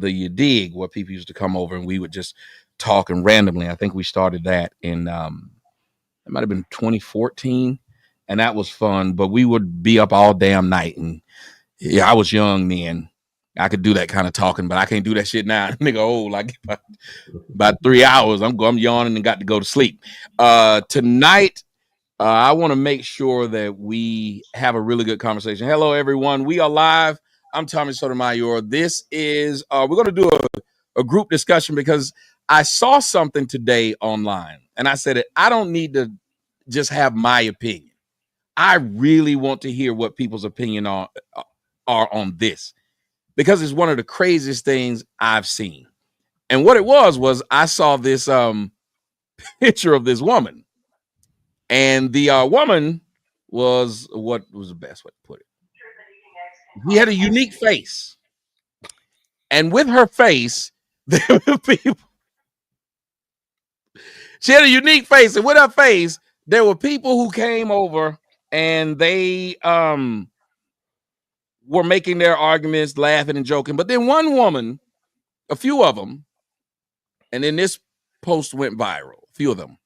the You Dig, where people used to come over and we would just talk and randomly. I think we started that in it might have been 2014, and that was fun. But we would be up all damn night, and yeah, I was young then. I could do that kind of talking, but I can't do that shit now. Nigga old, like about 3 hours, I'm yawning and got to go to sleep. Tonight, I want to make sure that we have a really good conversation. Hello, everyone. We are live. I'm Tommy Sotomayor. This is we're going to do a group discussion because I saw something today online, and I said I don't need to just have my opinion. I really want to hear what people's opinion are on this, because it's one of the craziest things I've seen. And what it was I saw this picture of this woman, and the woman was, what was the best way to put it? He had a unique face, and with her face, there were people. She had a unique face, and with her face, there were people who came over, and they were making their arguments, laughing and joking. But then one woman, a few of them, and then this post went viral, a few of them,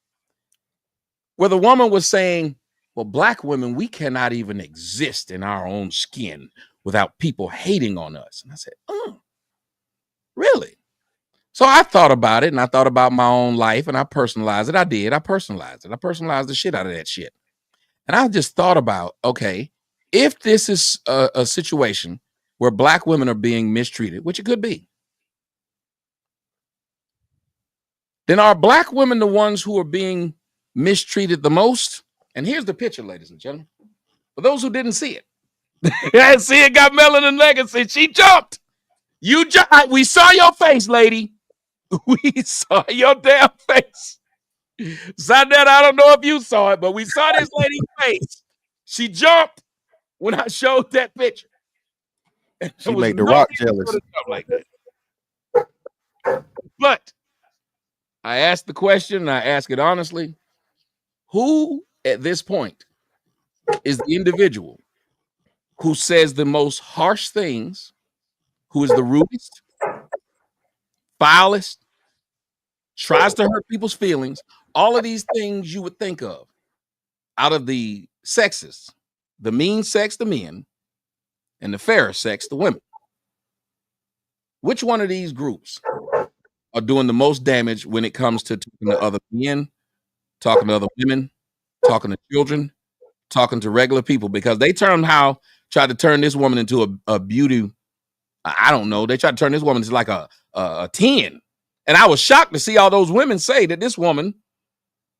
where the woman was saying, well, Black women, we cannot even exist in our own skin without people hating on us. And I said, really? So I thought about it, and I thought about my own life, and I personalized it. I did. I personalized it. I personalized the shit out of that shit. And I just thought about, okay, if this is a situation where Black women are being mistreated, which it could be, then are Black women the ones who are being mistreated the most? And here's the picture, ladies and gentlemen. For those who didn't see it, I see it, got Melanin Legacy. She jumped. You jumped. We saw your face, lady. We saw your damn face. Sandette, I don't know if you saw it, but we saw this lady's face. She jumped when I showed that picture. She made The Rock jealous. Like that. But I asked the question, and I ask it honestly. Who at this point is the individual who says the most harsh things, who is the rudest, foulest, tries to hurt people's feelings, all of these things you would think of out of the sexes, the mean sex, the men, and the fairer sex, the women? Which one of these groups are doing the most damage when it comes to talking to other men, talking to other women, talking to children, talking to regular people? Because they tried to turn this woman into a beauty. I don't know. They tried to turn this woman into like a 10. And I was shocked to see all those women say that this woman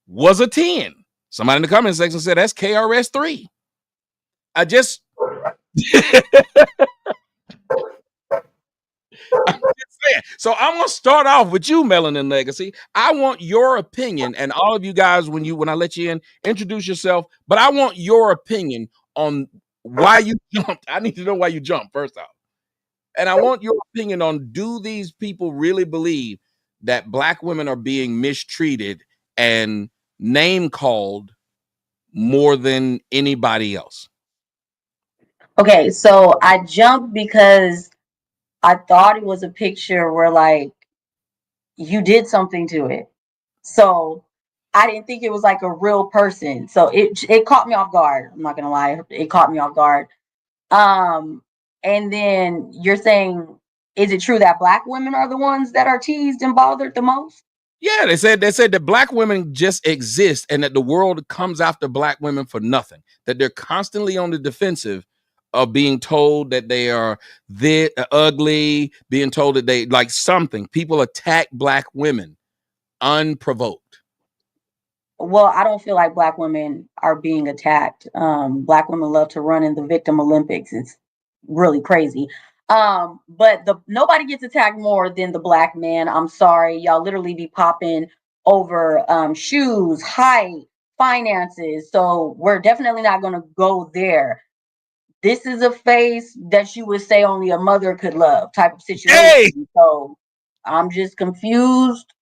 was a 10. Somebody in the comment section said that's KRS 3. I just So I'm gonna start off with you, Melanin Legacy. I want your opinion, and all of you guys, when I let you in, introduce yourself. But I want your opinion on why you jumped. I need to know why you jumped first off, and I want your opinion on: do these people really believe that Black women are being mistreated and name called more than anybody else? Okay, so I jumped because I thought it was a picture where like you did something to it. So I didn't think it was like a real person. So it caught me off guard. I'm not gonna lie, it caught me off guard. And then you're saying, is it true that Black women are the ones that are teased and bothered the most? Yeah, they said that Black women just exist and that the world comes after Black women for nothing. That they're constantly on the defensive of being told that they are ugly, being told that they like something. People attack Black women unprovoked. Well, I don't feel like Black women are being attacked. Black women love to run in the victim Olympics. It's really crazy. But nobody gets attacked more than the Black man. I'm sorry, y'all literally be popping over shoes, height, finances. So we're definitely not going to go there. This is a face that you would say only a mother could love type of situation. Hey! So I'm just confused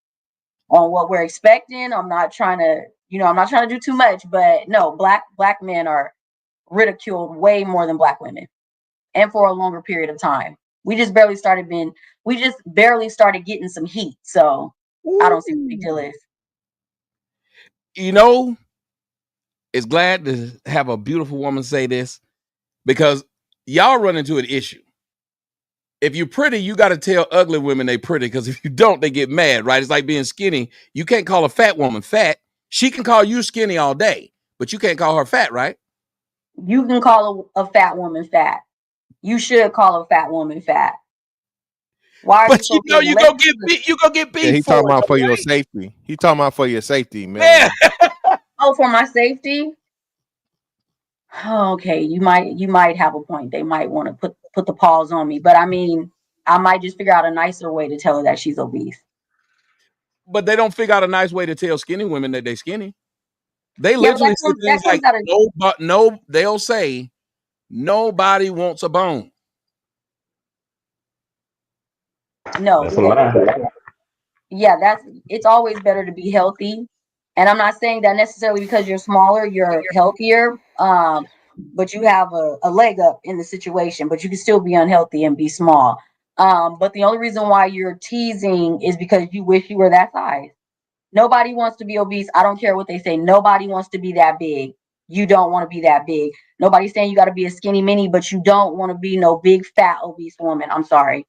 on what we're expecting. I'm not trying to do too much, but no, black men are ridiculed way more than Black women, and for a longer period of time. We just barely started getting some heat. So I don't see what the big deal is. You know, it's glad to have a beautiful woman say this because y'all run into an issue. If you're pretty, you got to tell ugly women they pretty because if you don't, they get mad, right? It's like being skinny. You can't call a fat woman fat. She can call you skinny all day, but you can't call her fat, right? You can call a fat woman fat. You should call a fat woman fat. Why are but you so you go get beat. You go get beat. Yeah, he talking about for your safety. He talking about for your safety, man. Yeah. Oh, for my safety. Okay, you might have a point. They might want to put the paws on me, but I mean, I might just figure out a nicer way to tell her that she's obese. But they don't figure out a nice way to tell skinny women that they're skinny. They literally say things like, no, they'll say, nobody wants a bone. No. That's a lie. Yeah, it's always better to be healthy. And I'm not saying that necessarily because you're smaller, you're healthier. But you have a leg up in the situation, but you can still be unhealthy and be small. But the only reason why you're teasing is because you wish you were that size. Nobody wants to be obese. I don't care what they say. Nobody wants to be that big. You don't want to be that big. Nobody's saying you got to be a skinny mini, but you don't want to be no big, fat, obese woman. I'm sorry.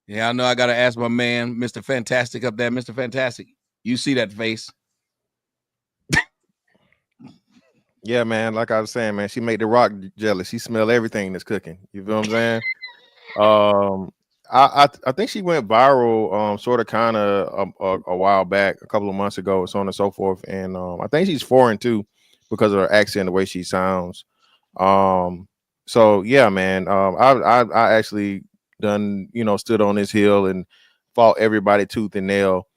Yeah, I know I got to ask my man, Mr. Fantastic up there. Mr. Fantastic, you see that face? Yeah, man. Like I was saying, man, she made The Rock jealous. She smell everything that's cooking. You feel what I'm saying? I think she went viral, sort of, kind of a while back, a couple of months ago, so on and so forth. And I think she's foreign too, because of her accent, the way she sounds. So yeah, man. I actually done, stood on this hill and fought everybody tooth and nail.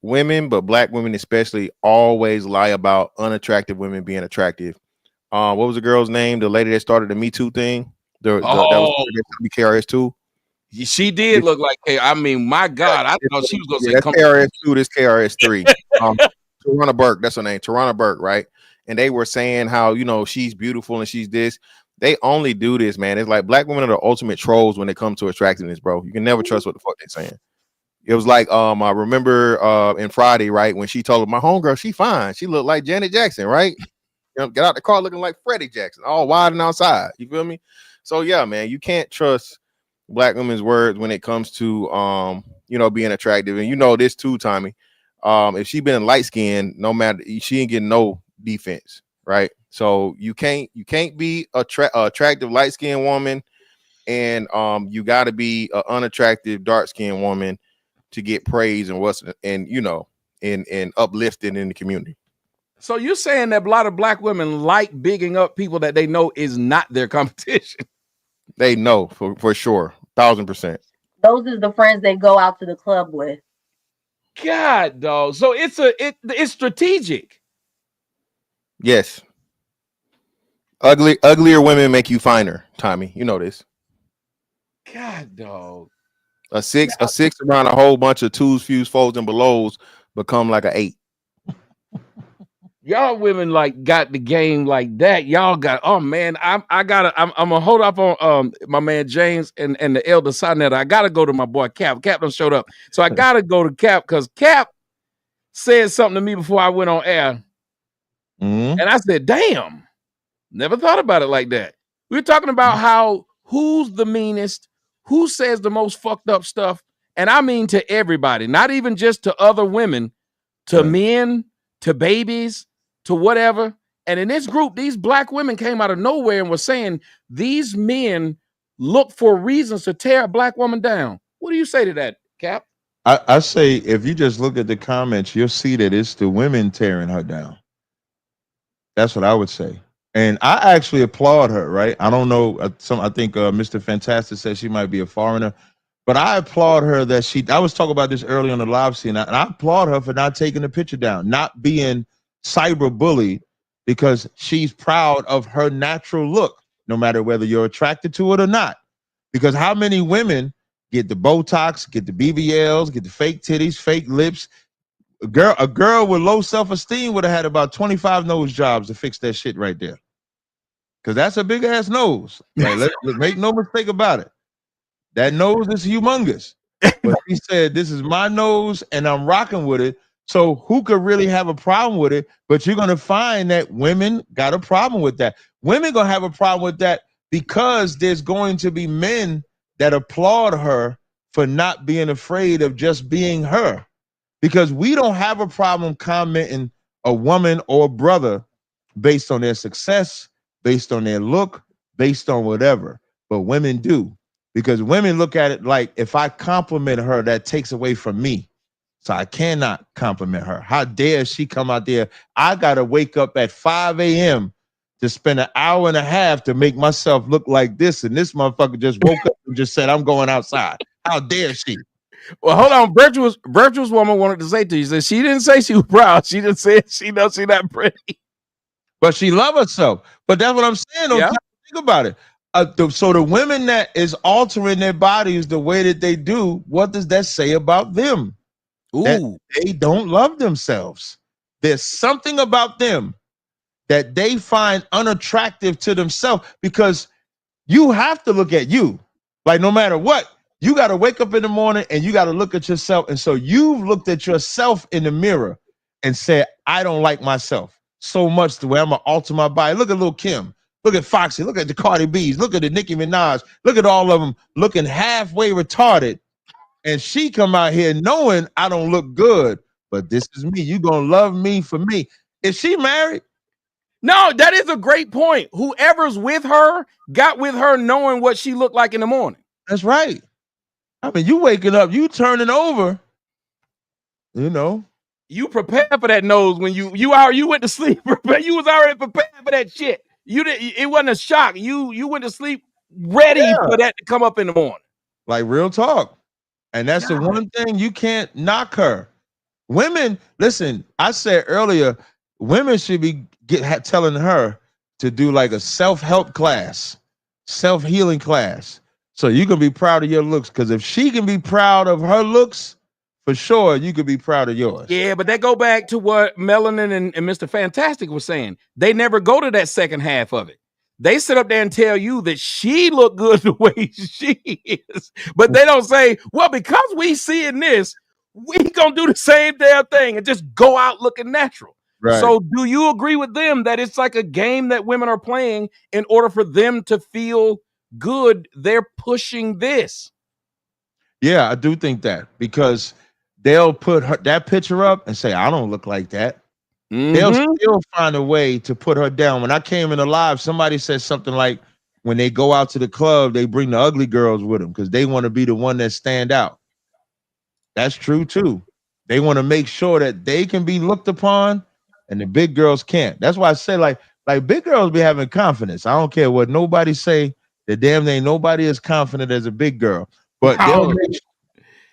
Women, but black women especially, always lie about unattractive women being attractive. What was the girl's name? The lady that started the Me Too thing. That was KRS-Two. She did look like I mean, my God, I thought she was gonna say that's KRS-2. This KRS-3. Tarana Burke, that's her name. Tarana Burke, right? And they were saying how she's beautiful and she's this. They only do this, man. It's like black women are the ultimate trolls when it comes to attractiveness, bro. You can never trust what the fuck they're saying. It was like I remember in Friday, right, when she told her, my homegirl, she fine. She looked like Janet Jackson, right? Get out the car looking like Freddie Jackson, all wide and outside. You feel me? So yeah, man, you can't trust black women's words when it comes to being attractive. And this too, Tommy. If she been light skinned, no matter, she ain't getting no defense, right? So you can't be attractive light skinned woman, and you got to be an unattractive dark skinned woman to get praise and uplifted in the community. So you're saying that a lot of black women like bigging up people that they know is not their competition? They know for sure, 1,000%. Those are the friends they go out to the club with. God, dog. So it's strategic. Yes. Uglier women make you finer, Tommy. You know this. God, dog. A six around a whole bunch of twos, fews, folds, and belows become like an 8. Y'all women like got the game like that. Y'all got, oh man, I'm gonna hold up on my man James and the elder Sonetta. I gotta go to my boy Cap. Cap done showed up. So I gotta go to Cap because Cap said something to me before I went on air. Mm-hmm. And I said, damn, never thought about it like that. We were talking about who's the meanest, who says the most fucked up stuff. And I mean to everybody, not even just to other women, to men, to babies, to whatever. And in this group, these black women came out of nowhere and were saying these men look for reasons to tear a black woman down. What do you say to that, Cap? I say if you just look at the comments, you'll see that it's the women tearing her down. That's what I would say. And I actually applaud her, right? I don't know. I think Mr. Fantastic said she might be a foreigner, but I applaud her that I was talking about this early on the live scene, and I applaud her for not taking the picture down, not being cyber bullied, because she's proud of her natural look, no matter whether you're attracted to it or not. Because how many women get the Botox, get the BBLs, get the fake titties, fake lips? A girl with low self-esteem would have had about 25 nose jobs to fix that shit right there. because that's a big ass nose. Like, let's make no mistake about it. That nose is humongous. But he said, "This is my nose, and I'm rocking with it." So who could really have a problem with it? But you're gonna find that women got a problem with that. Women gonna have a problem with that because there's going to be men that applaud her for not being afraid of just being her. Because we don't have a problem commenting a woman or a brother based on their success, based on their look, based on whatever. But women do. Because women look at it like, if I compliment her, that takes away from me. So I cannot compliment her. How dare she come out there? I got to wake up at 5 a.m. to spend an hour and a half to make myself look like this. And this motherfucker just woke up and just said, I'm going outside. How dare she? Well, hold on. Virtuous woman wanted to say to you, she said she didn't say she was proud. She just said she knows she's not pretty. But she love herself. But that's what I'm saying. Yeah. Think about it. So the women that is altering their bodies the way that they do, what does that say about them? Ooh. That they don't love themselves. There's something about them that they find unattractive to themselves, because you have to look at you. Like, no matter what, you got to wake up in the morning and you got to look at yourself. And so you've looked at yourself in the mirror and said, I don't like myself so much the way I'm going to alter my body. Look at Lil' Kim. Look at Foxy. Look at the Cardi B's. Look at the Nicki Minaj. Look at all of them looking halfway retarded. And she come out here knowing I don't look good, but this is me. You gonna love me for me. Is she married? No, that is a great point. Whoever's with her got with her knowing what she looked like in the morning. That's right. I mean, you waking up, you turning over. You know, you prepare for that nose when you went to sleep. You was already prepared for that shit. You didn't. It wasn't a shock. You went to sleep ready for that to come up in the morning. Like, real talk. And that's the one thing you can't knock her. Women, listen, I said earlier, women should be telling her to do like a self-help class, self-healing class. So you can be proud of your looks. Because if she can be proud of her looks, for sure, you could be proud of yours. Yeah, but that go back to what Melanin and Mr. Fantastic was saying. They never go to that second half of it. They sit up there and tell you that she look good the way she is. But they don't say, well, because we seeing this, we gonna do the same damn thing and just go out looking natural. Right. So do you agree with them that it's like a game that women are playing in order for them to feel good? They're pushing this. Yeah, I do think that, because they'll put that picture up and say, I don't look like that. Mm-hmm. They'll still find a way to put her down. When I came in live, somebody said something like, when they go out to the club, they bring the ugly girls with them because they want to be the one that stand out. That's true too. They want to make sure that they can be looked upon and the big girls can't. That's why I say like big girls be having confidence. I don't care what nobody say. The damn thing, nobody is confident as a big girl. But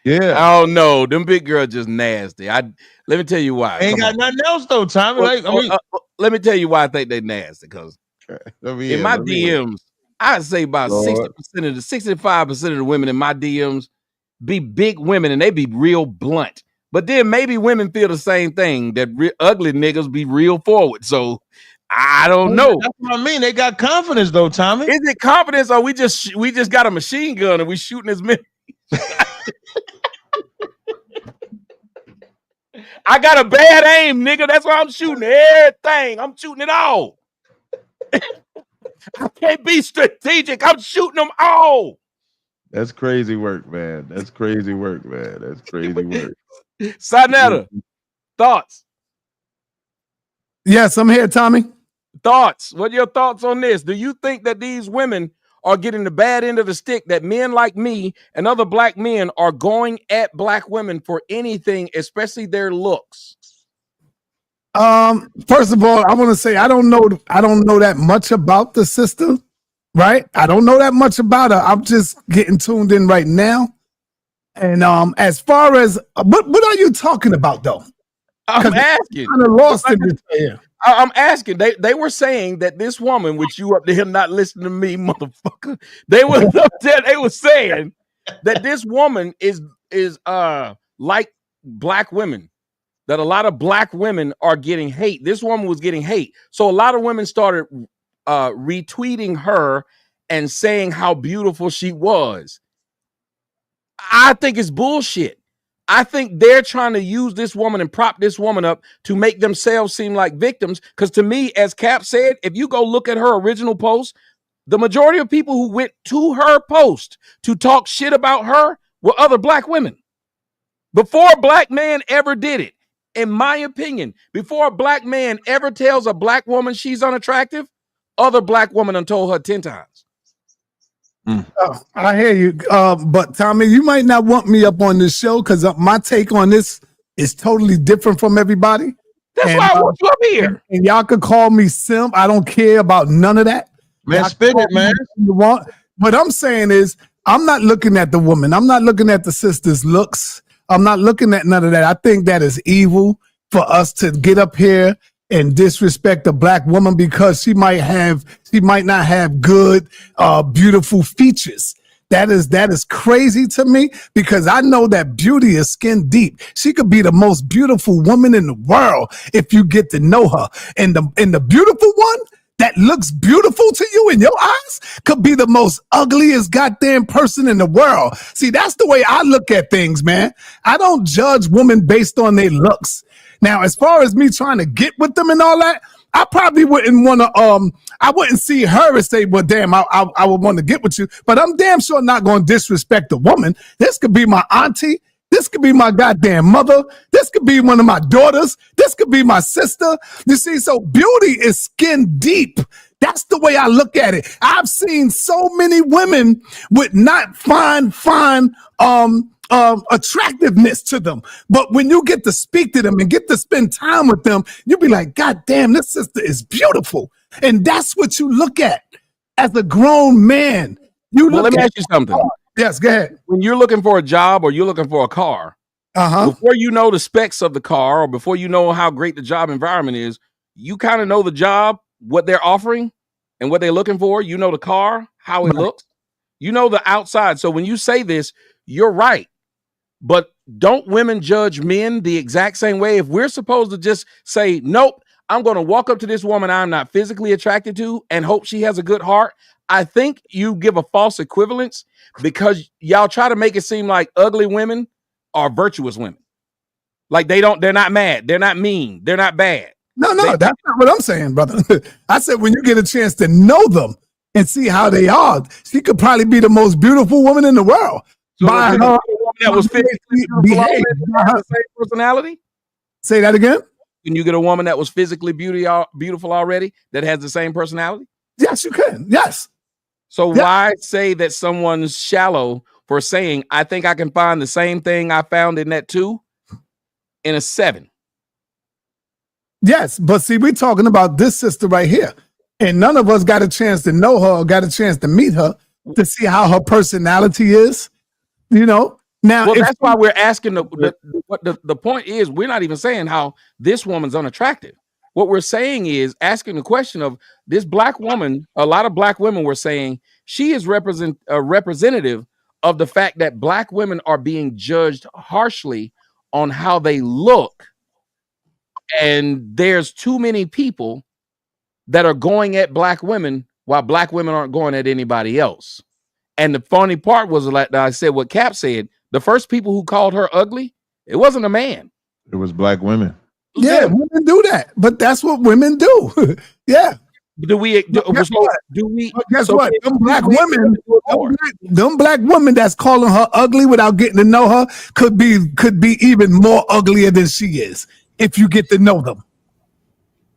yeah, I don't know. Them big girls just nasty. Let me tell you why. Ain't got nothing else though, Tommy. Let me tell you why I think they nasty. Because in my DMs, I'd say about 65% of the women in my DMs be big women, and they be real blunt. But then maybe women feel the same thing, that ugly niggas be real forward. So I don't know. That's what I mean. They got confidence though, Tommy. Is it confidence, or we just got a machine gun and we shooting as many? I got a bad aim, nigga. That's why I'm shooting everything. I'm shooting it all. I can't be strategic. I'm shooting them all. That's crazy work, man. That's crazy work, man. That's crazy work. Sanetta, thoughts? Yes, I'm here, Tommy. Thoughts? What are your thoughts on this? Do you think that these women are getting the bad end of the stick, that men like me and other black men are going at black women for anything, especially their looks? First of all, I want to say I don't know that much about the sister, right? I don't know that much about her. I'm just getting tuned in right now. And as far as what are you talking about though? I'm asking. I'm kind of lost in this here. I'm asking. They were saying that this woman, which you up there not listening to me, motherfucker. They were up there. They were saying that this woman is like black women. That a lot of black women are getting hate. This woman was getting hate. So a lot of women started retweeting her and saying how beautiful she was. I think it's bullshit. I think they're trying to use this woman and prop this woman up to make themselves seem like victims. Because to me, as Cap said, if you go look at her original post, the majority of people who went to her post to talk shit about her were other black women. Before a black man ever did it, in my opinion, before a black man ever tells a black woman she's unattractive, other black women done told her 10 times. Oh, I hear you. But Tommy, you might not want me up on this show because my take on this is totally different from everybody. That's why I want you up here. And y'all could call me simp. I don't care about none of that. Man, Y'all spit call it, man. me you want. What I'm saying is, I'm not looking at the woman. I'm not looking at the sister's looks. I'm not looking at none of that. I think that is evil for us to get up here and disrespect a black woman because she might not have good, beautiful features. That is crazy to me because I know that beauty is skin deep. She could be the most beautiful woman in the world if you get to know her. And the beautiful one that looks beautiful to you in your eyes could be the most ugliest goddamn person in the world. See, that's the way I look at things, man. I don't judge women based on their looks. Now, as far as me trying to get with them and all that, I probably wouldn't want to, I wouldn't see her and say, well, damn, I would want to get with you. But I'm damn sure not going to disrespect a woman. This could be my auntie. This could be my goddamn mother. This could be one of my daughters. This could be my sister. You see, so beauty is skin deep. That's the way I look at it. I've seen so many women with not fine attractiveness to them. But when you get to speak to them and get to spend time with them, you'll be like, God damn, this sister is beautiful. And that's what you look at as a grown man. Let me ask you something. Yes, go ahead. When you're looking for a job or you're looking for a car, before you know the specs of the car or before you know how great the job environment is, you kind of know the job, what they're offering and what they're looking for. You know the car, how it looks. You know the outside. So when you say this, you're right. But don't women judge men the exact same way? If we're supposed to just say, nope, I'm going to walk up to this woman I'm not physically attracted to and hope she has a good heart, I think you give a false equivalence because y'all try to make it seem like ugly women are virtuous women. Like they're not mad. They're not mean. They're not bad. No, that's not what I'm saying, brother. I said when you get a chance to know them and see how they are, she could probably be the most beautiful woman in the world. So by her, woman that was physically beautiful, the same personality? Say that again? Can you get a woman that was physically beautiful already that has the same personality? Yes, you can. Yes. So why say that someone's shallow for saying, I think I can find the same thing I found in that 2 in a 7? Yes, but see, we're talking about this sister right here. And none of us got a chance to know her or got a chance to meet her to see how her personality is. You know? Now, well, that's why we're asking the point is we're not even saying how this woman's unattractive. What we're saying is asking the question of this black woman. A lot of black women were saying she is representative of the fact that black women are being judged harshly on how they look. And there's too many people that are going at black women while black women aren't going at anybody else. And the funny part was, like I said, what Cap said, the first people who called her ugly, it wasn't a man. It was black women. Yeah, women do that, but that's what women do. Yeah. Do we? Guess what? Them black women that's calling her ugly without getting to know her could be even more uglier than she is if you get to know them.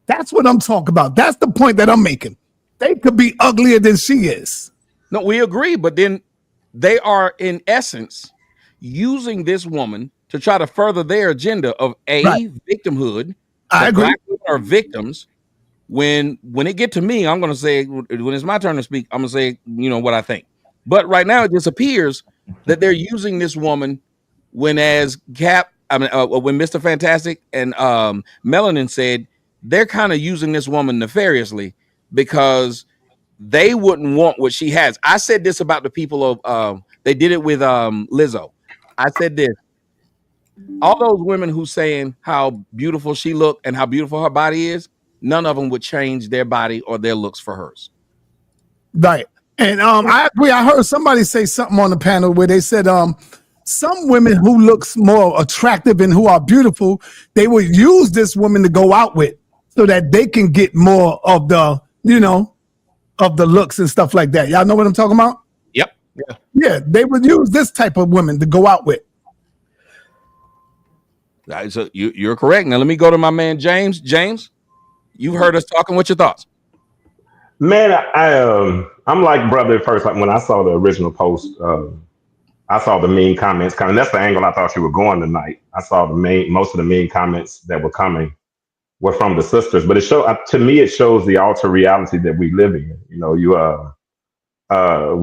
That's what I'm talking about. That's the point that I'm making. They could be uglier than she is. No, we agree, but then they are in essence using this woman to try to further their agenda of victimhood. I agree. Black women are victims. When it get to me, I'm going to say, when it's my turn to speak, I'm going to say, what I think. But right now it just appears that they're using this woman when Mr. Fantastic and Melanin said they're kind of using this woman nefariously because they wouldn't want what she has. I said this about the people of, they did it with Lizzo. I said this, all those women who saying how beautiful she looked and how beautiful her body is, none of them would change their body or their looks for hers. Right. And I agree. I heard somebody say something on the panel where they said some women who looks more attractive and who are beautiful, they would use this woman to go out with so that they can get more of the, of the looks and stuff like that. Y'all know what I'm talking about? Yep. Yeah, they would use this type of women to go out with. So you're correct. Now let me go to my man James. James, you've heard us talking. What's your thoughts? Man, I'm like brother first. Like when I saw the original post, I saw the mean comments coming. That's the angle I thought you were going tonight. I saw most of the mean comments that were coming were from the sisters, but to me it shows the altered reality that we live in. We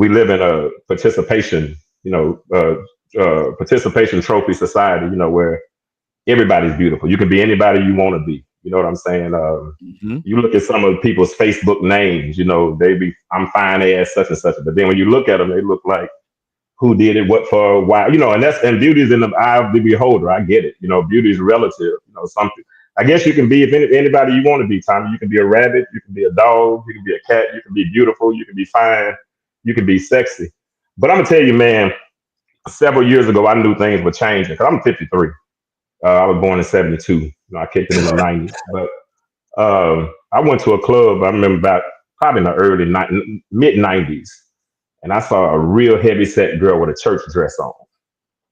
live in a participation, participation trophy society. Where everybody's beautiful. You can be anybody you want to be. You know what I'm saying? You look at some of people's Facebook names, they be, I'm fine as such and such. But then when you look at them, they look like who did it, what for, why, and beauty is in the eye of the beholder. I get it. Beauty is relative, something. I guess you can be anybody you want to be, Tommy. You can be a rabbit, you can be a dog, you can be a cat, you can be beautiful, you can be fine, you can be sexy. But I'm gonna tell you, man, several years ago, I knew things were changing because I'm 53. I was born in 72. I kicked it in the 90s. But I went to a club, I remember probably in the mid 90s. And I saw a real heavy set girl with a church dress on.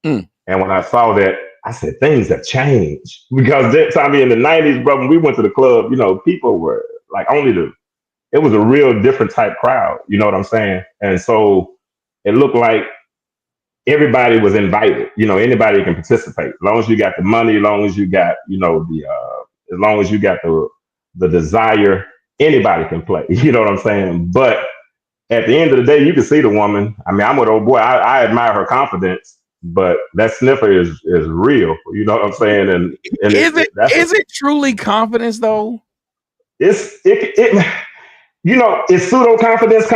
And when I saw that, I said, things have changed. Because that time in the 90s, bro, when we went to the club, people were like it was a real different type crowd. You know what I'm saying? And so it looked like everybody was invited. Anybody can participate. As long as you got the money, as long as you got, as long as you got the desire, anybody can play. You know what I'm saying? But at the end of the day, you can see the woman. I mean, I'm with old boy. I admire her confidence, but that sniffer is real. You know what I'm saying? And is it truly confidence though? It's pseudo confidence.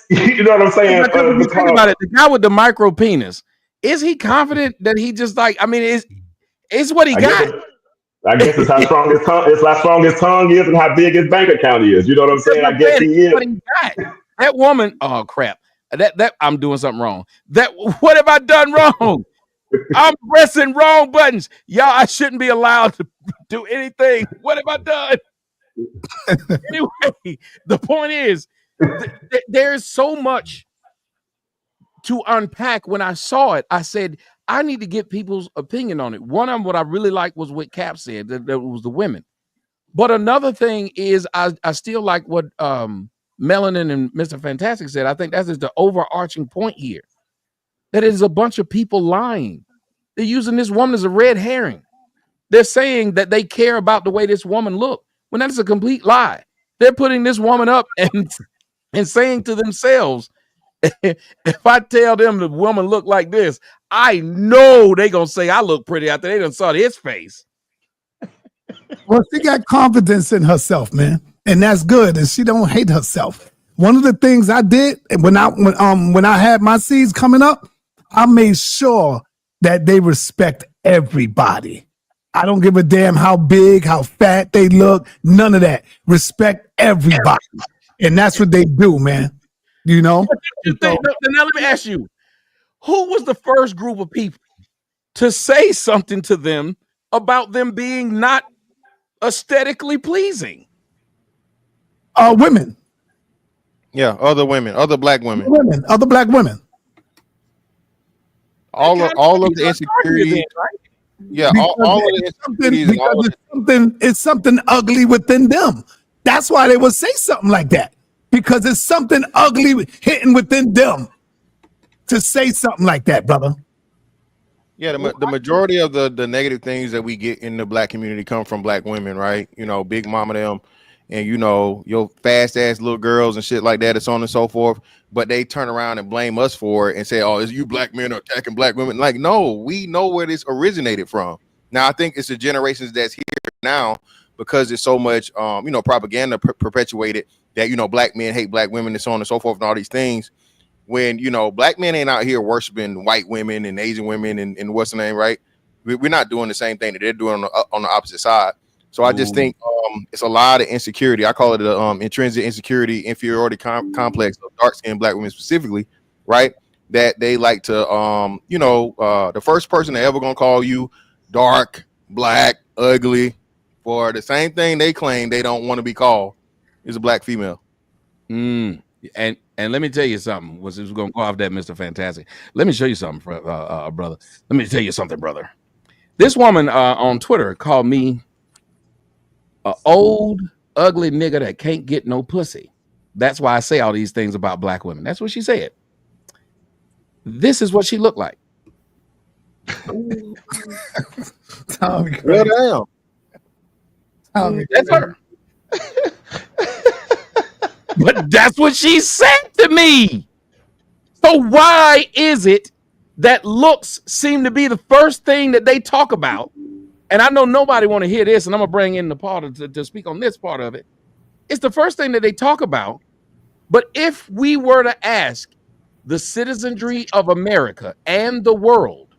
You know what I'm saying? Think about it. The guy with the micro penis, is he confident that he just is what he got? I guess it's how strong his tongue. It's how strong his tongue is and how big his bank account is. You know what I'm saying? I guess he is. What he got. That woman. Oh crap! That I'm doing something wrong. What have I done wrong? I'm pressing wrong buttons. Y'all, I shouldn't be allowed to do anything. What have I done? Anyway, the point is, there's so much to unpack. When I saw it, I said, I need to get people's opinion on it. One of them, what I really liked was what Cap said, that was the women. But another thing is, I still like what Melanin and Mr. Fantastic said. I think that is the overarching point here. That is a bunch of people lying. They're using this woman as a red herring. They're saying that they care about the way this woman looked, when that's a complete lie. They're putting this woman up and saying to themselves, if I tell them the woman look like this, I know they're going to say I look pretty after they done saw his face. Well, she got confidence in herself, man. And that's good. And she don't hate herself. One of the things I did when I had my seeds coming up, I made sure that they respect everybody. I don't give a damn how big, how fat they look. None of that. Respect everybody. And that's what they do, man. Now let me ask you, who was the first group of people to say something to them about them being not aesthetically pleasing? Women. Yeah, other women, other black women. Other black women. All of the insecurities. Right? Yeah, all of the insecurities. It's something ugly within them. That's why they would say something like that. Because it's something ugly hitting within them to say something like that, brother. Yeah, the majority of the negative things that we get in the black community come from black women, right? Big mama them, and your fast ass little girls and shit like that, and so on and so forth. But they turn around and blame us for it and say, "Oh, is you black men are attacking black women?" Like, no, we know where this originated from. Now, I think it's the generations that's here now because there's so much, propaganda perpetuated that black men hate black women and so on and so forth and all these things. When black men ain't out here worshiping white women and Asian women and what's the name, right? We're not doing the same thing that they're doing on the opposite side. So I just think it's a lot of insecurity. I call it the intrinsic insecurity, inferiority complex of dark-skinned black women specifically, right? That they like to, the first person they ever gonna call you dark, black, ugly, for the same thing they claim they don't want to be called, is a black female. And let me tell you something. Was going to go off that, Mr. Fantastic? Let me show you something, brother. Let me tell you something, brother. This woman on Twitter called me an old, ugly nigga that can't get no pussy. That's why I say all these things about black women. That's what she said. This is what she looked like. Well, damn. That's her. But that's what she said to me. So why is it that looks seem to be the first thing that they talk about? And I know nobody want to hear this, and I'm gonna bring in the part to speak on this part of it. It's the first thing that they talk about. But if we were to ask the citizenry of America and the world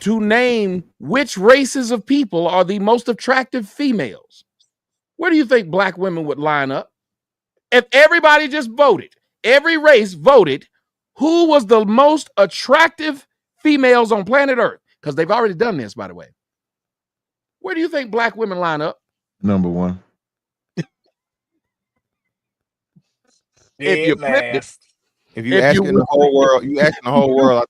to name which races of people are the most attractive females, where do you think black women would line up? If everybody just voted, every race voted, who was the most attractive females on planet Earth? Because they've already done this, by the way. Where do you think black women line up? Number one. If you flipped it, if you asking the whole world, I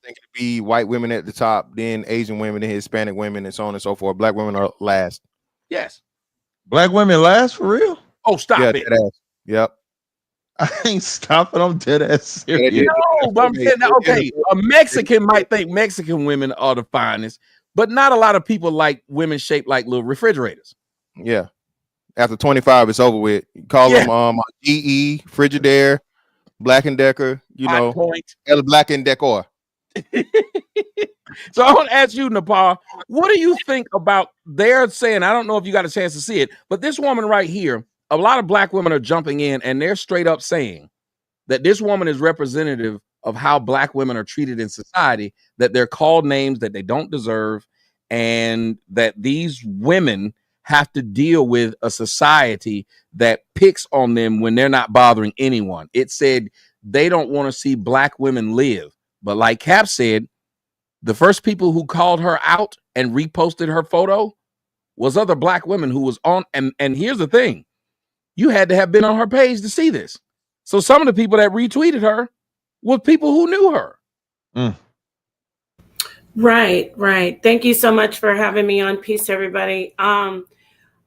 think it'd be white women at the top, then Asian women, then Hispanic women, and so on and so forth. Black women are last. Yes. Black women last for real? Oh, stop it. Yep. I ain't stopping. I'm dead ass serious. No, but I'm saying that, okay, a Mexican might think Mexican women are the finest, but not a lot of people like women shaped like little refrigerators. Yeah. After 25, it's over with. You call them GE, Frigidaire, Black & Decker, Black & Decor. So I want to ask you, Nepal, what do you think about they're saying, I don't know if you got a chance to see it, but this woman right here, a lot of black women are jumping in and they're straight up saying that this woman is representative of how black women are treated in society, that they're called names that they don't deserve, and that these women have to deal with a society that picks on them when they're not bothering anyone. It said they don't want to see black women live. But like Cap said, the first people who called her out and reposted her photo was other black women who was on. And here's the thing. You had to have been on her page to see this. So some of the people that retweeted her were people who knew her. Right. Thank you so much for having me on. Peace, everybody.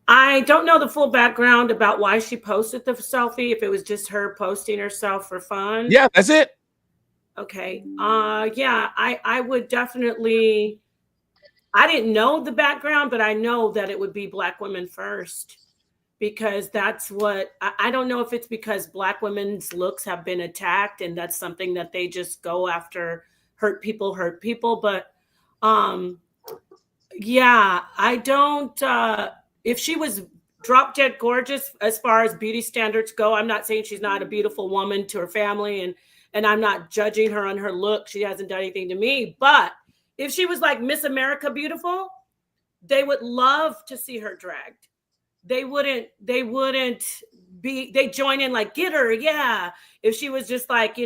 I don't know the full background about why she posted the selfie, if it was just her posting herself for fun. Yeah, that's it. Okay. I would definitely, I didn't know the background, but I know that it would be black women first, because that's what, I don't know if it's because black women's looks have been attacked and that's something that they just go after, hurt people, but I don't, if she was drop dead gorgeous as far as beauty standards go, I'm not saying she's not a beautiful woman to her family, and I'm not judging her on her look. She hasn't done anything to me. But if she was like Miss America beautiful, they would love to see her dragged. They wouldn't be, they join in like, get her. Yeah. If she was just like,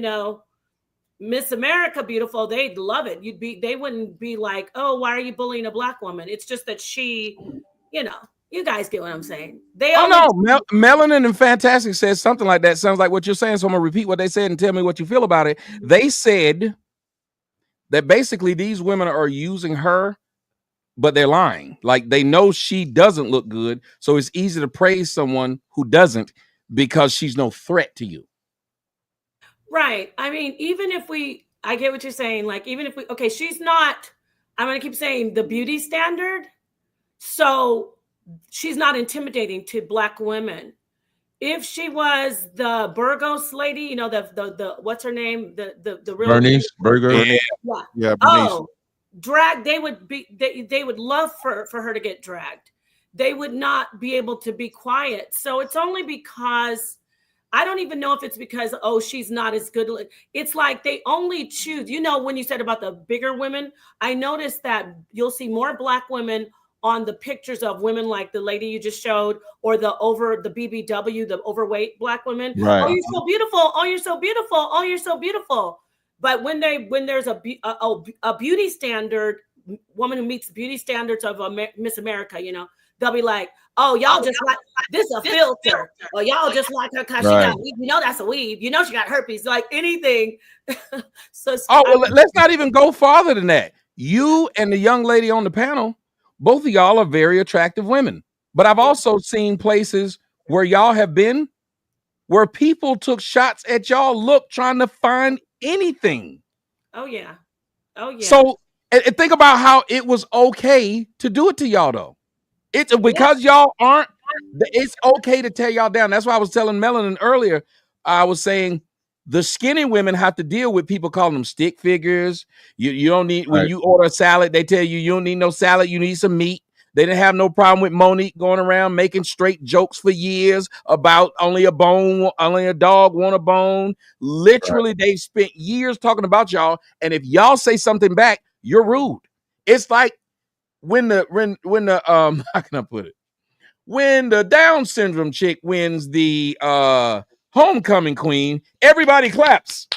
Miss America beautiful, they'd love it. They wouldn't be like, oh, why are you bullying a black woman? It's just that she, you guys get what I'm saying. Melanin and Fantastic says something like that. Sounds like what you're saying. So I'm gonna repeat what they said and tell me what you feel about it. They said that basically these women are using her, but they're lying. Like they know she doesn't look good, so it's easy to praise someone who doesn't because she's no threat to you. Right. I mean, I get what you're saying. Like, even if she's not, I'm going to keep saying the beauty standard. So she's not intimidating to black women. If she was the Burgos lady, the what's her name? The real Bernice Burgos. Yeah. Bernice. Oh, drag. They would love for her to get dragged. They would not be able to be quiet. So it's only because, I don't even know if it's because, she's not as good. It's like they only choose, when you said about the bigger women, I noticed that you'll see more black women on the pictures of women like the lady you just showed, or the BBW, the overweight Black women. Right. Oh, you're so beautiful. Oh, you're so beautiful. Oh, you're so beautiful. But when there's a beauty standard woman who meets the beauty standards of Miss America, you know, they'll be like, oh, y'all just like this a filter, or y'all just like her because she got weave. You know that's a weave. You know she got herpes. Like anything. So let's not even go farther than that. You and the young lady on the panel, both of y'all are very attractive women. But I've also seen places where y'all have been where people took shots at y'all look trying to find anything. Oh yeah. Oh yeah. So and think about how it was okay to do it to y'all though. It's because y'all aren't, it's okay to tear y'all down. That's why I was telling Melanin earlier. I was saying the skinny women have to deal with people calling them stick figures. You don't need, when you order a salad, they tell you don't need no salad, you need some meat. They didn't have no problem with Monique going around making straight jokes for years about only a dog want a bone. Literally, they spent years talking about y'all. And if y'all say something back, you're rude. It's like when the how can I put it? When the Down syndrome chick wins the homecoming queen, everybody claps.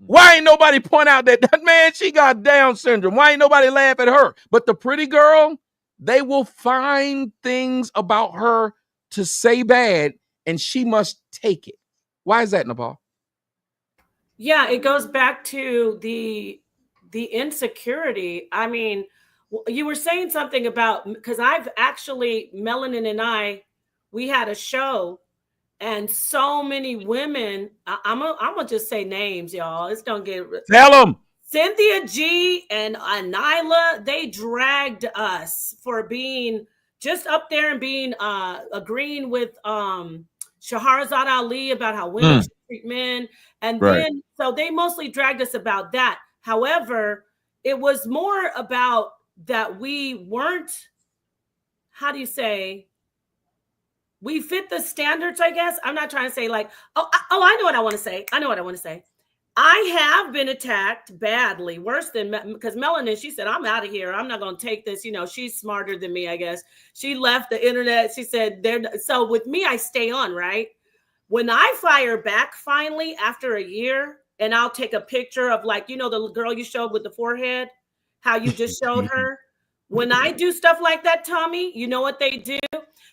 Why ain't nobody point out that man, she got Down syndrome? Why ain't nobody laugh at her? But the pretty girl, they will find things about her to say bad, and she must take it. Why is that, Nepal? Yeah, it goes back to the insecurity. I mean, you were saying something about, because I've actually, Melanin and I, we had a show, and so many women, I'm gonna just say names, y'all. It's don't get, tell them. Cynthia G and Nyla, they dragged us for being just up there and being agreeing with Shahrazad Ali about how women should treat men, and then so they mostly dragged us about that. However, it was more about that we weren't, how do you say, we fit the standards, I guess. I'm not trying to say like, I know what I want to say. I have been attacked badly, worse than, because Melanin, she said, I'm out of here. I'm not going to take this. You know, she's smarter than me, I guess. She left the internet. She said, so with me, I stay on, right? When I fire back finally after a year, and I'll take a picture of, like, you know, the girl you showed with the forehead, how you just showed her. When I do stuff like that, Tommy, you know what they do?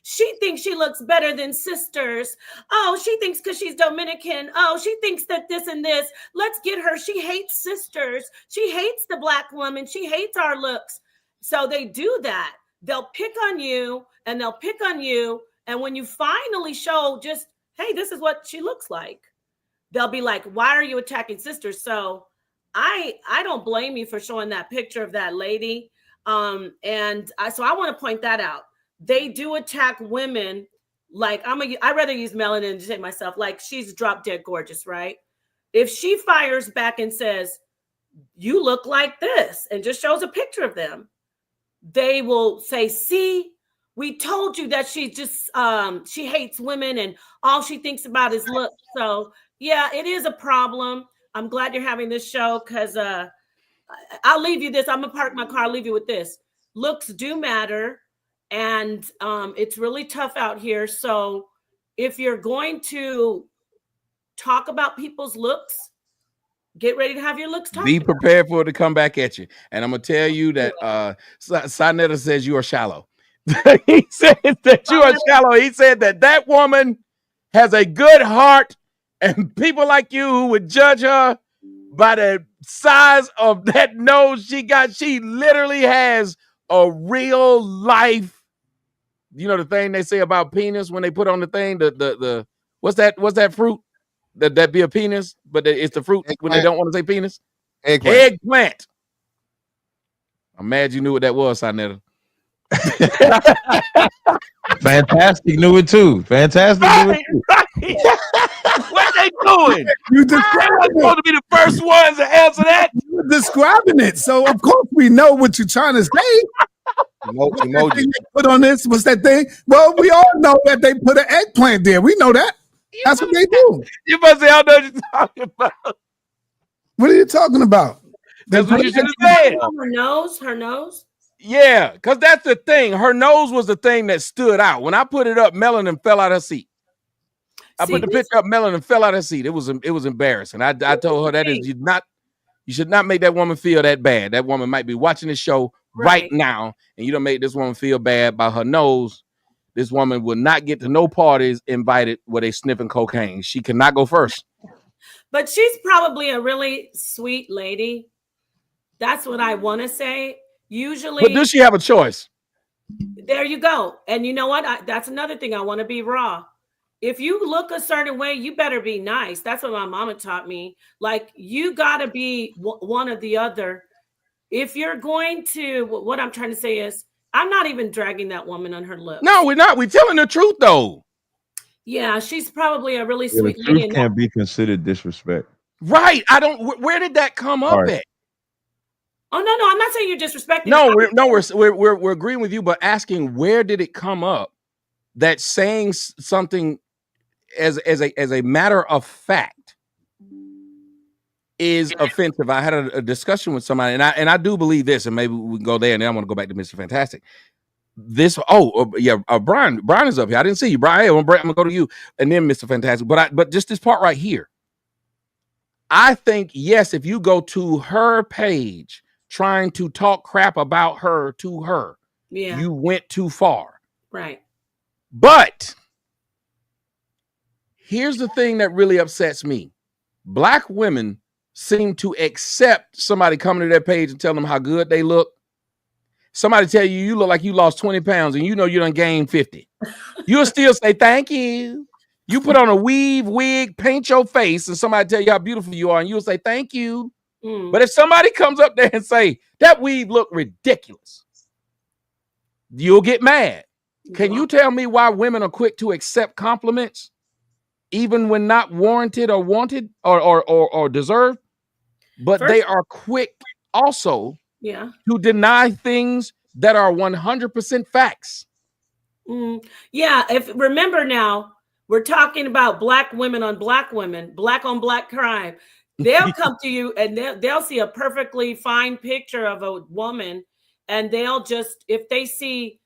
She thinks she looks better than sisters. Oh, she thinks because she's Dominican. Oh, she thinks that this and this. Let's get her. She hates sisters. She hates the Black woman. She hates our looks. So they do that. They'll pick on you and they'll pick on you. And when you finally show just, hey, this is what she looks like, they'll be like, why are you attacking sisters? So I don't blame you for showing that picture of that lady. So I want to point that out. They do attack women. Like, I'd rather use Melanin to say myself, like, she's drop dead gorgeous, right? If she fires back and says, you look like this, and just shows a picture of them, they will say, see, we told you that she just, she hates women and all she thinks about is looks. So yeah, it is a problem. I'm glad you're having this show, because I'll leave you this. I'm gonna park my car. I'll leave you with this. Looks do matter. And it's really tough out here. So if you're going to talk about people's looks, get ready to have your looks talked Be about. prepared for it to come back at you. And I'm going to tell you that Sanetta says you are shallow. He said that you are shallow. He said that woman has a good heart, and people like you who would judge her by the size of that nose she got, she literally has a real life. You know the thing they say about penis when they put on the thing, the what's that fruit that be a penis, but it's the fruit when they don't want to say penis. Eggplant. I'm mad you knew what that was, Sanetta. Fantastic knew it too. Fantastic knew it too. What they doing? You describing supposed to be the first ones to answer that. You're describing it, so of course we know what you're trying to say. Emoji. They put on this, what's that thing? Well, we all know that they put an eggplant there. We know that. That's what they do. You must say, I know what you're talking about. What are you talking about? That's what you should have said. Her nose. Yeah, because that's the thing. Her nose was the thing that stood out. When I put it up, melanin fell out her seat. I put the picture up, melanin fell out her seat. It was embarrassing. I told her that is you should not make that woman feel that bad. That woman might be watching this show right now, and you don't make this woman feel bad by her nose. This woman will not get to no parties invited where they sniffing cocaine. She cannot go first. But she's probably a really sweet lady. That's what I want to say. Usually, but does she have a choice? There you go. And you know what? That's another thing. I want to be raw. If you look a certain way, you better be nice. That's what my mama taught me. Like, you got to be one or the other. If you're going to, what I'm trying to say is, I'm not even dragging that woman on her looks. No, we're not. We're telling the truth, though. Yeah, she's probably a really sweet lady. The truth can't be considered disrespect. Right. I don't. Where did that come up at? Oh no, I'm not saying you're disrespecting. No, we're agreeing with you, but asking where did it come up that saying something as a matter of fact is offensive. I had a discussion with somebody, and I do believe this, and maybe we can go there, and then I want to go back to Mr. Fantastic. Brian is up here. I didn't see you, Brian. Hey, I'm gonna go to you, and then Mr. Fantastic. But just this part right here, I think yes, if you go to her page trying to talk crap about her to her, you went too far. Right. But here's the thing that really upsets me. Black women seem to accept somebody coming to their page and tell them how good they look. Somebody tell you, you look like you lost 20 pounds and you know you done gained 50. You'll still say, thank you. You put on a wig, paint your face, and somebody tell you how beautiful you are, and you'll say, thank you. But if somebody comes up there and say, that weave look ridiculous, you'll get mad. Can you tell me why women are quick to accept compliments, even when not warranted or wanted or deserved? But they are quick also to deny things that are 100% facts. Yeah, remember now, we're talking about black women on black women, black on black crime. They'll come to you and they'll see a perfectly fine picture of a woman, and they'll just, if they see,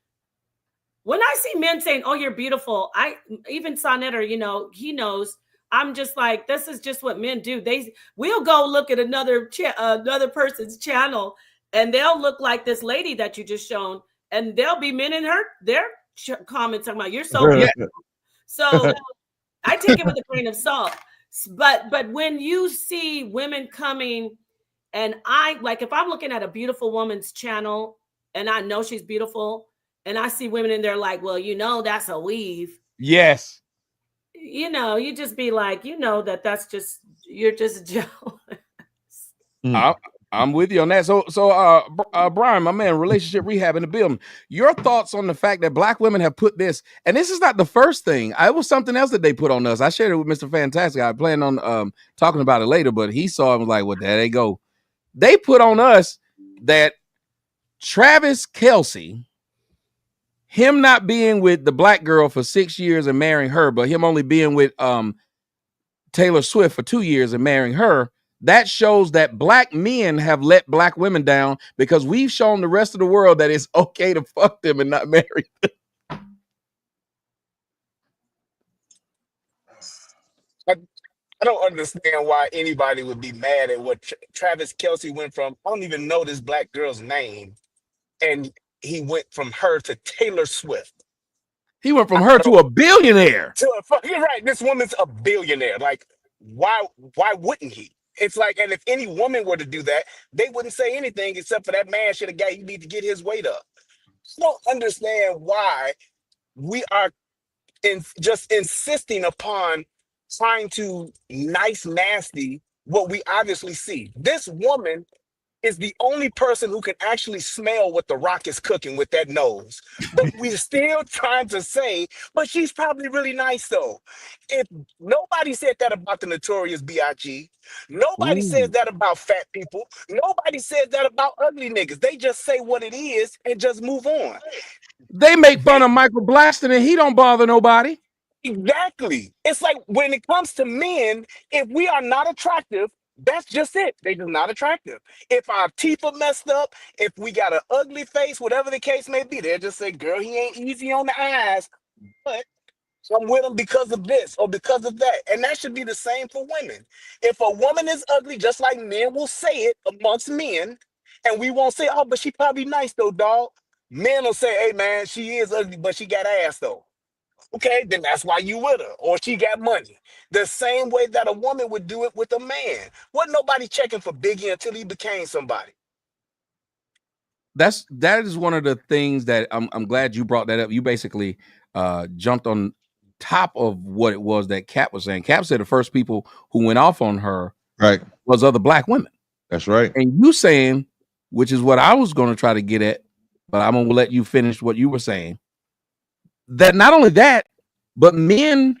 when I see men saying, oh, you're beautiful, even Sonetter, he knows, I'm just like, this is just what men do. We'll go look at another person's channel, and they'll look like this lady that you just shown, and there'll be men in their comments talking about, you're so beautiful. So I take it with a grain of salt. But when you see women coming, and if I'm looking at a beautiful woman's channel and I know she's beautiful, and I see women in there like, well, that's a weave. Yes. You just be like, that's just, you're just jealous. I'm with you on that. So Brian, my man, relationship rehab in the building. Your thoughts on the fact that black women have put this, and this is not the first thing. It was something else that they put on us. I shared it with Mr. Fantastic. I plan on talking about it later, but he saw it and was like, well, there they go. They put on us that Travis Kelce, him not being with the black girl for 6 years and marrying her, but him only being with Taylor Swift for 2 years and marrying her, that shows that black men have let black women down because we've shown the rest of the world that it's okay to fuck them and not marry them. I don't understand why anybody would be mad at what Travis Kelce went from. I don't even know this black girl's name, and he went from her to Taylor Swift. He went from her to a billionaire. You're right. This woman's a billionaire. Like, why wouldn't he? It's like, and if any woman were to do that, they wouldn't say anything except for that man should have got, you need to get his weight up. I don't understand why we are just insisting upon trying to nasty what we obviously see. This woman is the only person who can actually smell what The Rock is cooking with that nose. But we're still trying to say, but she's probably really nice though. If nobody said that about the Notorious B.I.G., nobody says that about fat people, nobody says that about ugly niggas. They just say what it is and just move on. They make fun of Michael Blackson and he don't bother nobody. Exactly. It's like when it comes to men, if we are not attractive, That's just it. They just not attractive. If our teeth are messed up, if we got an ugly face, whatever the case may be, they'll just say, girl, he ain't easy on the eyes, but I'm with him because of this or because of that. And that should be the same for women. If a woman is ugly, just like men will say it amongst men, and we won't say, oh, but she probably nice though, dog. Men will say, hey man, she is ugly, but she got ass though. Okay, then that's why you with her, or she got money. The same way that a woman would do it with a man. Wasn't nobody checking for Biggie until he became somebody. That is one of the things that I'm glad you brought that up. You basically jumped on top of what it was that Cap was saying. Cap said the first people who went off on her was other black women. That's right. And you saying, which is what I was going to try to get at, but I'm going to let you finish what you were saying, that not only that, but men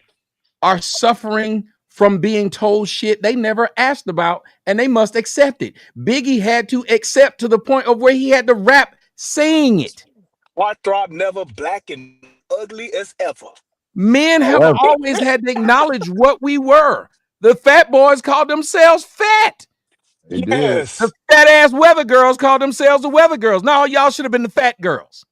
are suffering from being told shit they never asked about, and they must accept it. Biggie had to accept to the point of where he had to rap saying it. Heartthrob never black and ugly as ever. Men have always had to acknowledge what we were. The fat boys called themselves fat. They Yes. The fat ass weather girls called themselves the weather girls. No, y'all should have been the fat girls.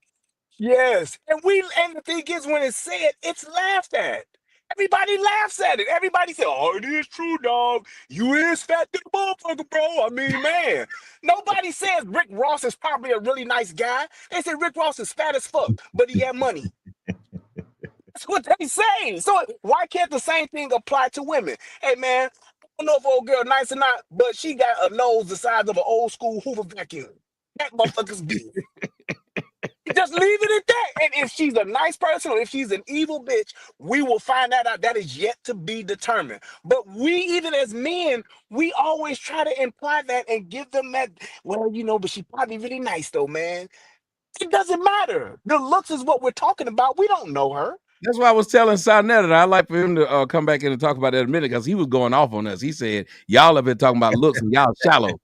Yes. And the thing is, when it's said, it's laughed at. Everybody laughs at it. Everybody says, oh, it is true, dog. You is fat to the motherfucker, bro. I mean, man. Nobody says Rick Ross is probably a really nice guy. They say Rick Ross is fat as fuck, but he had money. That's what they say. So why can't the same thing apply to women? Hey, man, I don't know if old girl nice or not, but she got a nose the size of an old school Hoover vacuum. That motherfucker's big. Just leave it at that. And if she's a nice person or if she's an evil bitch, we will find that out. That is yet to be determined. But we, even as men, we always try to imply that and give them that, well, you know, but she probably really nice though, man. It doesn't matter. The looks is what we're talking about. We don't know her. That's why I was telling Sonetta that I'd like for him to come back in and talk about that in a minute, because he was going off on us. He said, y'all have been talking about looks and y'all shallow.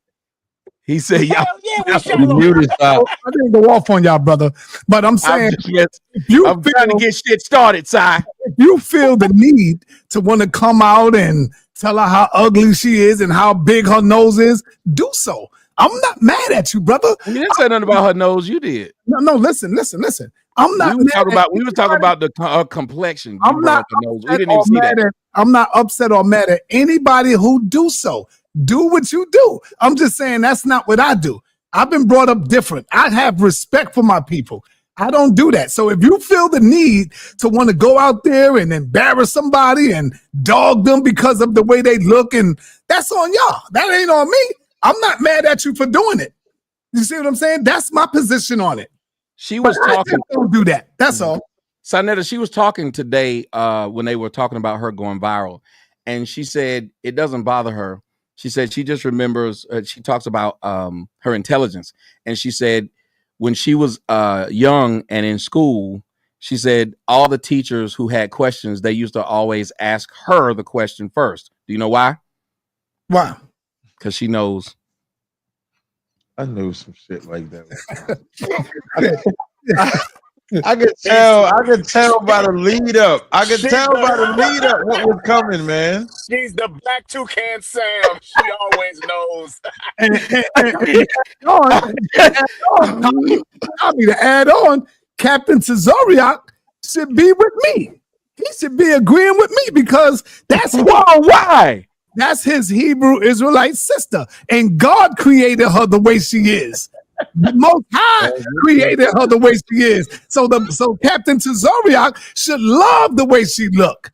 He said, y'all. Hell yeah, we shallow. I didn't go off on y'all, brother. But I'm saying, I'm trying to get shit started, Si. If you feel the need to want to come out and tell her how ugly she is and how big her nose is, do so. I'm not mad at you, brother. You didn't say nothing about her nose. You did. No, listen. I'm not. We were talking about the complexion. I'm not. We didn't even see that. I'm not upset or mad at anybody who do so. Do what you do. I'm just saying that's not what I do. I've been brought up different. I have respect for my people. I don't do that. So if you feel the need to want to go out there and embarrass somebody and dog them because of the way they look, and that's on y'all. That ain't on me. I'm not mad at you for doing it. You see what I'm saying? That's my position on it. She was talking. Don't do that. That's all. Sonetta, she was talking today when they were talking about her going viral, and she said it doesn't bother her. She said she just remembers, she talks about her intelligence. And she said when she was young and in school, she said all the teachers who had questions, they used to always ask her the question first. Do you know why? Why? Because she knows. I knew some shit like that. I could tell by the lead up. What was coming, man. She's the black toucan Sam. She always knows. I'll be to add on, Captain Tazariak should be with me. He should be agreeing with me because that's why. That's his Hebrew Israelite sister. And God created her the way she is. The Most High created her the way she is. So Captain Tazariak should love the way she look.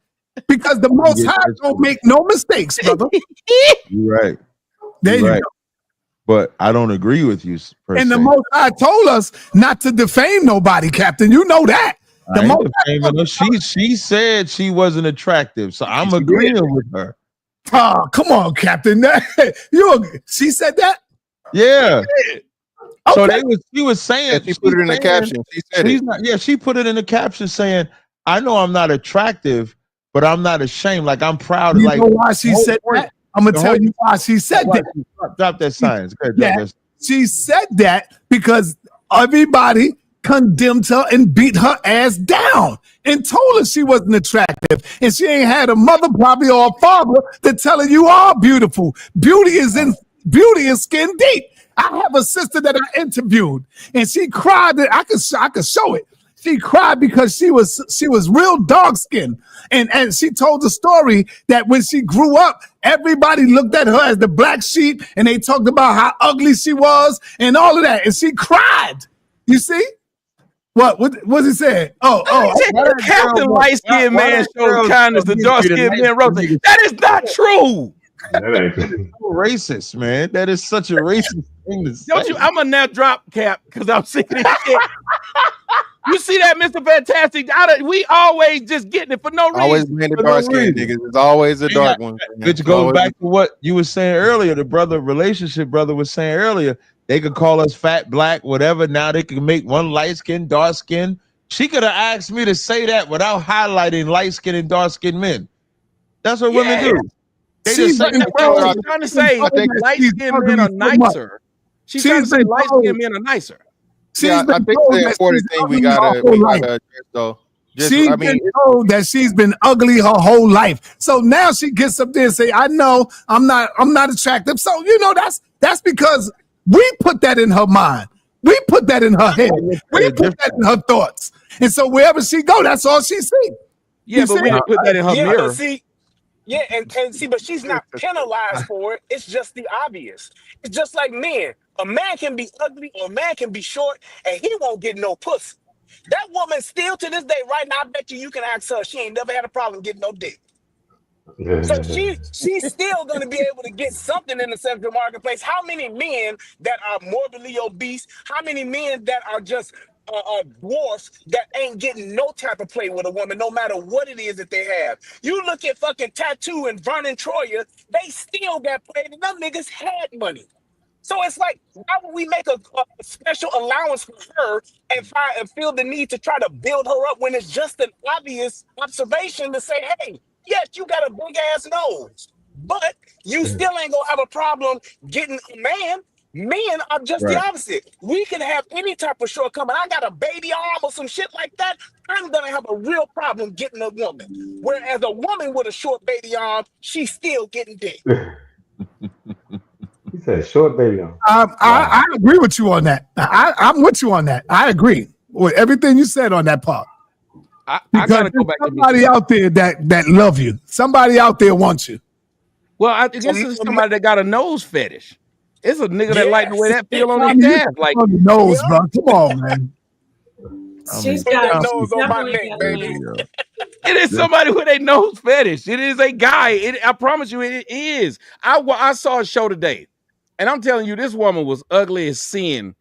Because the Most High don't make no mistakes, brother. You're right. There you go. But I don't agree with you. And the Most High told us not to defame nobody, Captain. You know that. She said she wasn't attractive, so I'm agreeing with her. Oh, come on, Captain. She said that? Yeah. Okay. So she was saying, she put it in the caption. She said it. She put it in the caption saying, I know I'm not attractive, but I'm not ashamed. Like, I'm proud. You know why she said that? I'm going to tell you why she said that. Drop that science. She said that because everybody condemned her and beat her ass down and told her she wasn't attractive. And she ain't had a mother probably or a father to tell her you are beautiful. Beauty is skin deep. I have a sister that I interviewed and she cried that I could show it. She cried because she was real dark skinned. And she told the story that when she grew up, everybody looked at her as the black sheep and they talked about how ugly she was and all of that. And she cried. You see? What's he saying? Captain light skinned man showed kindness to dark skinned men wrote that. That is not true. That ain't Racist, man. That is such a racist thing to say. Don't you? I'm gonna now drop Cap because I'm sick of this shit. You see that, Mr. Fantastic? We always just getting it for no reason. Always blame the dark skin niggas. It's always the dark one. Which goes back to what you were saying earlier. The relationship brother was saying earlier. They could call us fat, black, whatever. Now they can make one light skin, dark skin. She could have asked me to say that without highlighting light skin and dark skinned men. That's what women do. They just say she's trying to say light skinned men are nicer. She's trying to say light skinned men are nicer. Yeah, I think the important thing we gotta address though. She's been told that she's been ugly her whole life. So now she gets up there and say, I know I'm not attractive. So that's because we put that in her mind. We put that in her head. We put that in her thoughts. And so wherever she go, that's all she sees. Yeah, but we didn't put that in her mirror. But she's not penalized for it. It's just the obvious. It's just like men. A man can be ugly or a man can be short and he won't get no pussy. That woman still to this day, right now, I bet you can ask her, she ain't never had a problem getting no dick. So she's still going to be able to get something in the sexual marketplace. How many men that are morbidly obese, how many men that are just dwarfs that ain't getting no type of play with a woman, no matter what it is that they have? You look at fucking Tattoo and Vernon Troyer, they still got played and them niggas had money. So it's like, why would we make a special allowance for her and feel the need to try to build her up when it's just an obvious observation to say, hey, yes, you got a big ass nose, but you still ain't gonna have a problem getting a man. Men are just the opposite. We can have any type of shortcoming. I got a baby arm or some shit like that. I'm gonna have a real problem getting a woman. Whereas a woman with a short baby arm, she's still getting dick. He said short baby arm. I agree with you on that. I'm with you on that. I agree with everything you said on that part. I gotta go back to somebody out there that love you. Somebody out there wants you. Well, I guess it's somebody that got a nose fetish. It's a nigga that like the way that feel on his ass. Like on the nose, bro. Come on, man. She's got a nose on my neck, baby. It is somebody with a nose fetish. It is a guy. I promise you, it is. I saw a show today, and I'm telling you, this woman was ugly as sin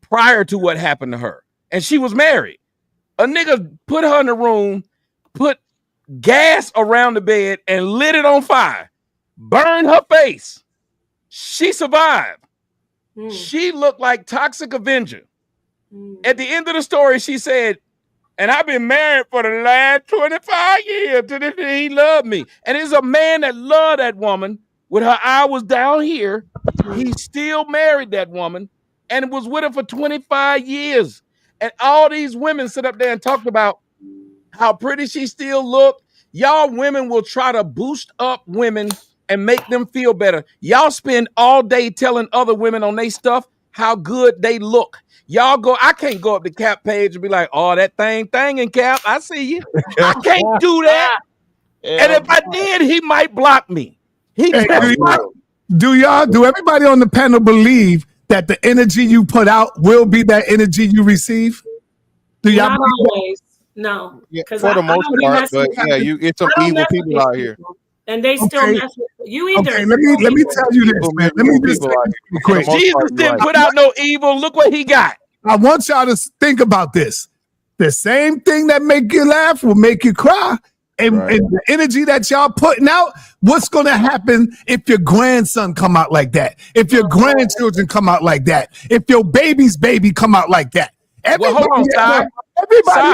prior to what happened to her, and she was married. A nigga put her in the room, put gas around the bed, and lit it on fire. Burned her face. She survived. She looked like Toxic Avenger. At the end of the story, she said, and I've been married for the last 25 years to this day. He loved me. And it's a man that loved that woman with her eye was down here. He still married that woman and was with her for 25 years. And all these women sit up there and talked about how pretty she still looked. Y'all women will try to boost up women and make them feel better. Y'all spend all day telling other women on their stuff how good they look. Y'all go, I can't go up the Cap page and be like, oh, that thing in Cap, I see you. I can't do that. And if I did, he might block me. Do everybody on the panel believe that the energy you put out will be that energy you receive? Do y'all Not always. No. Yeah, for the most part, but yeah, it's some evil people out here. And they still mess with you either. Okay, let me tell you this, man. Let me just quick. Jesus didn't put out no evil. Look what he got. I want y'all to think about this. The same thing that make you laugh will make you cry. And the energy that y'all putting out, what's going to happen if your grandson come out like that? If your grandchildren come out like that? If your baby's baby come out like that? Everybody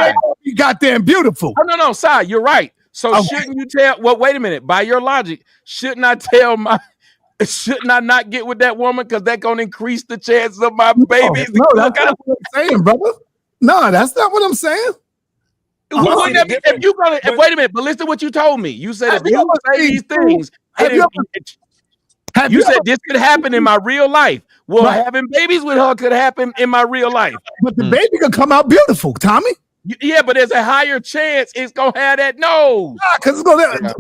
ain't be goddamn beautiful. No, Si, you're right. So shouldn't you tell? Well, wait a minute. By your logic, shouldn't I not get with that woman because that's gonna increase the chances of my babies? No, that's what I'm saying, brother. No, that's not what I'm saying. Well, see, the if you gonna but- wait a minute, but listen to what you told me. You said if Have you you ever say seen these two- things, have you Have you you said ever- this could happen in my real life. Well, Right. having babies with her could happen in my real life. But the baby could come out beautiful, Tommy. Yeah, but there's a higher chance it's gonna have that nose. Because it's gonna.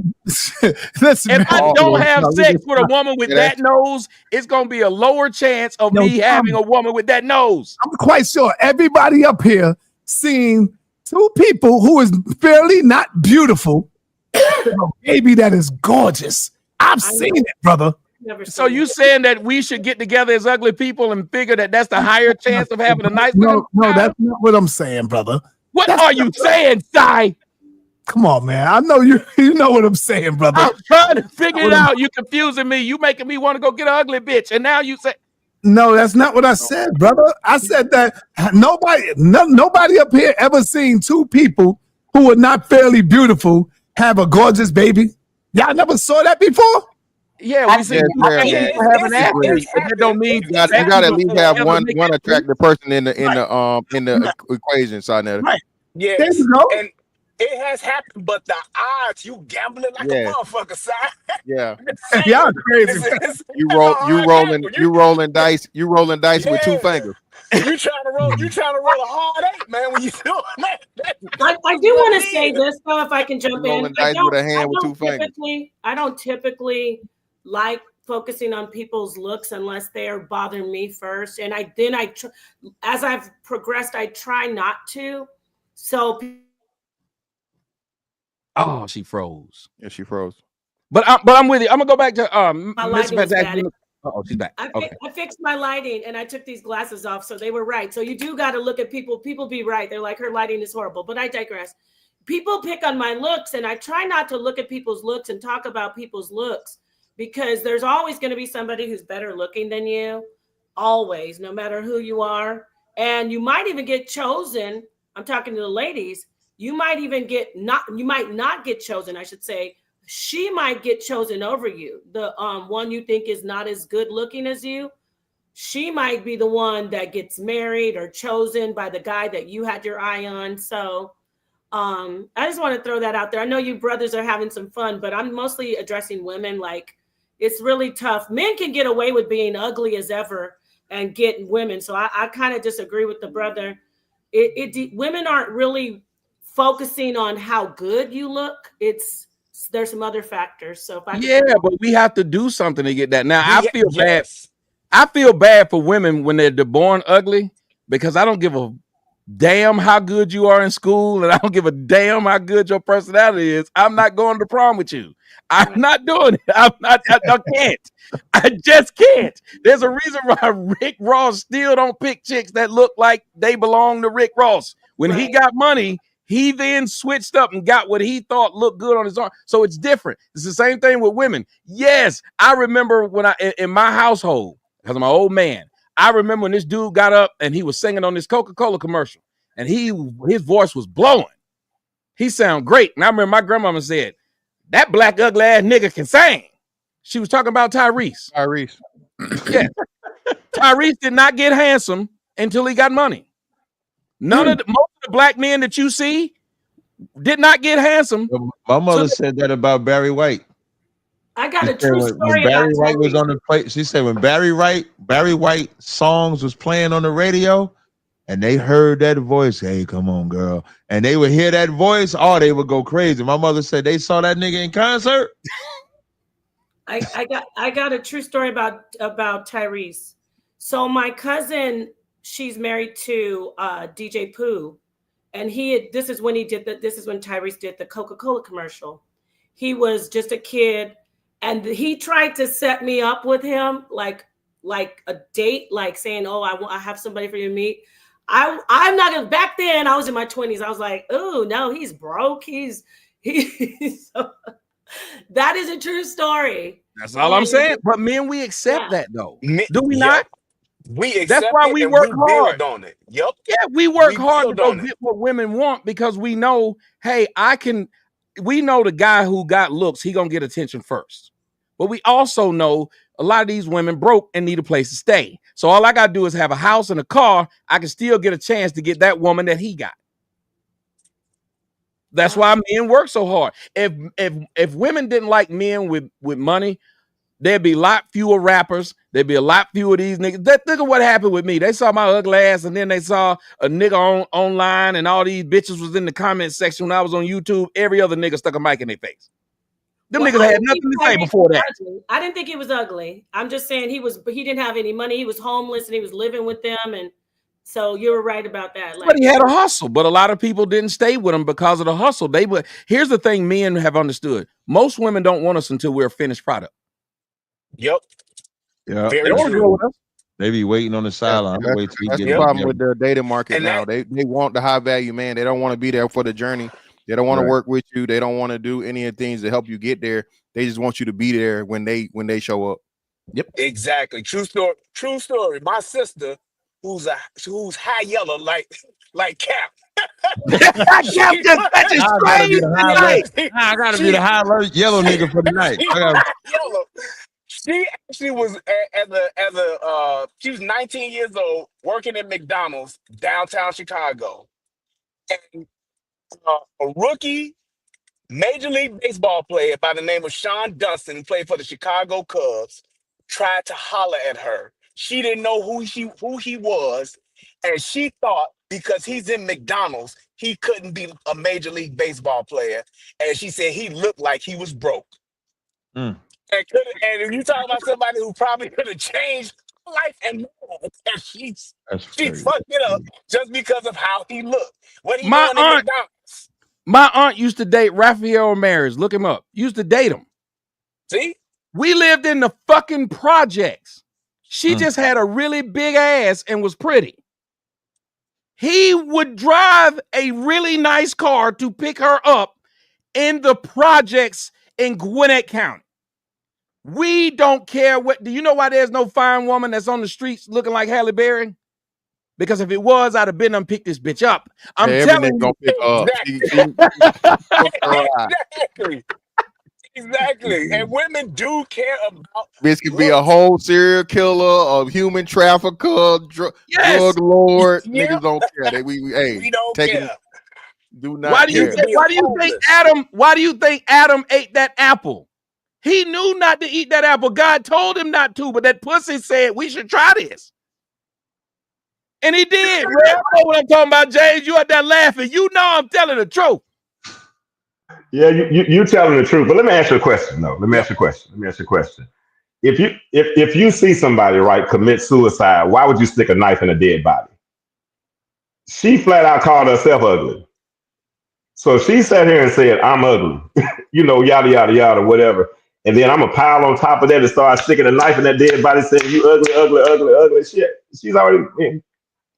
Listen, If I man. don't have No, sex with a woman with Yeah, that nose, it's gonna be a lower chance of Yo, me having Tommy. a woman with that nose. I'm quite sure everybody up here seen two people who is fairly not beautiful, a baby that is gorgeous. I've seen it, brother. Never So seen you it. saying that we should get together as ugly people and figure that that's the higher chance of having a nice looking? No, that's not what I'm saying, brother. What are you saying, Si? Come on, man. I know you. You know what I'm saying, brother. I'm trying to figure it out. You confusing me. You making me want to go get an ugly bitch, and now you say No, that's not what I said, brother. I said that nobody up here ever seen two people who are not fairly beautiful have a gorgeous baby. Y'all never saw that before? yeah, we see Yeah, people yeah, having yeah. athletes, but that don't mean You got to at least have one attractive person in the equation, Sonetta. Right. Yes. There you go. And it has happened, but the odds, you gambling like Yeah. a motherfucker, Si. Yeah, Y'all crazy. you rolling dice with two Yeah. fingers. You trying to roll a hard 8, man, when you doing that. I do want to say this though, if I can jump in. Rolling dice with a hand with two fingers. I don't typically like focusing on people's looks unless they are bothering me first. And as I've progressed, I try not to. So Oh, she froze. Yeah, she froze. But I'm with you. I'm gonna go back to My Mr. lighting was Fantastic. bad. Oh, she's back. I Okay. fixed my lighting and I took these glasses off, so they were right. So you do got to look at people. People be right. They're like, her lighting is horrible, but I digress. People pick on my looks, and I try not to look at people's looks and talk about people's looks because there's always going to be somebody who's better looking than you, always, no matter who you are. And you might even get chosen. I'm talking to the ladies. You might not get chosen, I should say. She might get chosen over you. The one you think is not as good looking as you, she might be the one that gets married or chosen by the guy that you had your eye on. So I just want to throw that out there. I know you brothers are having some fun, but I'm mostly addressing women. Like, it's really tough. Men can get away with being ugly as ever and get women. So I kind of disagree with the brother. Women aren't really focusing on how good you look. There's some other factors. So But we have to do something to get that. Now I feel bad. Yes. I feel bad for women when they're born ugly because I don't give a damn how good you are in school, and I don't give a damn how good your personality is. I'm not going to prom with you. I'm not doing it. I can't. I just can't. There's a reason why Rick Ross still don't pick chicks that look like they belong to Rick Ross. When he got money, he then switched up and got what he thought looked good on his arm. So it's different. It's the same thing with women. Yes, I remember when in my household, because I'm an old man, I remember when this dude got up and he was singing on this Coca-Cola commercial, and his voice was blowing. He sounded great. And I remember my grandmama said, that black ugly ass nigga can sing. She was talking about Tyrese. Yeah. Tyrese did not get handsome until he got money. Most of the black men that you see did not get handsome. My mother said that about Barry White. I got a She said true when story Barry about White was Tyrese. on the plate. She said when Barry White songs was playing on the radio, and they heard that voice, hey, come on, girl, and they would hear that voice, they would go crazy. My mother said they saw that nigga in concert. I got a true story about Tyrese. So my cousin, she's married to DJ Pooh, and this is when Tyrese did the Coca-Cola commercial. He was just a kid, and he tried to set me up with him like a date, like saying, "Oh, I have somebody for you to meet." I'm not gonna. Back then, I was in my 20s. I was like, "Oh no, he's broke. He's so, that is a true story." That's all I'm saying. But men, we accept that though. Do we not? We accept That's why we work hard on it. Yep. Yeah, we work hard to build go on get what women want because we know, hey, we know the guy who got looks, he gonna get attention first. But we also know A lot of these women broke and need a place to stay. So all I got to do is have a house and a car. I can still get a chance to get that woman that he got. That's why men work so hard. If women didn't like men with money, there'd be a lot fewer rappers. There'd be a lot fewer of these niggas. Look at what happened with me. They saw my ugly ass, and then they saw a nigga online, and all these bitches was in the comment section when I was on YouTube. Every other nigga stuck a mic in their face. Them niggas had nothing to say before that. I didn't think he was ugly. I'm just saying he didn't have any money. He was homeless and he was living with them. And so you're right about that. But he had a hustle. But a lot of people didn't stay with him because of the hustle. Here's the thing men have understood. Most women don't want us until we're a finished product. Yep. Yeah. Very true. They be waiting on the sideline. That's the problem with the dating market now. They want the high value man. They don't want to be there for the journey. They don't want to work with you. They don't want to do any of the things to help you get there. They just want you to be there when they show up. Yep. Exactly. True story. True story. My sister, who's high yellow like Cap. Cap just fetches crazy tonight. I gotta be the high yellow nigga for the night. Yellow. She actually was she was 19 years old working at McDonald's downtown Chicago. And a rookie Major League Baseball player by the name of Sean Dunston, who played for the Chicago Cubs, tried to holler at her. She didn't know who he was, and she thought because he's in McDonald's, he couldn't be a Major League Baseball player. And she said he looked like he was broke. Mm. And if you talking about somebody who probably could have changed her life and more, and she fucked it up just because of how he looked. What he doing in McDonald's? My aunt used to date Rafael Ramirez. Look him up. Used to date him. See? We lived in the fucking projects. She just had a really big ass and was pretty. He would drive a really nice car to pick her up in the projects in Gwinnett County. We don't care what. Do you know why there's no fine woman that's on the streets looking like Halle Berry? Because if it was, I'd have been and picked this bitch up. I'm telling you. Gonna pick up. Exactly. And women do care about. This could be a whole serial killer, a human trafficker, drug lord. Niggas don't care. We don't care. Do not. Why do you think Adam ate that apple? He knew not to eat that apple. God told him not to, but that pussy said we should try this. And he did. Man, I know what I'm talking about, James. You out there laughing. You know I'm telling the truth. Yeah, you telling the truth. But let me ask you a question. No, let me ask you a question. If you see somebody, right, commit suicide, why would you stick a knife in a dead body? She flat out called herself ugly. So she sat here and said, I'm ugly, yada, yada, yada, whatever. And then I'm going to pile on top of that and start sticking a knife in that dead body saying, you ugly, ugly, ugly, ugly shit. She's already,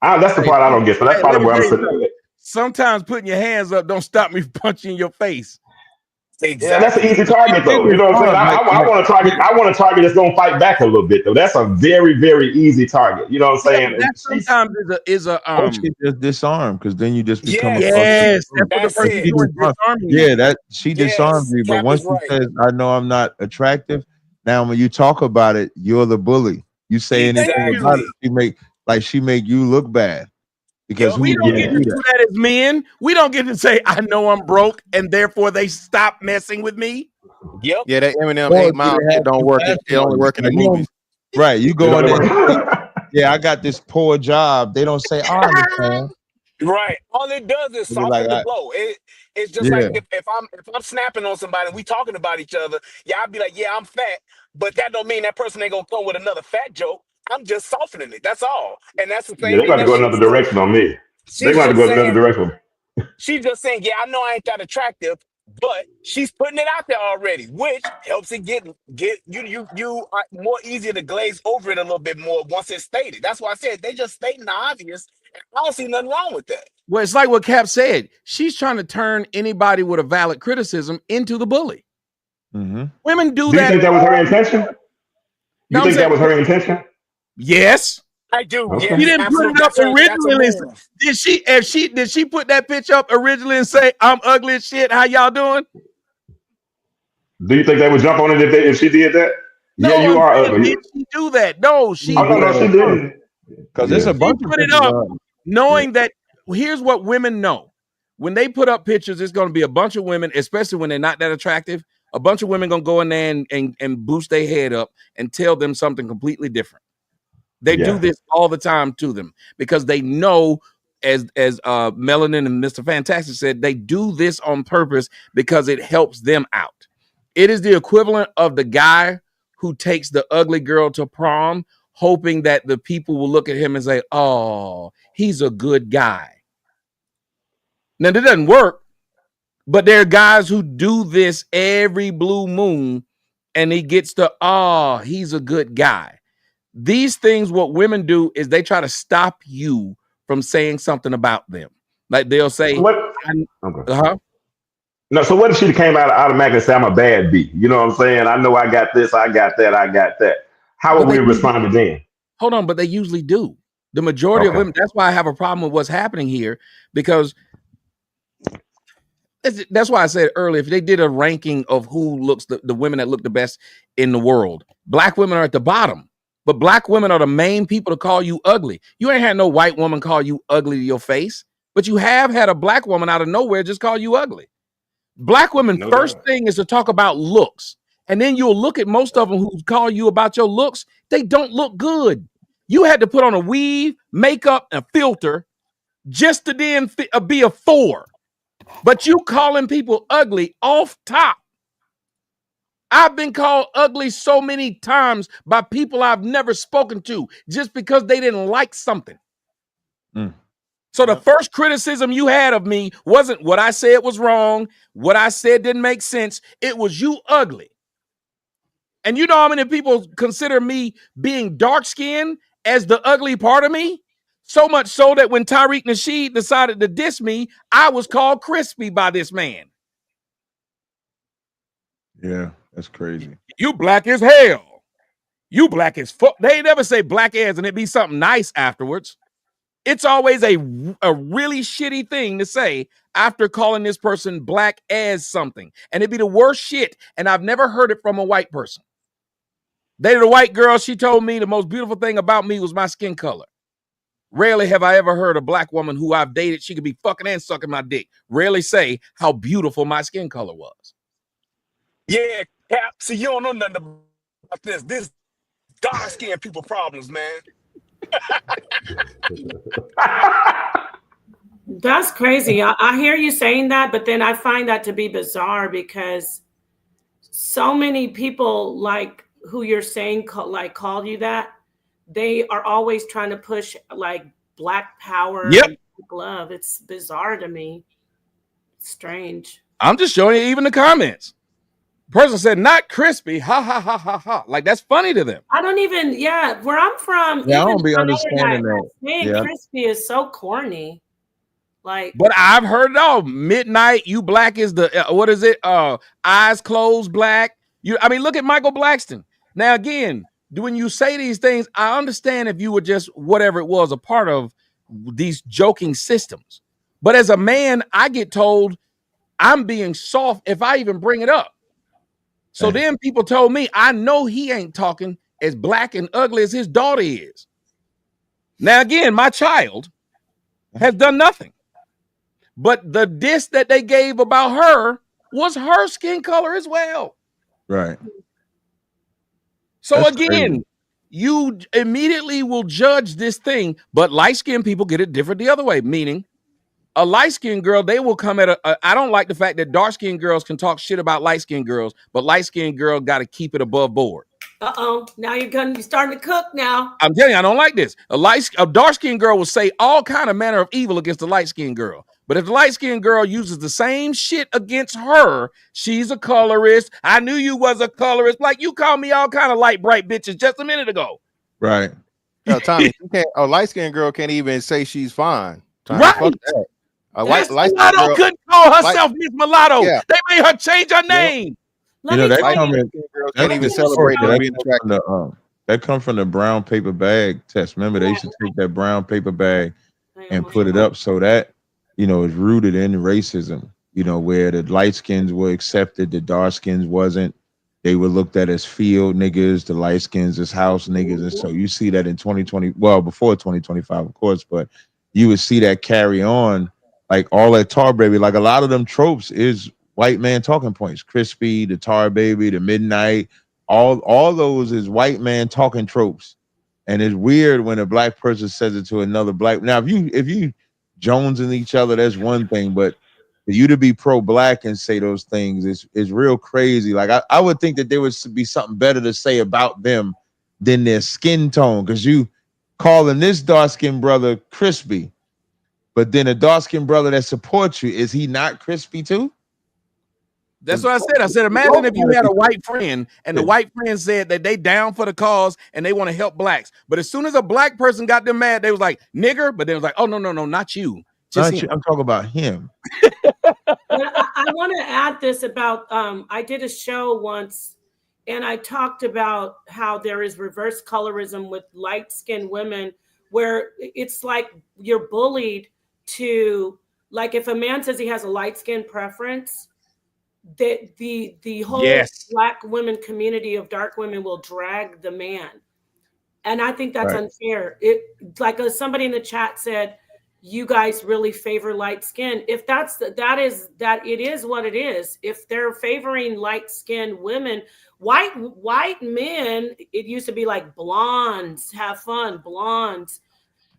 that's the part I don't get. So that's probably where I'm sitting. Sometimes putting your hands up don't stop me from punching your face. Exactly. Yeah, that's an easy target, though. You know what I'm saying? I want a target that's going to fight back a little bit, though. That's a very, very easy target. You know what I'm saying? That sometimes is a she just disarmed because then you just become a that's what the person doing, disarming you. Yeah, she disarmed me. But once she says, I know I'm not attractive, now when you talk about it, you're the bully. You say anything about it, she make you look bad. Because we don't get to do that as men. We don't get to say, I know I'm broke, and therefore they stop messing with me. Yep. Yeah, that Eminem 8 Mile shit don't work. It only work in the movies. Right. You go in there. Yeah, I got this poor job. They don't say, I understand. Right. All it does is soften the blow. It's just like if I'm snapping on somebody and we talking about each other, I'd be like, yeah, I'm fat, but that don't mean that person ain't gonna come with another fat joke. I'm just softening it. That's all. And that's the thing. They're going to go another direction on me. They're going to go another direction. She's just saying, yeah, I know I ain't that attractive, but she's putting it out there already, which helps it get you are more easier to glaze over it a little bit more once it's stated. That's why I said they just stating the obvious. And I don't see nothing wrong with that. Well, it's like what Cap said. She's trying to turn anybody with a valid criticism into the bully. Mm-hmm. Women do that. Do you think that was her intention? You think that was her intention? Yes, I do. Okay. Yeah, she didn't put it up originally. Did she put that picture up originally and say, "I'm ugly as shit"? How y'all doing? Do you think they would jump on it if she did that? No, Yeah, you I'm are saying, ugly. did she do that? No, she Oh no, she didn't. Because it's Yeah. a bunch of put it pictures up of her. knowing that here's what women know. When they put up pictures, it's going to be a bunch of women, especially when they're not that attractive. A bunch of women going to go in there and boost their head up and tell them something completely different. They do Yeah. this all the time to them because they know, as Melanin and Mr. Fantastic said, they do this on purpose because it helps them out. It is the equivalent of the guy who takes the ugly girl to prom, hoping that the people will look at him and say, "Oh, he's a good guy." Now, that doesn't work, but there are guys who do this every blue moon, and he gets to, "Oh, he's a good guy." These things, what women do is they try to stop you from saying something about them. Like they'll say, What? Okay. No, so what if she came out automatically and say I'm a bad B? You know what I'm saying? I know I got this, I got that, I got that. How would we respond then? Hold on, but they usually do. The majority of women, that's why I have a problem with what's happening here, because that's why I said earlier, if they did a ranking of who looks the women that look the best in the world, black women are at the bottom. But black women are the main people to call you ugly. You ain't had no white woman call you ugly to your face, but you have had a black woman out of nowhere just call you ugly. Black women, first thing is to talk about looks. And then you'll look at most of them who call you about your looks. They don't look good. You had to put on a weave, makeup, and filter just to then be a 4. But you calling people ugly off top. I've been called ugly so many times by people I've never spoken to just because they didn't like something. So the first criticism you had of me wasn't what I said was wrong, what I said didn't make sense. It was you ugly. And you know how many people consider me being dark-skinned as the ugly part of me? So much so that when Tariq Nasheed decided to diss me, I was called crispy by this man. Yeah, that's crazy. You black as hell. You black as fuck. They never say black as and it be something nice afterwards. It's always a really shitty thing to say after calling this person black as something. And it'd be the worst shit. And I've never heard it from a white person. They're the white girl. She told me the most beautiful thing about me was my skin color. Rarely have I ever heard a black woman who I've dated, she could be fucking and sucking my dick, rarely say how beautiful my skin color was. Yeah, Cap. See, you don't know nothing about this. This dark-skinned people problems, man. That's crazy. I hear you saying that, but then I find that to be bizarre because so many people like who you're saying called you that, they are always trying to push like black power and love. It's bizarre to me. It's strange. I'm just showing you even the comments. Person said, not crispy. Ha ha ha ha ha. Like that's funny to them. I don't even, where I'm from, I don't be understanding that. Saying crispy is so corny. Like, but I've heard it all. Midnight, you black is the what is it? Eyes closed black. I mean, look at Michael Blackson. Now, again, when you say these things, I understand if you were just whatever it was, a part of these joking systems. But as a man, I get told I'm being soft if I even bring it up. So then people told me, I know he ain't talking as black and ugly as his daughter is. Now, again, my child has done nothing. But the diss that they gave about her was her skin color as well. Right. So that's again, crazy. You immediately will judge this thing, but light-skinned people get it different the other way, meaning a light-skinned girl, they will come at I don't like the fact that dark-skinned girls can talk shit about light-skinned girls, but light-skinned girl got to keep it above board. Uh-oh, now you're starting to cook now. I'm telling you, I don't like this. A dark-skinned girl will say all kind of manner of evil against the light-skinned girl. But if the light-skinned girl uses the same shit against her, she's a colorist. I knew you was a colorist. Like you called me all kind of light, bright bitches just a minute ago. Right. No, Tommy, a light-skinned girl can't even say she's fine. Tommy, right. A light-skinned girl couldn't call herself Miss Mulatto. Yeah. They made her change her name. That can't even celebrate them being attractive. That comes from the brown paper bag test. Remember, they used to take that brown paper bag and put it up so that, is rooted in racism, where the light skins were accepted, the dark skins wasn't. they were looked at as field niggas, the light skins as house niggas. And so you see that in 2020, well, before 2025, of course, but you would see that carry on, like all that Tar Baby, like a lot of them tropes is white man talking points. Crispy, the Tar Baby, the Midnight, all those is white man talking tropes. And it's weird when a black person says it to another black. Now, if you jonesing each other, that's one thing, but for you to be pro-black and say those things is real crazy. Like I would think that there would be something better to say about them than their skin tone, because you calling this dark-skinned brother crispy, but then a dark-skinned brother that supports you, is he not crispy too? That's what I said. I said, imagine if you had a white friend and the white friend said that they down for the cause and they want to help blacks. But as soon as a black person got them mad, they was like, nigger. But they was like, oh, no, not you. Not you. I'm talking about him. I want to add this about, I did a show once and I talked about how there is reverse colorism with light-skinned women, where it's like you're bullied to, like, if a man says he has a light-skin preference, that the whole black women community of dark women will drag the man. And I think that's unfair. It, like somebody in the chat said, you guys really favor light skin. If that is what it is. If they're favoring light skinned women, white men, it used to be like blondes, have fun, blondes.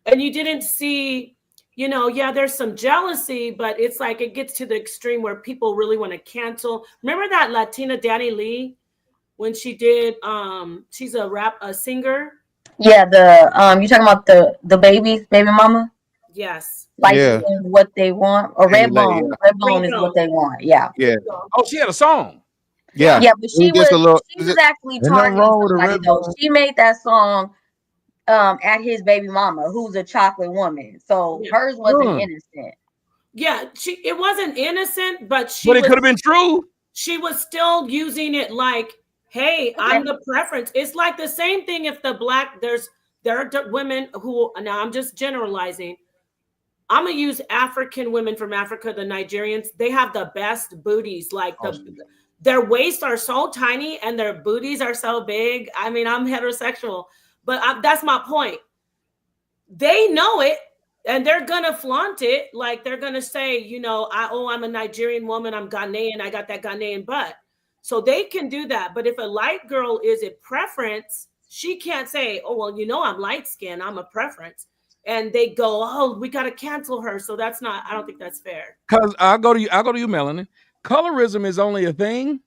And you didn't see, there's some jealousy, but it's like it gets to the extreme where people really want to cancel. Remember that Latina Danny Lee when she did she's a singer? Yeah, you talking about the baby mama? Yes. Like what they want, or Redbone. Redbone is what they want. Yeah. Yeah. Oh, she had a song. Yeah. Yeah, but she was actually targeting somebody though. She made that song at his baby mama, who's a chocolate woman. So hers wasn't innocent. Yeah, it wasn't innocent, but it could have been true. She was still using it like, hey, I'm the preference. It's like the same thing if there are women who, now I'm just generalizing. I'm gonna use African women from Africa, the Nigerians. They have the best booties. Like their waists are so tiny and their booties are so big. I mean, I'm heterosexual, but that's my point. They know it and they're gonna flaunt it. Like they're gonna say, I'm a Nigerian woman, I'm Ghanaian, I got that Ghanaian butt. So they can do that. But if a light girl is a preference, she can't say, oh, well, I'm light skinned, I'm a preference. And they go, oh, we got to cancel her. So I don't think that's fair. Because I'll go to you, Melanin. Colorism is only a thing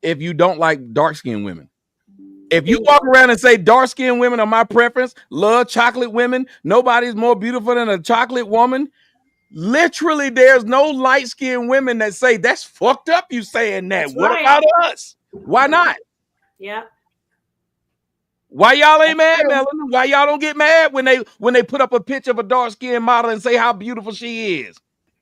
if you don't like dark-skinned women. If you walk around and say dark-skinned women are my preference, love chocolate women, nobody's more beautiful than a chocolate woman. Literally, there's no light-skinned women that say that's fucked up. You saying that? What about us? Why not? Yeah. Why y'all ain't mad, Melanie? Why y'all don't get mad when they put up a picture of a dark-skinned model and say how beautiful she is?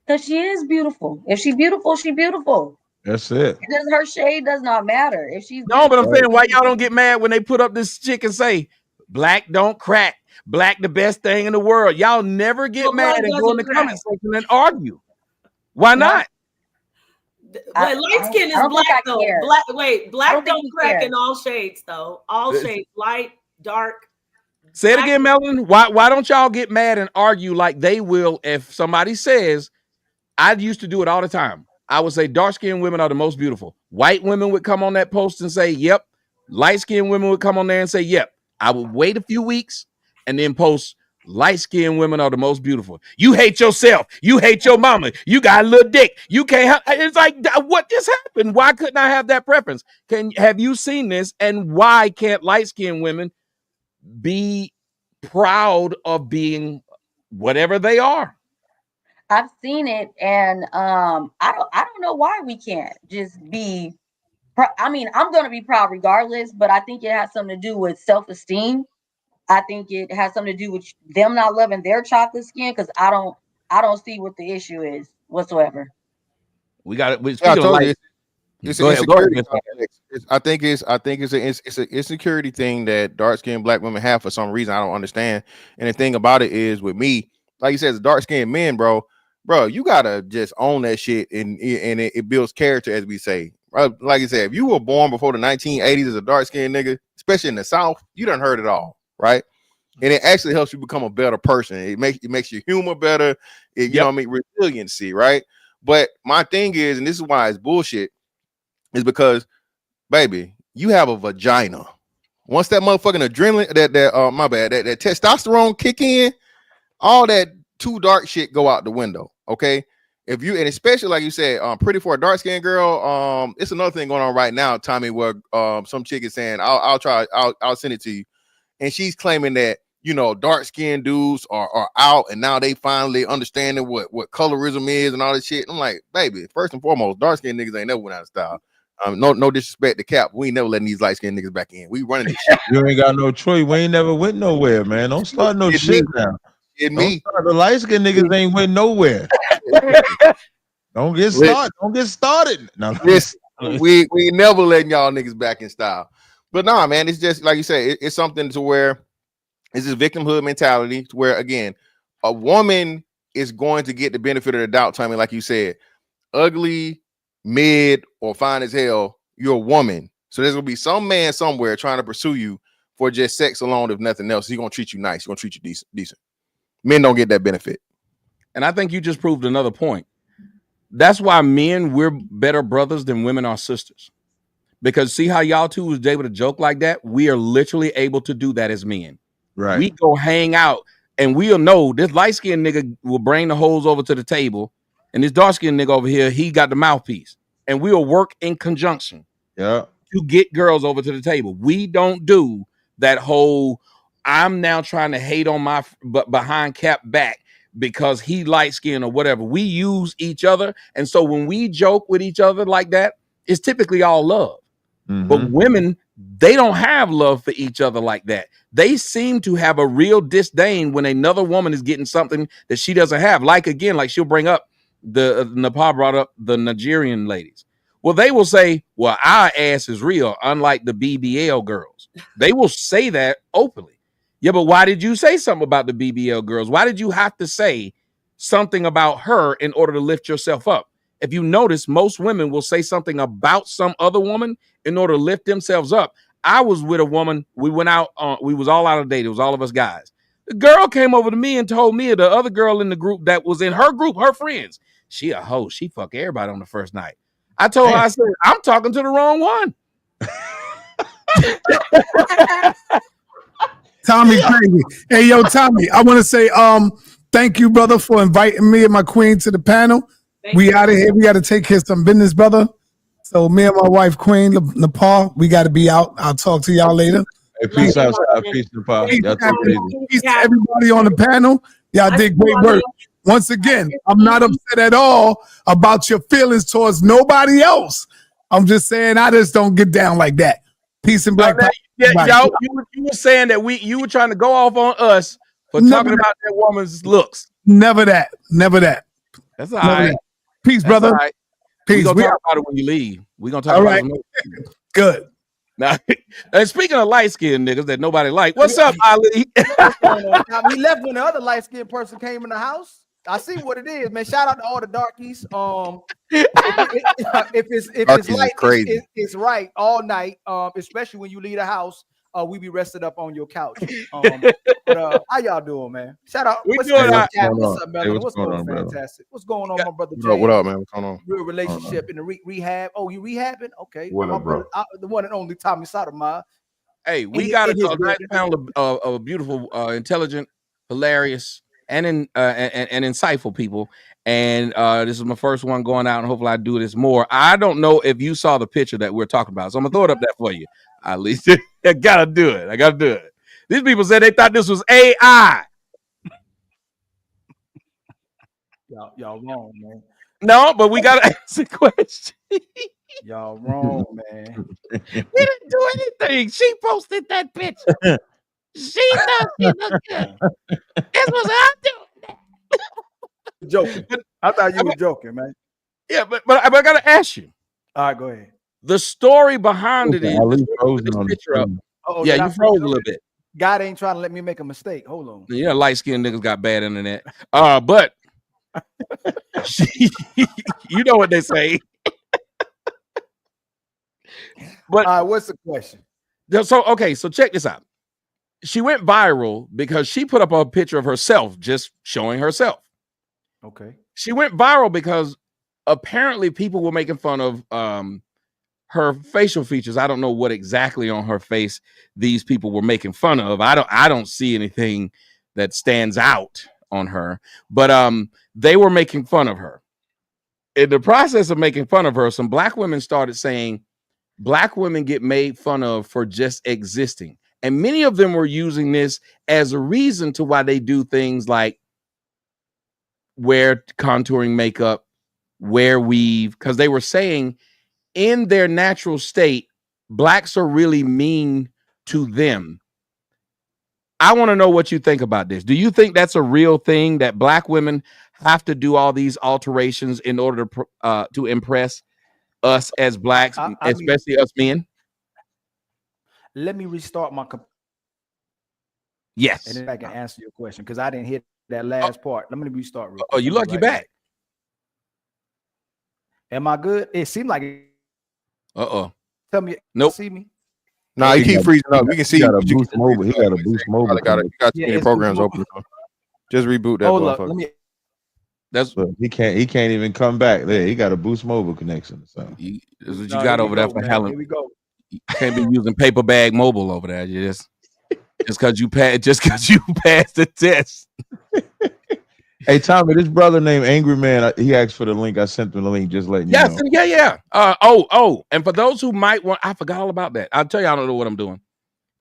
Because she is beautiful. If she's beautiful, she's beautiful. That's it. Because her shade does not matter. If she's no, but I'm saying, why y'all don't get mad when they put up this chick and say, black don't crack, black the best thing in the world? Y'all never get mad and go in the comment section and argue. Why not? Light skin is black though. Black don't crack in all shades though. All shades, light, dark. Say it again, Melvin. Why don't y'all get mad and argue like they will if somebody says? I used to do it all the time. I would say dark-skinned women are the most beautiful. White women would come on that post and say, yep. Light-skinned women would come on there and say, yep. I would wait a few weeks and then post, light-skinned women are the most beautiful. You hate yourself. You hate your mama. You got a little dick. You can't have. It's like, what just happened? Why couldn't I have that preference? Have you seen this? And why can't light-skinned women be proud of being whatever they are? I've seen it, and I don't know why we can't just be. I mean, I'm going to be proud regardless, but I think it has something to do with self-esteem. I think it has something to do with them not loving their chocolate skin, because I don't see what the issue is whatsoever. We got it. It's an insecurity complex. I think it's an insecurity thing that dark-skinned black women have for some reason. I don't understand. And the thing about it is, with me, like you said, dark-skinned men, bro, you gotta just own that shit, and it builds character, as we say, Like I said, if you were born before the 1980s as a dark skinned nigga, especially in the South, you done heard it all, right? And it actually helps you become a better person. It makes your humor better. You know what I mean? Resiliency, right? But my thing is, and this is why it's bullshit, is because, baby, you have a vagina. Once that motherfucking adrenaline, that testosterone kick in, all that too dark shit go out the window. Okay. If you, and especially like you said, pretty for a dark skinned girl, it's another thing going on right now, Tommy, where some chick is saying, I'll send it to you. And she's claiming that, you know, dark skinned dudes are out and now they finally understanding what colorism is and all this shit. I'm like, baby, first and foremost, dark skinned niggas ain't never went out of style. No disrespect to Cap. We ain't never letting these light skinned niggas back in. We running this shit. You ain't got no choice. We ain't never went nowhere, man. Don't start no shit now. The light skinned niggas ain't went nowhere. Don't get started. Don't get started. No, we never letting y'all niggas back in style. But nah, man, it's just like you say, it's something to where it's this victimhood mentality to where, again, a woman is going to get the benefit of the doubt, Tommy, like you said. Ugly, mid, or fine as hell, you're a woman. So there's gonna be some man somewhere trying to pursue you for just sex alone, if nothing else. He's gonna treat you nice, he's gonna treat you decent. Men don't get that benefit. And I think you just proved another point. That's why men, we're better brothers than women are sisters. Because see how y'all two was able to joke like that? We are literally able to do that as men. Right. We go hang out and we'll know this light-skinned nigga will bring the hoes over to the table, and this dark-skinned nigga over here, he got the mouthpiece. And we'll work in conjunction to get girls over to the table. We don't do that whole, I'm now trying to hate on my behind Cap back because he light-skinned or whatever. We use each other. And so when we joke with each other like that, it's typically all love. Mm-hmm. But women, they don't have love for each other like that. They seem to have a real disdain when another woman is getting something that she doesn't have. Like, again, like she'll bring up Nepal brought up the Nigerian ladies. Well, they will say, well, our ass is real, unlike the BBL girls. They will say that openly. Yeah, but why did you say something about the BBL girls? Why did you have to say something about her in order to lift yourself up? If you notice, most women will say something about some other woman in order to lift themselves up. I was with a woman. We went out. We was all out of date. It was all of us guys. The girl came over to me and told me the other girl in the group that was in her group, her friends, she a hoe. She fuck everybody on the first night. I told her, I said, I'm talking to the wrong one. Tommy crazy. Hey, yo, Tommy, I want to say thank you, brother, for inviting me and my queen to the panel. We out of here. We got to take care of some business, brother. So me and my wife, Queen Nepal, we got to be out. I'll talk to y'all later. Hey, peace out. Peace, Nepal. Peace to everybody on the panel. Y'all did great work. Once again, I'm not upset at all about your feelings towards nobody else. I'm just saying I just don't get down like that. Peace and black. Y'all, you were saying that you were trying to go off on us for talking about that woman's looks. Never that. Never that. That's all right. Peace, brother. Right. Peace. We're gonna talk about it when you leave. We're gonna talk about it. Good. Now, and speaking of light-skinned niggas that nobody like, what's up, Ali? He left when the other light-skinned person came in the house. I see what it is, man. Shout out to all the darkies. If it's light, it's right all night. Especially when you leave the house, we be rested up on your couch. But how y'all doing, man? Shout out. What's up, man? What's going on? Fantastic. What's going on, my brother? What up, man? What's going on? Real relationship in the rehab. Oh, you rehabbing? Okay. What up, bro? The one and only Tommy Sotomayor. Hey, we got a nice panel of beautiful, intelligent, hilarious, and insightful people. And this is my first one going out, and hopefully I do this more. I don't know if you saw the picture that we're talking about, so I'm gonna throw it up there for you. At least I gotta do it. These people said they thought this was AI. Y'all wrong, man. No, but we gotta ask the question. Y'all wrong, man. We didn't do anything. She posted that picture. She thought she looked good. This was her doing that. Joking. I thought you were joking, man. Yeah, but I gotta ask you. All right, go ahead. The story behind it is this picture up. Yeah, you froze a little bit. God ain't trying to let me make a mistake. Hold on. Yeah, light-skinned niggas got bad internet. But you know what they say. But what's the question? So check this out. She went viral because she put up a picture of herself, just showing herself. Okay. She went viral because apparently people were making fun of her facial features. I don't know what exactly on her face these people were making fun of. I don't see anything that stands out on her, but they were making fun of her. In the process of making fun of her, some black women started saying black women get made fun of for just existing. And many of them were using this as a reason to why they do things like wear contouring makeup, wear weave, because they were saying in their natural state, blacks are really mean to them. I want to know what you think about this. Do you think that's a real thing, that black women have to do all these alterations in order to impress us as blacks, especially us men? Let me restart my yes, and then I can answer your question because I didn't hit that last part. Let me restart real quick. Oh, you lucky back. Am I good? It seemed like it. Tell me. Nope. See me? Nah, you keep freezing up. We can see. He got a boost mobile. He got a boost mobile. You got too many programs open. Just reboot that. Hold up. Let me. That's what he can't even come back. There, he got a boost mobile connection. So that's what you got over there for Helen. Here we go. You can't be using paper bag mobile over there. You just because you passed the test. Hey Tommy, this brother named Angry Man, he asked for the link. I sent him the link. Just letting you know. Yeah. And for those who might want, I forgot all about that. I'll tell you, I don't know what I'm doing.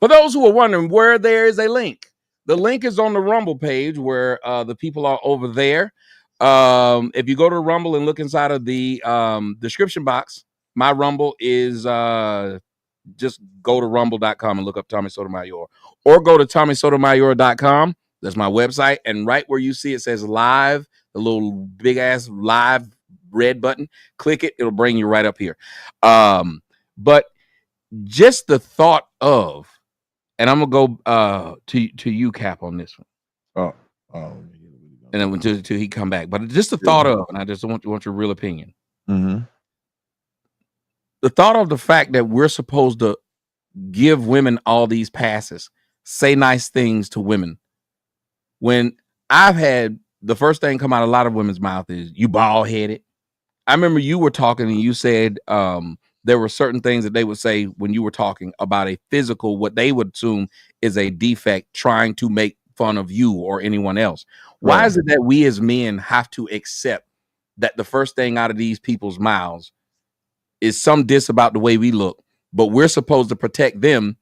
For those who are wondering where there is a link, the link is on the Rumble page where the people are over there. If you go to Rumble and look inside of the description box, my Rumble is just go to rumble.com and look up Tommy Sotomayor, or go to TommySotomayor.com. That's my website. And right where you see it says live, the little big ass live red button, click it. It'll bring you right up here. But just the thought of, and I'm going to go to you, Cap, on this one. And then until he come back. But just the thought of, and I just want your real opinion. Mm-hmm. The thought of the fact that we're supposed to give women all these passes, say nice things to women. When I've had the first thing come out of a lot of women's mouth is you bald headed. I remember you were talking and you said there were certain things that they would say when you were talking about a physical, what they would assume is a defect, trying to make fun of you or anyone else. Why Right. is it that we as men have to accept that the first thing out of these people's mouths is some diss about the way we look, but we're supposed to protect them?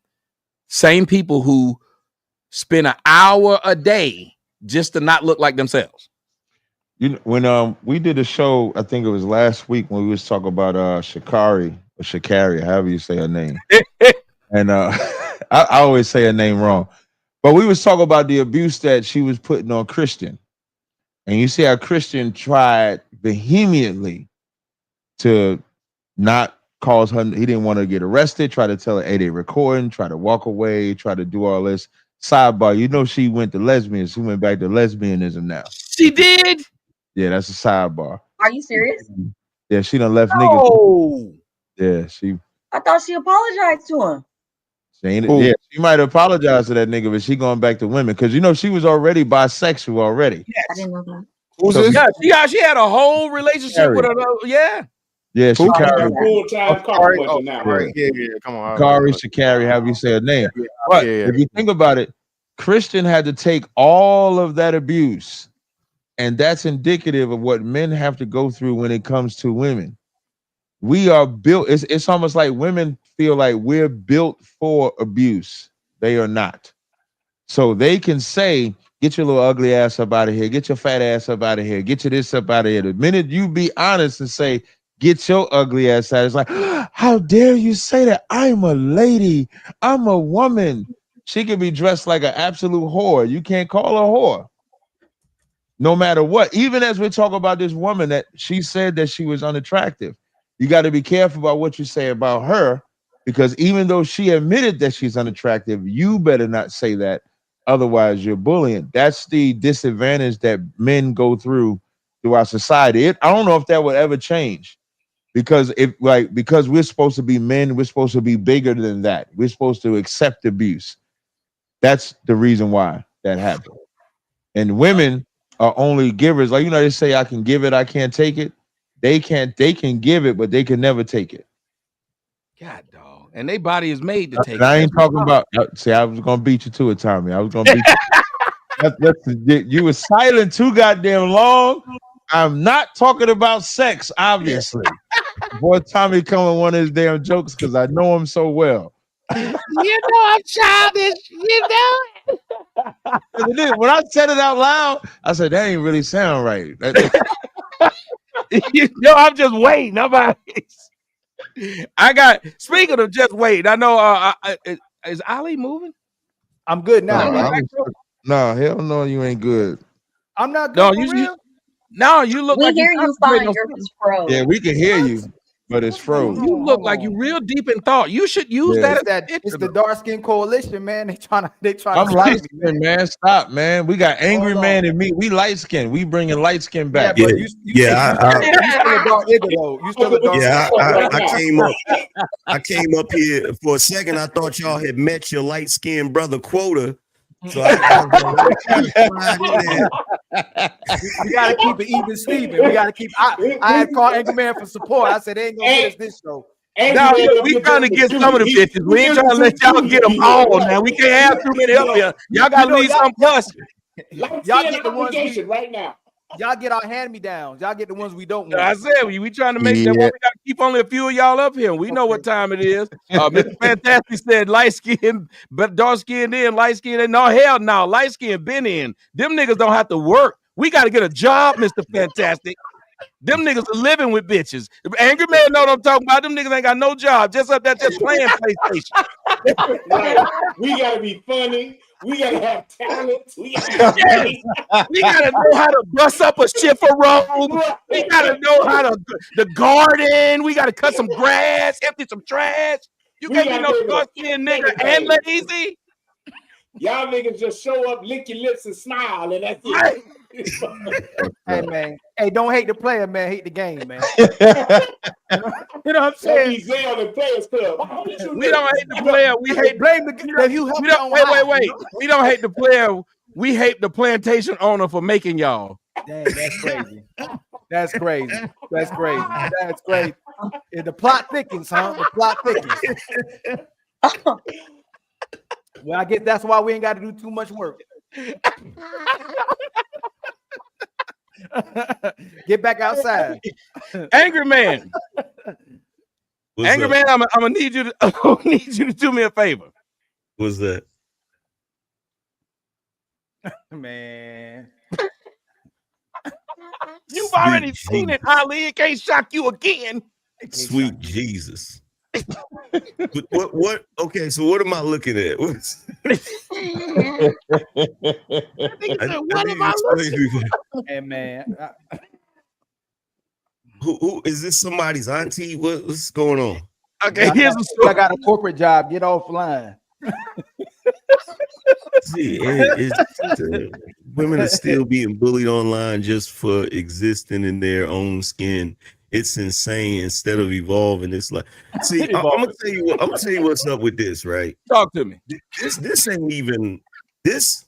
Same people who spend an hour a day just to not look like themselves. You know, when we did a show, I think it was last week when we was talking about Shakari or Shakari, however you say her name. And I always say her name wrong. But we was talking about the abuse that she was putting on Christian. And you see how Christian tried vehemently to not cause her, he didn't want to get arrested, try to tell her, hey, they recording, try to walk away, try to do all this. Sidebar, you know she went to lesbians. She went back to lesbianism now. She did? Yeah, that's a sidebar. Are you serious? Yeah, she done left niggas. Oh, Yeah, she I thought she apologized to him. ain't. Yeah, she might apologize to that nigga, but she going back to women because you know she was already bisexual already. I didn't know that. Who's So- this? yeah, she had a whole relationship Carrie. with her. Yeah. Yeah, she Who? carried Full-time couple now. Right. Yeah, come on. Kari Shakari, however you say her name. But Yeah. if you think about it, Christian had to take all of that abuse, and that's indicative of what men have to go through when it comes to women. We are built, it's almost like women feel like we're built for abuse. They are not. So they can say, get your little ugly ass up out of here, get your fat ass up out of here, get your this up out of here. The minute you be honest and say, get your ugly ass out, it's like, how dare you say that? I'm a lady, I'm a woman. She can be dressed like an absolute whore. You can't call her a whore. No matter what. Even as we talk about this woman that she said that she was unattractive, you got to be careful about what you say about her, because even though she admitted that she's unattractive, you better not say that. Otherwise, you're bullying. That's the disadvantage that men go through our society. I don't know if that will ever change. because because we're supposed to be men, we're supposed to be bigger than that. We're supposed to accept abuse. That's the reason why that happened. And women are only givers. Like, they say, I can give it, I can't take it. They can give it, but they can never take it. God, dog. And their body is made to take it. I ain't talking about. See, I was gonna beat you to it, Tommy. I was gonna beat you. You were silent too goddamn long. I'm not talking about sex, obviously. Boy, Tommy come with one of his damn jokes because I know him so well. I'm childish. When I said it out loud, I said that ain't really sound right. I'm just waiting. Speaking of just waiting, I know is Ali moving? I'm good now. No, hell no, you ain't good. I'm not good. You look like we hear you fine. You're just froze. Yeah, we can hear you, but it's froze. You look like you real deep in thought. You should use that. It's the dark skin coalition, man. They trying to. I'm light skin, man. Stop, man. We got Angry Man and me. We light skin. We bringing light skin back. Yeah, you still a dark. I came up here for a second. I thought y'all had met your light skinned brother Quota. So we gotta keep it even, Steven. We gotta keep. I had called Angry Man for support. I said they ain't gonna get us this show. Now we trying to get some of the bitches. We ain't trying to let y'all get them all. Now we can't have too many up here. Y'all gotta leave some plus. Y'all get the ones right now. Y'all get our hand-me-downs. Y'all get the ones we don't want. I said we trying to make that one. We gotta keep only a few of y'all up here. We know what time it is. Mr. Fantastic said light skin, but dark skin in, light skin in. No, hell no, light skin been in. Them niggas don't have to work. We gotta get a job, Mr. Fantastic. Them niggas are living with bitches. Angry Man know what I'm talking about. Them niggas ain't got no job. Just up there just playing PlayStation. We gotta be funny. We gotta have talent. We gotta know how to bust up a shiffer robe. We gotta know how to the garden. We gotta cut some grass, empty some trash. You can't be no dark-skinned nigga and lazy. Y'all niggas just show up, lick your lips, and smile, and that's it. Hey man, don't hate the player, man. Hate the game, man. You know what I'm saying? On the Players Club. We don't hate the player. We hate blame the. Wait. We don't hate the player. We hate the plantation owner for making y'all. Dang, that's crazy. That's crazy. That's crazy. That's crazy. Yeah, the plot thickens, huh? The plot thickens. Well, I guess that's why we ain't got to do too much work. Get back outside. Angry Man. Angry Man, I'm gonna need you to do me a favor. What's that? Man. You've already seen it, Ali. It can't shock you again. Sweet Jesus. What? Okay, so what am I looking at? What am I looking at? Hey man, who is this? Somebody's auntie? What's going on? Okay, here's a story. I got a corporate job. Get offline. See, women are still being bullied online just for existing in their own skin. It's insane. Instead of evolving, it's like, see, I'm gonna tell you what's up with this, right? Talk to me. This ain't even this.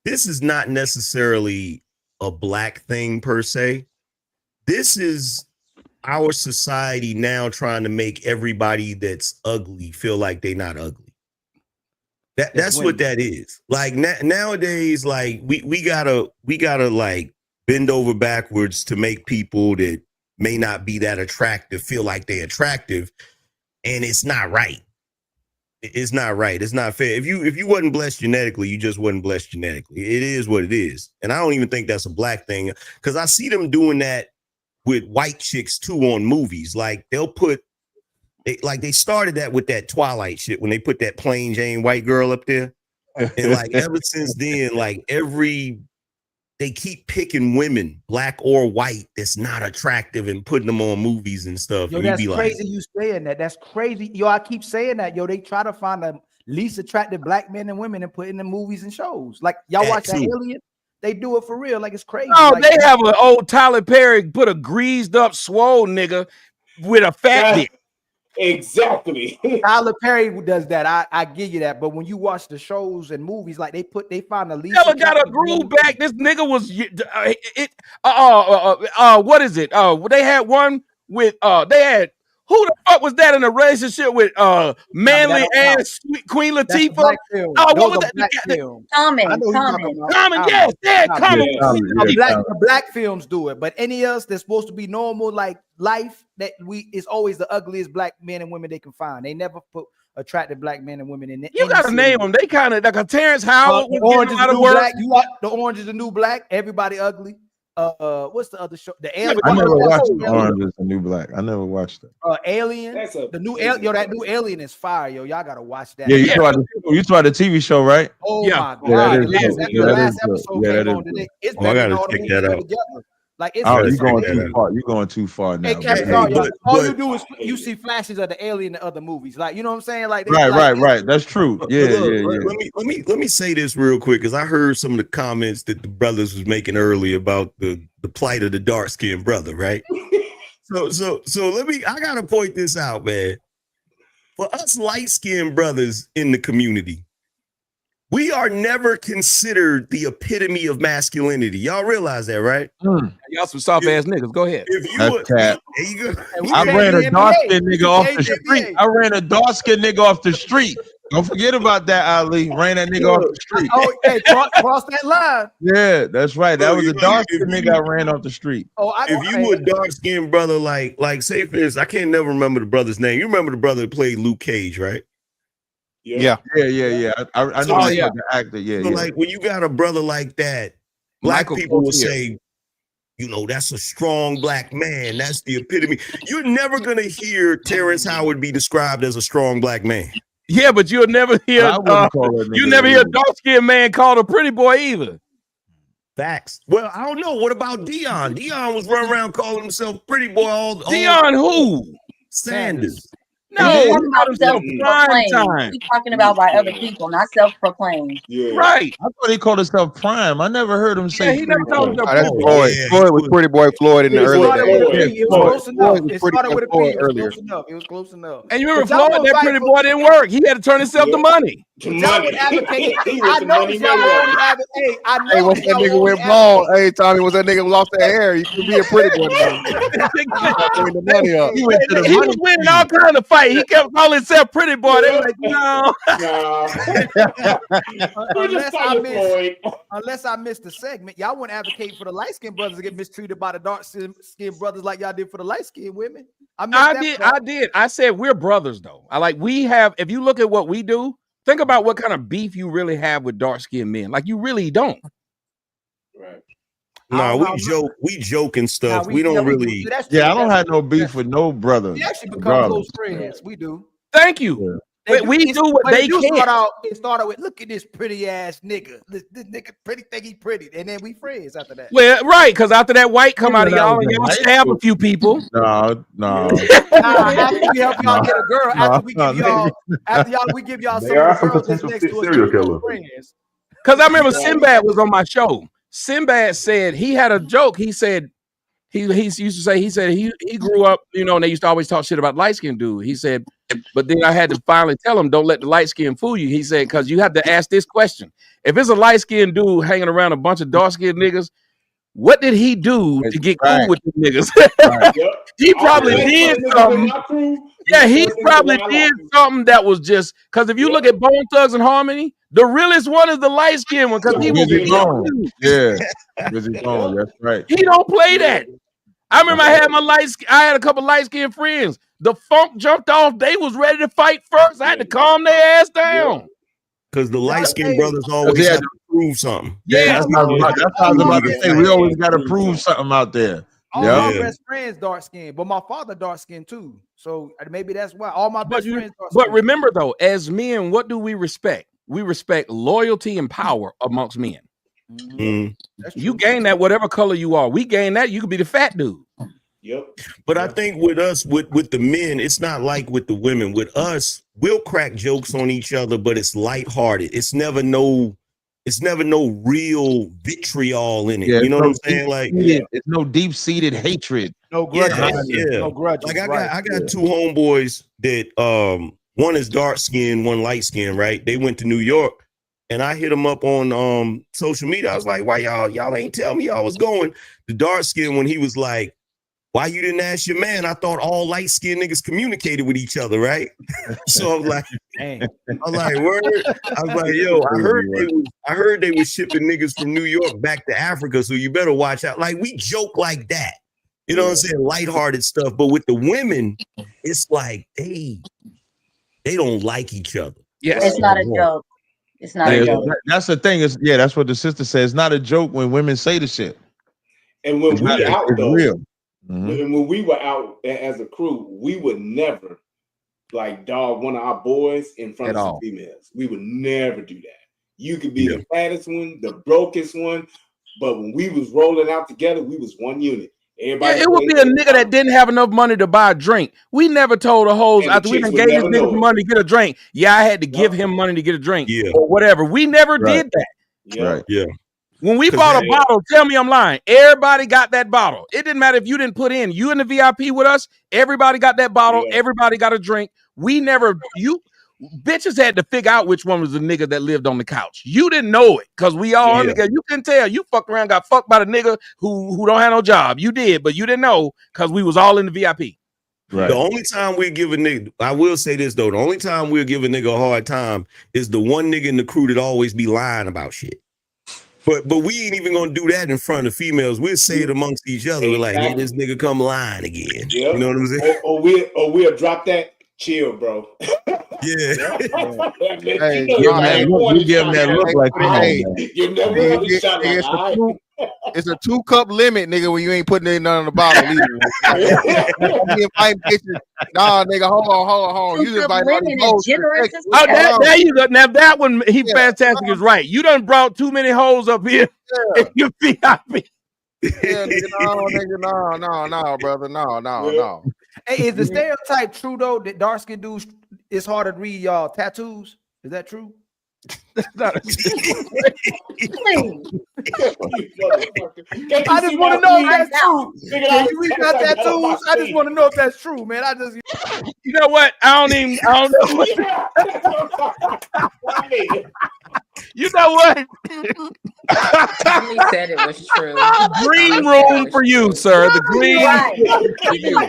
This is not necessarily a black thing per se. This is our society now trying to make everybody that's ugly feel like they're not ugly. That's what that is. Like nowadays, like we gotta like bend over backwards to make people that may not be that attractive feel like they're attractive, and it's not right. It's not right. It's not fair. If you wasn't blessed genetically, you just wasn't blessed genetically. It is what it is, and I don't even think that's a black thing, because I see them doing that with white chicks too on movies. Like they'll put, they started that with that Twilight shit when they put that plain Jane white girl up there, and like ever since then, like they keep picking women, black or white, that's not attractive and putting them on movies and stuff. Yo, and that's be crazy. Like, you saying that? That's crazy. Yo, I keep saying that. Yo, they try to find the least attractive black men and women and put in the movies and shows. Like y'all watch that Alien? They do it for real. Like it's crazy. Oh, like, they have an old Tyler Perry put a greased up swole nigga with a fat dick. Exactly. Tyler Perry does that. I give you that. But when you watch the shows and movies, like they find the least. Never got a groove back. This nigga was what is it? They had one with they had who the fuck was that in a relationship with manly ass Queen Latifah? Oh, what was that? Common, yes, yeah, Common. The black films do it, but any else that's supposed to be normal, like life, that is always the ugliest black men and women they can find. They never put attractive black men and women in it. You gotta name them. They kind of like a Terrence Howard. The Orange is the New Black. You like the Orange is the New Black? Everybody ugly. What's the other show? The Alien. I never watched Orange is the New Black. I never watched that. Alien. The new that new Alien is fire, yo. Y'all gotta watch that. Yeah, you saw the TV show, right? Oh my god! The last episode came on today. It's better than all the movies together. Like it's you're going too far. You're going too far now. All you do is you see flashes of the Alien in other movies. Like, you know what I'm saying? Like right. That's true. Yeah. Let me say this real quick, because I heard some of the comments that the brothers was making earlier about the plight of the dark skinned brother, right? so I gotta point this out, man. For us light skinned brothers in the community, we are never considered the epitome of masculinity. Y'all realize that, right? Y'all some soft ass niggas. Go ahead. There you go. I ran a dark skinned nigga off the street. I ran a dark skinned nigga off the street. Don't forget about that, Ali. Ran that nigga off the street. Oh, hey, cross that line. Yeah, that's right. That was a dark skinned nigga I ran off the street. If you were a dark skinned brother, like say for instance, I can't never remember the brother's name. You remember the brother that played Luke Cage, right? Yeah. I know the actor. Yeah. So like when you got a brother like that, black people will say, you know, that's a strong black man. That's the epitome. You're never gonna hear Terrence Howard be described as a strong black man. Yeah, but you'll never hear you never hear a dark-skinned man called a pretty boy either. Facts. Well, I don't know. What about Dion? Dion was running around calling himself pretty boy all Dion who? Sanders. No, self-proclaimed. He's talking about by other people, not self-proclaimed. Yeah. Right. I thought he called himself Prime. I never heard him say. Yeah, he never called himself Prime. Floyd. Yeah, Floyd was Pretty Boy Floyd in the early days. It was close enough. It started with a P. It was close enough. And you remember Floyd? That pretty boy didn't work. He had to turn himself to money. Y'all would advocate. I know y'all would advocate. Hey, once that nigga went bald, hey Tommy, was that nigga lost their hair? He could be a pretty boy. The money up. He was winning all kinds of fights. He kept calling himself pretty boy. They were like, no. Unless I missed the segment, y'all wouldn't advocate for the light skinned brothers to get mistreated by the dark skinned brothers like y'all did for the light skinned women. I did. I said we're brothers though. We have. If you look at what we do, think about what kind of beef you really have with dark skinned men. Like you really don't. Right. No, we joke and stuff. We don't really. I don't have no beef with no brother. We actually become close friends. We do. Thank you. We do what they can. It started with, look at this pretty ass nigga. This nigga pretty think he pretty, and then we friends after that. Well, right, because after that white come out of y'all and y'all stab a few people. No. After we help y'all get a girl, after we give y'all some girls that's next to us, friends. Because I remember Sinbad was on my show. Sinbad said he had a joke. He said he used to say he grew up, you know, and they used to always talk shit about light skinned dude. He said, but then I had to finally tell him, don't let the light skin fool you. He said, because you have to ask this question: if it's a light skinned dude hanging around a bunch of dark skinned niggas, what did he do to get cool with the niggas? He probably did something. Yeah, he probably did something that was just because if you look at Bone Thugs and Harmony, the realest one is the light skinned one because he was Busy Bone. That's right. He don't play that. I remember I had a couple light skinned friends. The funk jumped off. They was ready to fight first. I had to calm their ass down. Because the light skinned brothers always have to prove something. Yeah, that's what I was about to say. We always got to prove something out there. All my best friends dark skinned, but my father dark skinned too. So maybe that's why all my best friends dark skinned. But remember though, as men, what do we respect? We respect loyalty and power amongst men. You gain that whatever color you are. We gain that. You could be the fat dude. Yep. But I think with us, with the men, it's not like with the women. With us, we'll crack jokes on each other, but it's lighthearted. It's never no it's never no real vitriol in it. Yeah, You know what I'm deep saying? Like, seated- it's no deep seated hatred. No grudges. yeah. No grudges. Like right. I got two homeboys that one is dark skinned, one light skinned, right? They went to New York and I hit them up on social media. I was like, why y'all ain't tell me y'all was going? The dark skinned one, he was like, why you didn't ask your man? I thought all light skinned niggas communicated with each other, right? So I'm like, word. I was like, yo, I heard they was shipping niggas from New York back to Africa, so you better watch out. Like, we joke like that. You know what I'm saying? Lighthearted stuff. But with the women, it's like they don't like each other. Yes. It's not a joke. It's not a joke. That's the thing. That's what the sister says. It's not a joke when women say the shit. And when It's we not- out it's though, real. when we were out as a crew, we would never like dog one of our boys in front At of all. some females. We would never do that. You could be the fattest one, the brokest one, but when we was rolling out together, we was one unit. Everybody Yeah, it would be a nigga that didn't have enough money to buy a drink. We never told the hoes And the after we chicks done would gave this never nigga know some it. money to get a drink. Yeah, I had to give him money to get a drink or whatever. We never did that. Right. Yeah. When we 'Cause bought that- a bottle, tell me I'm lying. Everybody got that bottle. It didn't matter if you didn't put in. You in the VIP with us, everybody got that bottle. Everybody got a drink. We never, bitches had to figure out which one was the nigga that lived on the couch. You didn't know it because we all nigga. You couldn't tell. You fucked around, got fucked by the nigga who don't have no job. You did, but you didn't know because we was all in the VIP. Right. The only time we give a nigga, I will say this though, the only time we'll give a nigga a hard time is the one nigga in the crew that always be lying about shit. But we ain't even gonna do that in front of females. We'll say it amongst each other. We're like, hey, this nigga come lying again. Yeah. You know what I'm saying? Or we'll drop that. Chill, bro. Yeah. Hey, you give him that look like, come on, hey, man. You never want to shot like, it's a 2-cup limit, nigga, when you ain't putting in none of the bottle either. You invite bitches. Nah, nigga, hold on. You just invite all these hoes to the sex. Oh, there you go. Now that one, fantastic is right. You done brought too many hoes up here in your VIP. Yeah, nigga, no, brother, no. Hey, is the stereotype true though that dark skinned dudes it's harder to read y'all tattoos? Is that true? I just want to know if that's true. Can you read my tattoos? I just want to know if that's true, man. You know what? I don't know. You know what? He said it was true. Green room for you, sir. The green for you.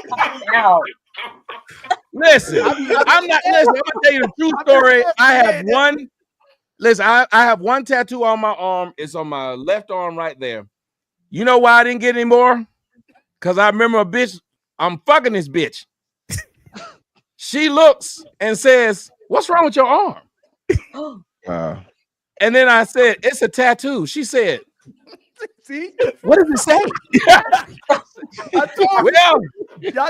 Listen, I'm gonna tell you the true story. I have one. Listen, I have one tattoo on my arm. It's on my left arm right there. You know why I didn't get any more? Because I remember a bitch. I'm fucking this bitch. She looks and says, "What's wrong with your arm?" And then I said, "It's a tattoo." She said, "See, what does it say?" Well,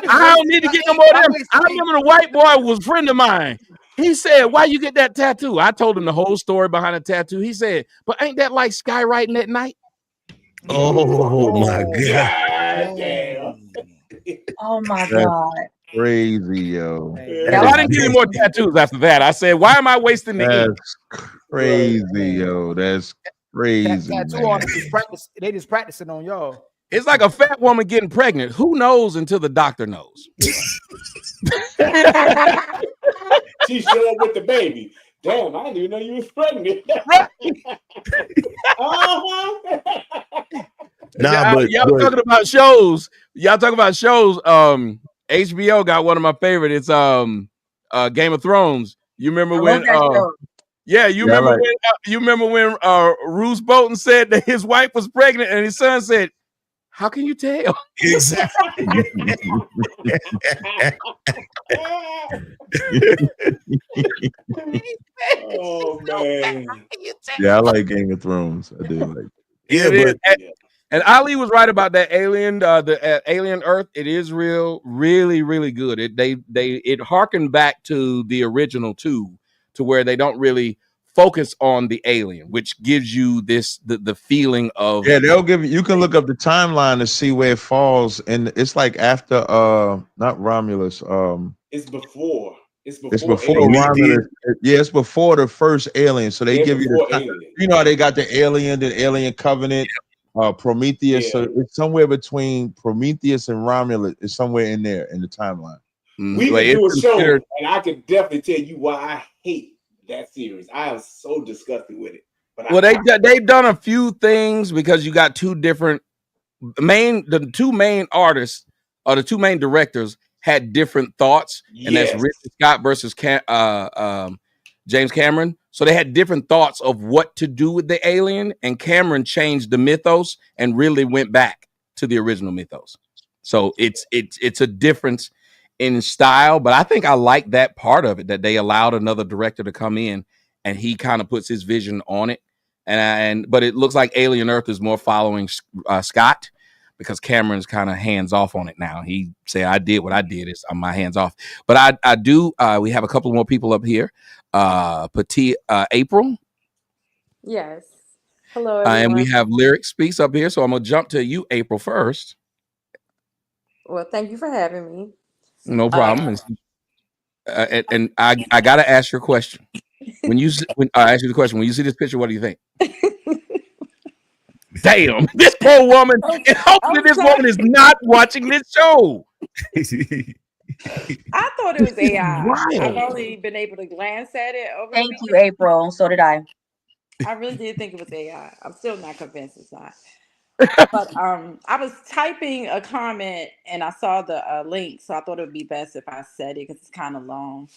I don't need to get no more of them. I remember the white boy was a friend of mine. He said, "Why you get that tattoo?" I told him the whole story behind the tattoo. He said, "But ain't that like skywriting at night?" Oh my God. Oh my God. Crazy, yo. I didn't get any more tattoos after that. I said, "Why am I wasting the ink?" That's crazy, yo. That's crazy. Tattoo on just practice. They just practicing on y'all. It's like a fat woman getting pregnant. Who knows until the doctor knows? She showed up with the baby. Damn, I didn't even know you was pregnant. Y'all talking about shows. Y'all talking about shows. HBO got one of my favorite. It's Game of Thrones. You remember when? You remember when Roose Bolton said that his wife was pregnant, and his son said, "How can you tell?" Exactly. Oh man. Yeah, I like Game of Thrones. I do like. And Ali was right about that alien, the alien Earth. It is real, really, really good. It harkened back to the original two, to where they don't really focus on the alien, which gives you the feeling of they'll give you can look up the timeline to see where it falls, and it's like after not Romulus. It's before. It's It's before before Alien. Romulus. Yeah, it's before the first Alien. So they Yeah, give you before the, Alien. you know how they got the Alien, the Alien Covenant, Prometheus. Yeah. So it's somewhere between Prometheus and Romulus. It's somewhere in there in the timeline. We could do a show, and I could definitely tell you why I hate that series. I am so disgusted with it. But well, they've done a few things because you got two different the two main artists or the two main directors had different thoughts, and that's Ridley Scott versus James Cameron. So they had different thoughts of what to do with the alien, and Cameron changed the mythos and really went back to the original mythos. So it's a difference in style, but I think I like that part of it, that they allowed another director to come in and he kind of puts his vision on it. But it looks like Alien Earth is more following Scott, because Cameron's kind of hands off on it now. He said, I did what I did, is my hands off. But I do, we have a couple more people up here. Petit April. Yes. Hello, and we have Lyric Speaks up here. So I'm going to jump to you, April, first. Well, thank you for having me. No problem. And I got to ask your question. When I ask you the question, when you see this picture, what do you think? Damn, this poor woman. And hopefully this woman is not watching this show. I thought it was AI. I've only been able to glance at it. Thank you, April. So did I. I really did think it was AI. I'm still not convinced it's not. But I was typing a comment and I saw the link, so I thought it would be best if I said it because it's kind of long.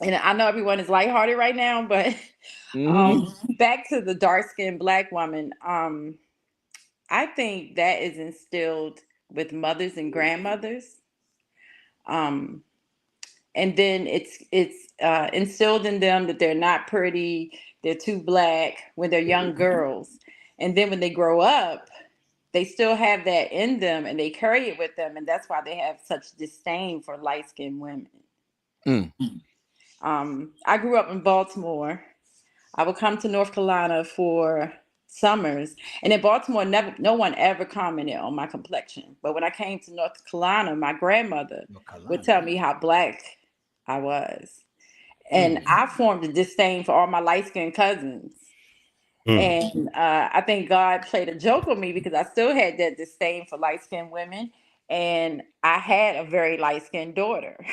And I know everyone is lighthearted right now, but back to the dark-skinned Black woman. I think that is instilled with mothers and grandmothers. And then it's instilled in them that they're not pretty, they're too Black when they're young girls. And then when they grow up, they still have that in them and they carry it with them. And that's why they have such disdain for light-skinned women. I grew up in Baltimore. I would come to North Carolina for summers. And in Baltimore, no one ever commented on my complexion. But when I came to North Carolina, my grandmother would tell me how Black I was. And I formed a disdain for all my light-skinned cousins. And I think God played a joke on me because I still had that disdain for light-skinned women. And I had a very light-skinned daughter.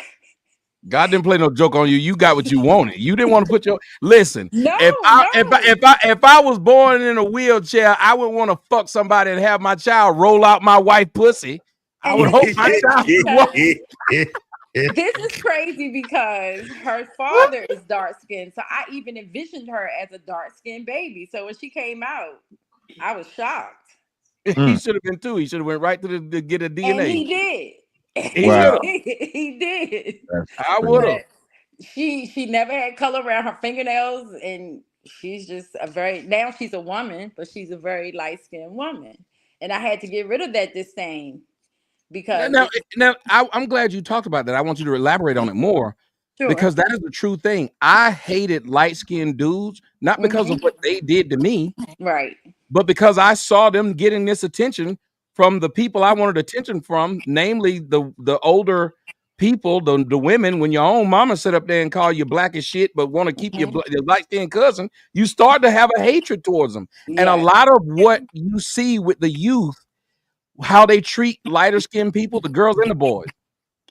God didn't play no joke on you. You got what you wanted. You didn't want to put your listen. No, if I was born in a wheelchair, I would want to fuck somebody and have my child roll out my wife pussy. I would hope my child. This is crazy because her father is dark skinned, so I even envisioned her as a dark skinned baby. So when she came out, I was shocked. He should have been too. He should have went right to get a DNA. And he did. Wow. He did. I would have. She never had color around her fingernails, and she's just now she's a woman, but she's a very light-skinned woman. And I had to get rid of that disdain because now I'm glad you talked about that. I want you to elaborate on it more. Sure. Because that is the true thing. I hated light-skinned dudes, not because of what they did to me, right? But because I saw them getting this attention from the people I wanted attention from, namely the older people, the women. When your own mama sit up there and call you Black as shit, but want to keep your light-skinned cousin, you start to have a hatred towards them. Yeah. And a lot of what you see with the youth, how they treat lighter-skinned people, the girls and the boys,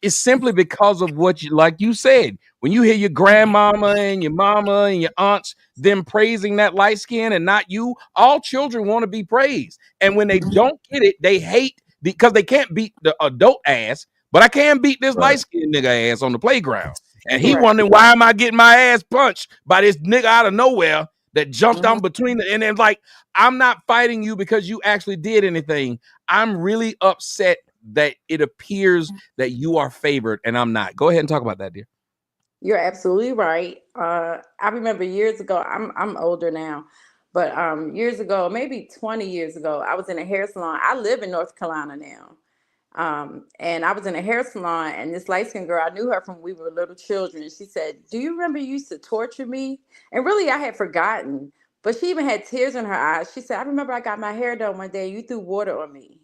is simply because of what you, like you said, when you hear your grandmama and your mama and your aunts, them praising that light skin and not you, all children want to be praised. And when they don't get it, they hate because they can't beat the adult ass, but I can beat this light skinned nigga ass on the playground. And he wondering, why am I getting my ass punched by this nigga out of nowhere that jumped on between and then like, I'm not fighting you because you actually did anything. I'm really upset that it appears that you are favored and I'm not. Go ahead and talk about that, dear. You're absolutely right. I remember years ago, I'm older now, but years ago, maybe 20 years ago, I was in a hair salon. I live in North Carolina now. And I was in a hair salon and this light-skinned girl, I knew her from when we were little children. And she said, do you remember you used to torture me? And really I had forgotten, but she even had tears in her eyes. She said, I remember I got my hair done one day. You threw water on me.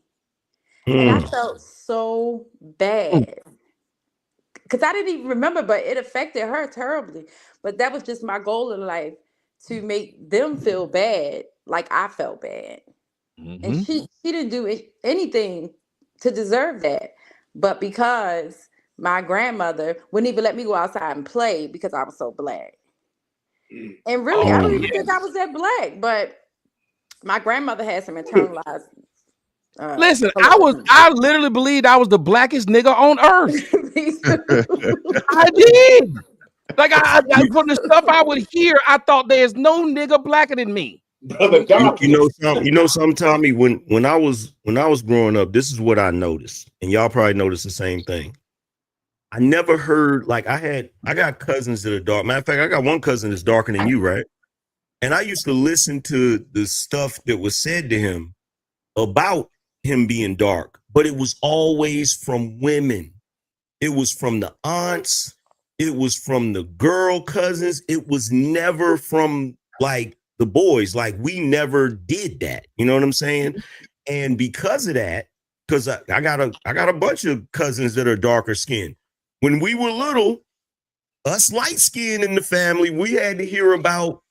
And I felt so bad because I didn't even remember, but it affected her terribly. But that was just my goal in life, to make them feel bad like I felt bad. And she didn't do anything to deserve that. But because my grandmother wouldn't even let me go outside and play because I was so black. And really, I don't even think I was that black, but my grandmother had some internalized. Listen, I literally believed I was the blackest nigga on earth. I did. Like I from the stuff I would hear, I thought there's no nigga blacker than me. You know something, Tommy. When I was growing up, this is what I noticed, and y'all probably noticed the same thing. I never heard, like, I got cousins that are dark. Matter of fact, I got one cousin that's darker than you, right? And I used to listen to the stuff that was said to him about him being dark, but it was always from women. It was from the aunts. It was from the girl cousins. It was never from like the boys. Like, we never did that. You know what I'm saying? And because of that, because I got a bunch of cousins that are darker skinned. When we were little, us light skinned in the family, we had to hear about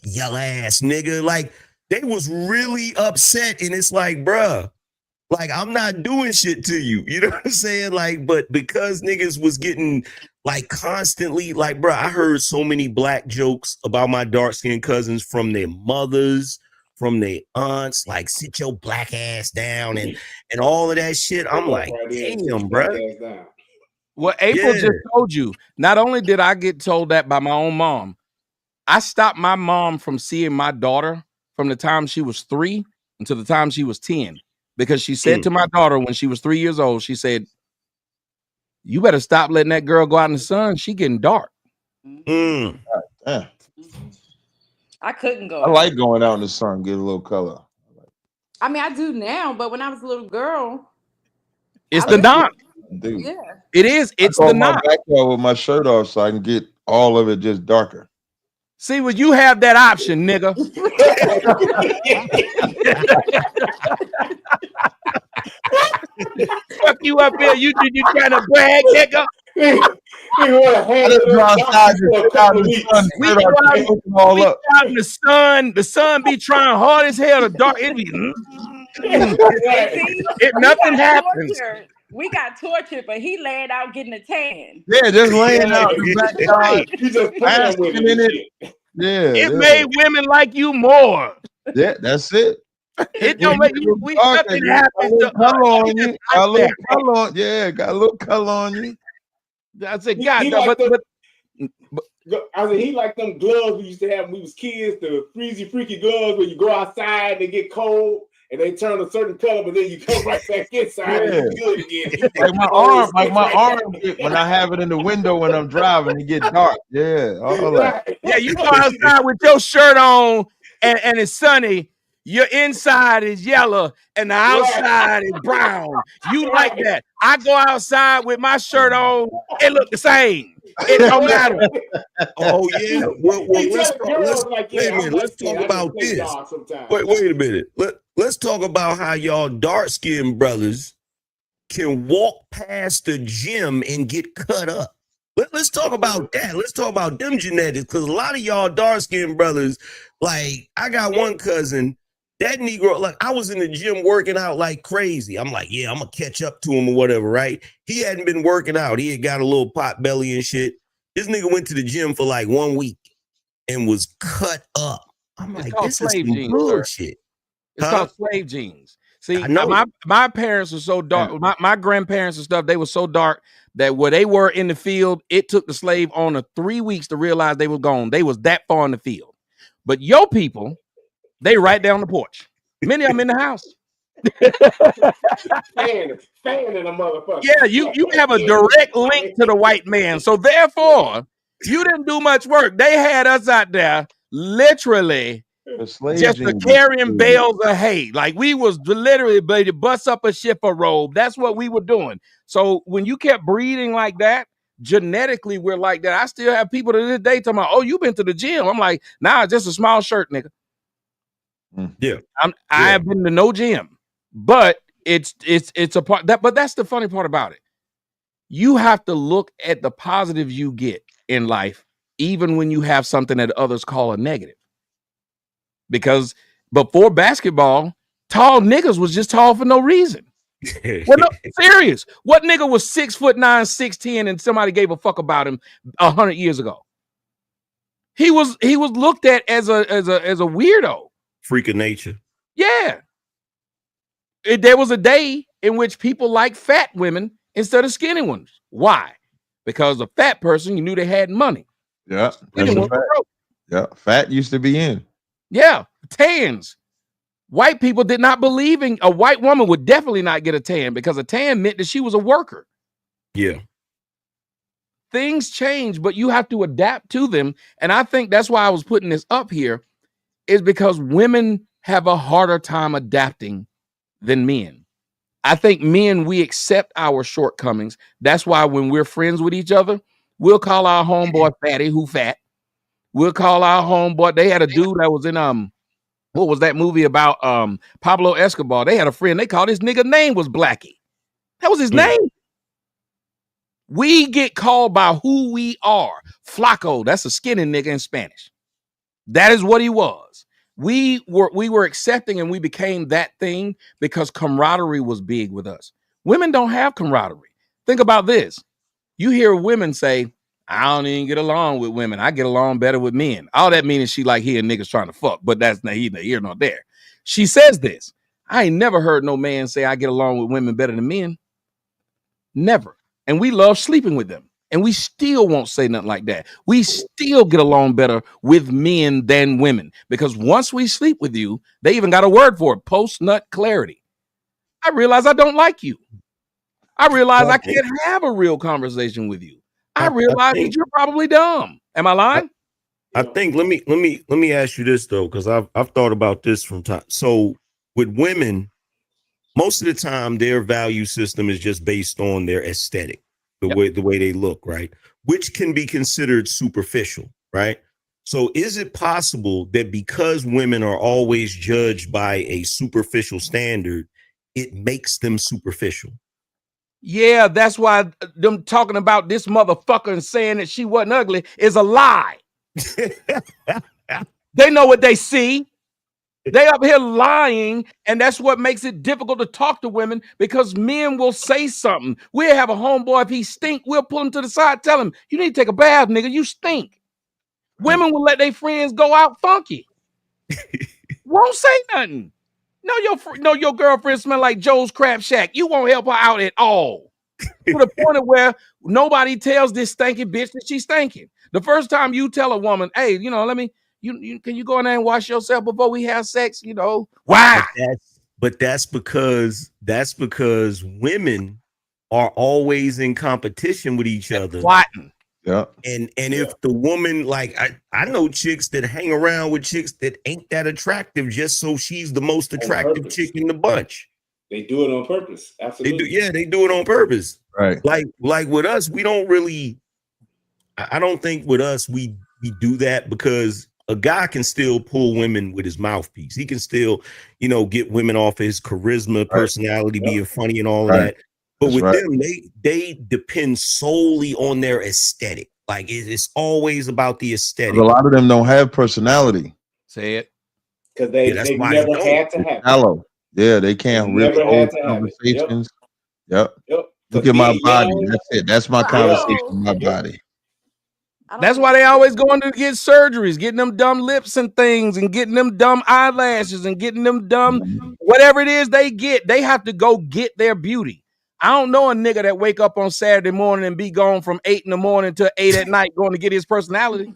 yellow ass nigga. Like, they was really upset. And it's like, bruh, like, I'm not doing shit to you. You know what I'm saying? Like, but because niggas was getting like constantly, like, bro, I heard so many black jokes about my dark skinned cousins from their mothers, from their aunts, like, sit your black ass down and all of that shit. I'm like, damn, bro. Well, April just told you, not only did I get told that by my own mom, I stopped my mom from seeing my daughter from the time she was 3 until the time she was 10. Because she said to my daughter when she was 3 years old, she said, you better stop letting that girl go out in the sun. She getting dark. I couldn't go. I like going out in the sun, get a little color. I mean, I do now, but when I was a little girl, it's the knock. Dude. Yeah. It is. It's the knock. My backyard with my shirt off so I can get all of it just darker. See, well, you have that option, nigga. Fuck you up here. You trying to brag, nigga? We out in the sun. The sun be trying hard as hell to dark. It be nothing happens. We got tortured, but he laid out getting a tan. Yeah, just laying out in the backyard. He just playing with it. Yeah, it made women like you more. Yeah, that's it. It don't make you. Nothing happens to color on you. Got a little color on. Yeah, got a little color on you. I said, God, he like them gloves we used to have when we was kids, the freezy freaky gloves where you go outside and they get cold and they turn a certain color, but then you come right back inside and it's good again. Like my arm, when I have it in the window when I'm driving, it get dark. Yeah, all that. Yeah, you go outside with your shirt on and it's sunny. Your inside is yellow and the outside is brown. You like that. I go outside with my shirt on, it look the same. It don't matter. Oh, yeah. Well, let's talk about this. Wait a minute. Let's talk about how y'all dark-skinned brothers can walk past the gym and get cut up. Let's talk about that. Let's talk about them genetics, because a lot of y'all dark-skinned brothers, like, I got one cousin, that Negro, like, I was in the gym working out like crazy. I'm like, yeah, I'm going to catch up to him or whatever, right? He hadn't been working out. He had got a little pot belly and shit. This nigga went to the gym for like 1 week and was cut up. I'm like, this is some bullshit. It's called slave genes. See, my parents were so dark. My grandparents and stuff, they were so dark that where they were in the field, it took the slave owner 3 weeks to realize they were gone. They was that far in the field. But your people, they right down the porch. Many of them in the house. Standing a motherfucker. Yeah, you have a direct link to the white man. So therefore, you didn't do much work. They had us out there literally just carrying bales of hay. Like, we was literally ready to bust up a shipper robe. That's what we were doing. So when you kept breeding like that, genetically we're like that. I still have people to this day talking about, oh, you been to the gym. I'm like, nah, just a small shirt, nigga. Yeah, I have been to no gym, but it's a part that. But that's the funny part about it. You have to look at the positive you get in life, even when you have something that others call a negative. Because before basketball, tall niggas was just tall for no reason. Well, no, serious. What nigga was 6'9", 6'10", and somebody gave a fuck about him 100 years ago? He was looked at as a weirdo, freak of nature. Yeah. There was a day in which people liked fat women instead of skinny ones. Why? Because a fat person, you knew they had money. Yeah, that's a fact. Yeah, fat used to be in. Yeah, tans. White people did not believe in a white woman would definitely not get a tan because a tan meant that she was a worker. Yeah. Things change, but you have to adapt to them. And I think that's why I was putting this up here, is because women have a harder time adapting than men. I think men, we accept our shortcomings. That's why when we're friends with each other, we'll call our homeboy fatty who fat. We'll call our homeboy. They had a dude that was in what was that movie about Pablo Escobar? They had a friend. They called his nigga name was Blackie. That was his name. We get called by who we are. Flaco, that's a skinny nigga in Spanish. That is what he was. We were accepting and we became that thing because camaraderie was big with us. Women don't have camaraderie. Think about this. You hear women say, I don't even get along with women. I get along better with men. All that means she like hearing niggas trying to fuck, but that's neither here nor there. She says this. I ain't never heard no man say I get along with women better than men. Never. And we love sleeping with them. And we still won't say nothing like that. We still get along better with men than women because once we sleep with you, they even got a word for it, post-nut clarity. I realize I don't like you. I realize I can't have a real conversation with you. I realize that you're probably dumb. Am I lying? I think let me ask you this though, because I've thought about this from time. So with women, most of the time their value system is just based on their aesthetic. The way they look, right? Which can be considered superficial, right? So is it possible that because women are always judged by a superficial standard, it makes them superficial? Yeah, that's why them talking about this motherfucker and saying that she wasn't ugly is a lie. They know what they see. They up here lying, and that's what makes it difficult to talk to women because men will say something. We'll have a homeboy, if he stink, we'll pull him to the side, tell him, you need to take a bath, nigga, you stink. Women will let their friends go out funky. Won't say nothing. No, your girlfriend smell like Joe's Crab Shack. You won't help her out at all. To the point of where nobody tells this stinking bitch that she's stinking. The first time you tell a woman, hey, let me, can you go in there and wash yourself before we have sex? Why? But that's because women are always in competition with each other. Plotting. Yeah. And if the woman, like I know chicks that hang around with chicks that ain't that attractive just so she's the most attractive chick in the bunch. They do it on purpose. Absolutely. They do it on purpose. Right. Like with us, we don't really, I don't think with us we do that because a guy can still pull women with his mouthpiece. He can still, get women off his charisma, personality, being funny and all of that. But with them, they depend solely on their aesthetic. Like it's always about the aesthetic. A lot of them don't have personality. Say it. Because they never had to have it. Yeah, they can't really hold conversations. Yep. Look at my body. That's it. That's my conversation with my body. That's why they always going to get surgeries, getting them dumb lips and things and getting them dumb eyelashes and getting them dumb, whatever it is they get, they have to go get their beauty. I don't know a nigga that wake up on Saturday morning and be gone from 8 in the morning to 8 at night going to get his personality.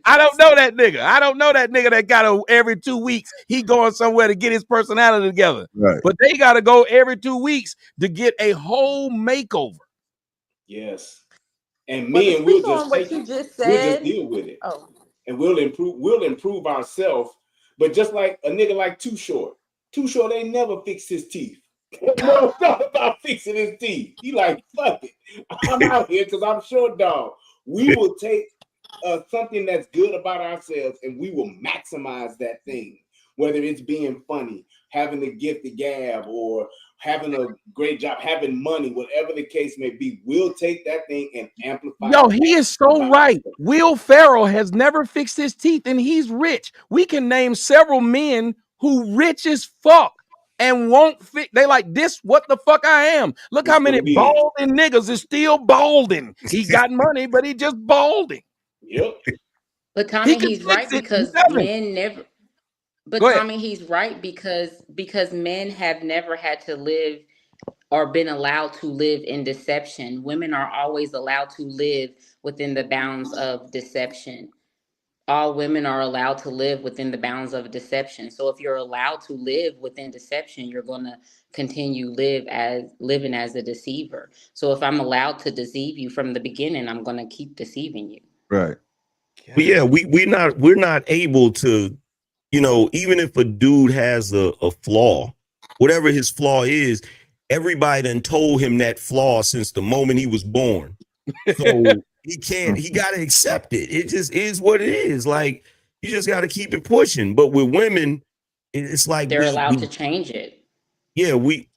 I don't know that nigga. I don't know that nigga that got every 2 weeks he going somewhere to get his personality together. Right. But they got to go every 2 weeks to get a whole makeover. Yes. And men will just take it. We'll just deal with it. And we'll improve ourselves. But just like a nigga like Too Short ain't never fixed his teeth. No, it's not about fixing his teeth. He like, fuck it. I'm out here because I'm short, dog. We will take something that's good about ourselves and we will maximize that thing. whether it's being funny, having the gift of gab, or having a great job, having money, whatever the case may be, we'll take that thing and amplify. Yo, he is so right. Will Ferrell has never fixed his teeth, and he's rich. We can name several men who rich as fuck and won't fit. They like this. What the fuck I am? Look how many balding niggas is still balding. He got money, but he just balding. Yep. But Tommy, he's right because men never. But Tommy, he's right because men have never had to live or been allowed to live in deception. Women are always allowed to live within the bounds of deception. All women are allowed to live within the bounds of deception. So if you're allowed to live within deception, you're going to continue living as a deceiver. So if I'm allowed to deceive you from the beginning, I'm going to keep deceiving you. Right. But yeah, we're not able to, you know, even if a dude has a flaw, whatever his flaw is, everybody done told him that flaw since the moment he was born. So he got to accept it. It just is what it is. Like, you just got to keep it pushing. But with women, it's like they're allowed to change it. Yeah, we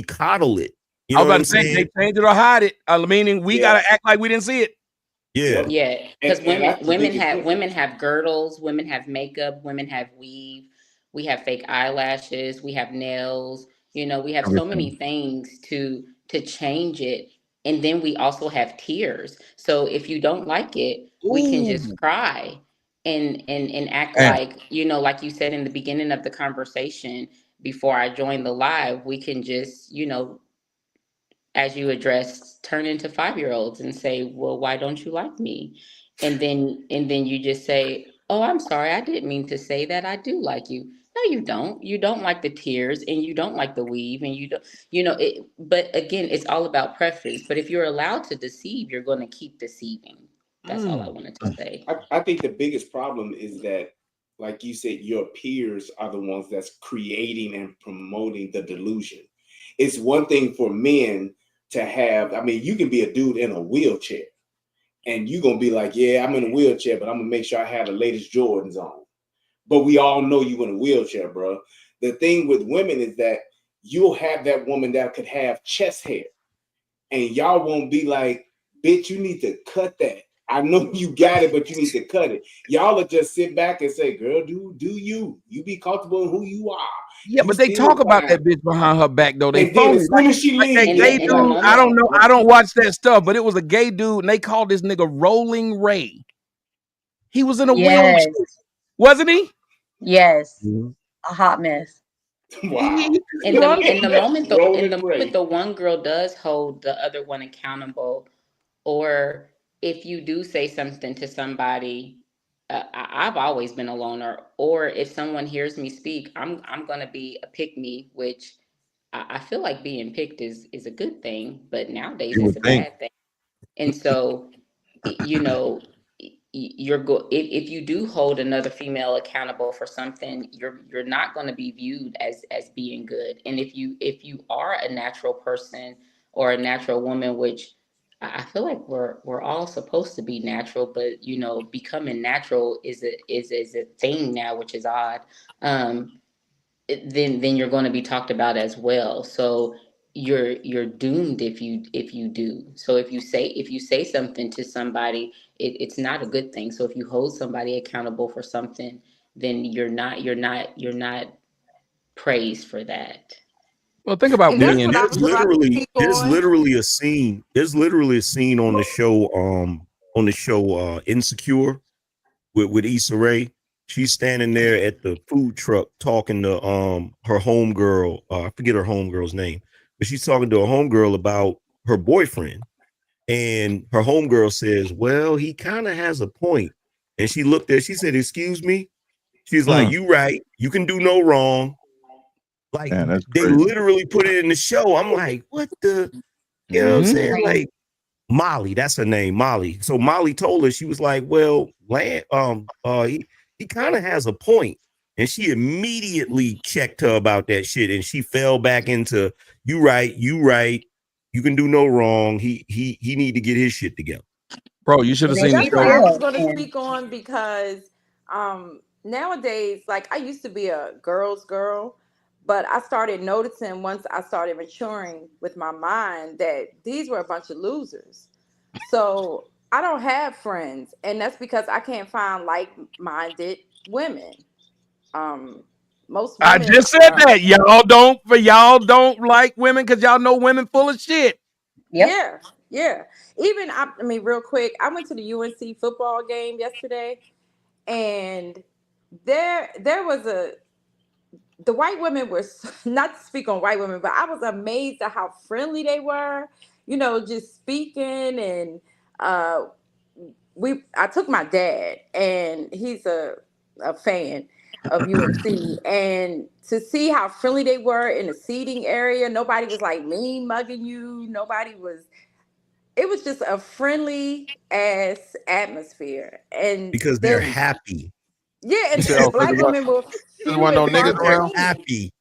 coddle it. You know I was about to say they change it or hide it. Meaning we got to act like we didn't see it. Yeah. Because women have girdles, women have makeup, women have weave, we have fake eyelashes, we have nails. You know, we have so many things to change it, and then we also have tears. So if you don't like it, we can just cry and act like, you know, like you said in the beginning of the conversation before I joined the live, we can just, you know, as you addressed, turn into 5-year-olds and say, well, why don't you like me? And then you just say, oh, I'm sorry, I didn't mean to say that. I do like you. No, you don't. You don't like the tears, and you don't like the weave, and you don't, you know, it, but again, it's all about preference. But if you're allowed to deceive, you're going to keep deceiving. That's all I wanted to say. I think the biggest problem is that, like you said, your peers are the ones that's creating and promoting the delusion. It's one thing for men to have, I mean, you can be a dude in a wheelchair and you're going to be like, yeah, I'm in a wheelchair, but I'm going to make sure I have the latest Jordans on. But we all know you in a wheelchair, bro. The thing with women is that you'll have that woman that could have chest hair and y'all won't be like, bitch, you need to cut that. I know you got it, but you need to cut it. Y'all will just sit back and say, girl, do you be comfortable in who you are. Yeah, but they talk about that bitch behind her back though. They phone as soon as she like that leaves. gay dude. I don't know. I don't watch that stuff, but it was a gay dude, and they called this nigga Rolling Ray. He was in a wheelchair, wasn't he? Yes, a hot mess. Wow. In the moment the one girl does hold the other one accountable, or if you do say something to somebody, I've always been a loner, or if someone hears me speak, I'm gonna be a pick me, which I feel like being picked is a good thing, but nowadays it's a bad thing. And so, you know, if you do hold another female accountable for something, you're not going to be viewed as being good. And if you are a natural person or a natural woman, which I feel like we're all supposed to be natural, but you know, becoming natural is a thing now, which is odd. Then you're going to be talked about as well. So you're doomed if you do. So if you say something to somebody, it's not a good thing. So if you hold somebody accountable for something, then you're not praised for that. Well, think about being. There's literally a scene. There's literally a scene on the show Insecure with Issa Rae. She's standing there at the food truck talking to her homegirl. I forget her homegirl's name, but she's talking to a homegirl about her boyfriend. And her homegirl says, well, he kind of has a point. And she looked at, she said, excuse me. She's like, you right. You can do no wrong. Like, they literally put it in the show. I'm like, what the, you know what I'm saying? Like, Molly, that's her name, Molly. So Molly told her, she was like, well, he kind of has a point. And she immediately checked her about that shit. And she fell back into, you right. You can do no wrong. He need to get his shit together. Bro, you should have seen That's what I was going to speak on, because nowadays, like I used to be a girl's girl, but I started noticing once I started maturing with my mind that these were a bunch of losers. So I don't have friends, and that's because I can't find like-minded women. Most I women just said that y'all don't like women because y'all know women full of shit. Yep. Yeah. Even I mean, real quick, I went to the UNC football game yesterday, and there was the white women were not to speak on white women, but I was amazed at how friendly they were. Just speaking, and I took my dad, and he's a fan of UNC, and to see how friendly they were in the seating area, nobody was like mean mugging you. It was just a friendly ass atmosphere, and because they're happy. Yeah, and the black women were happy.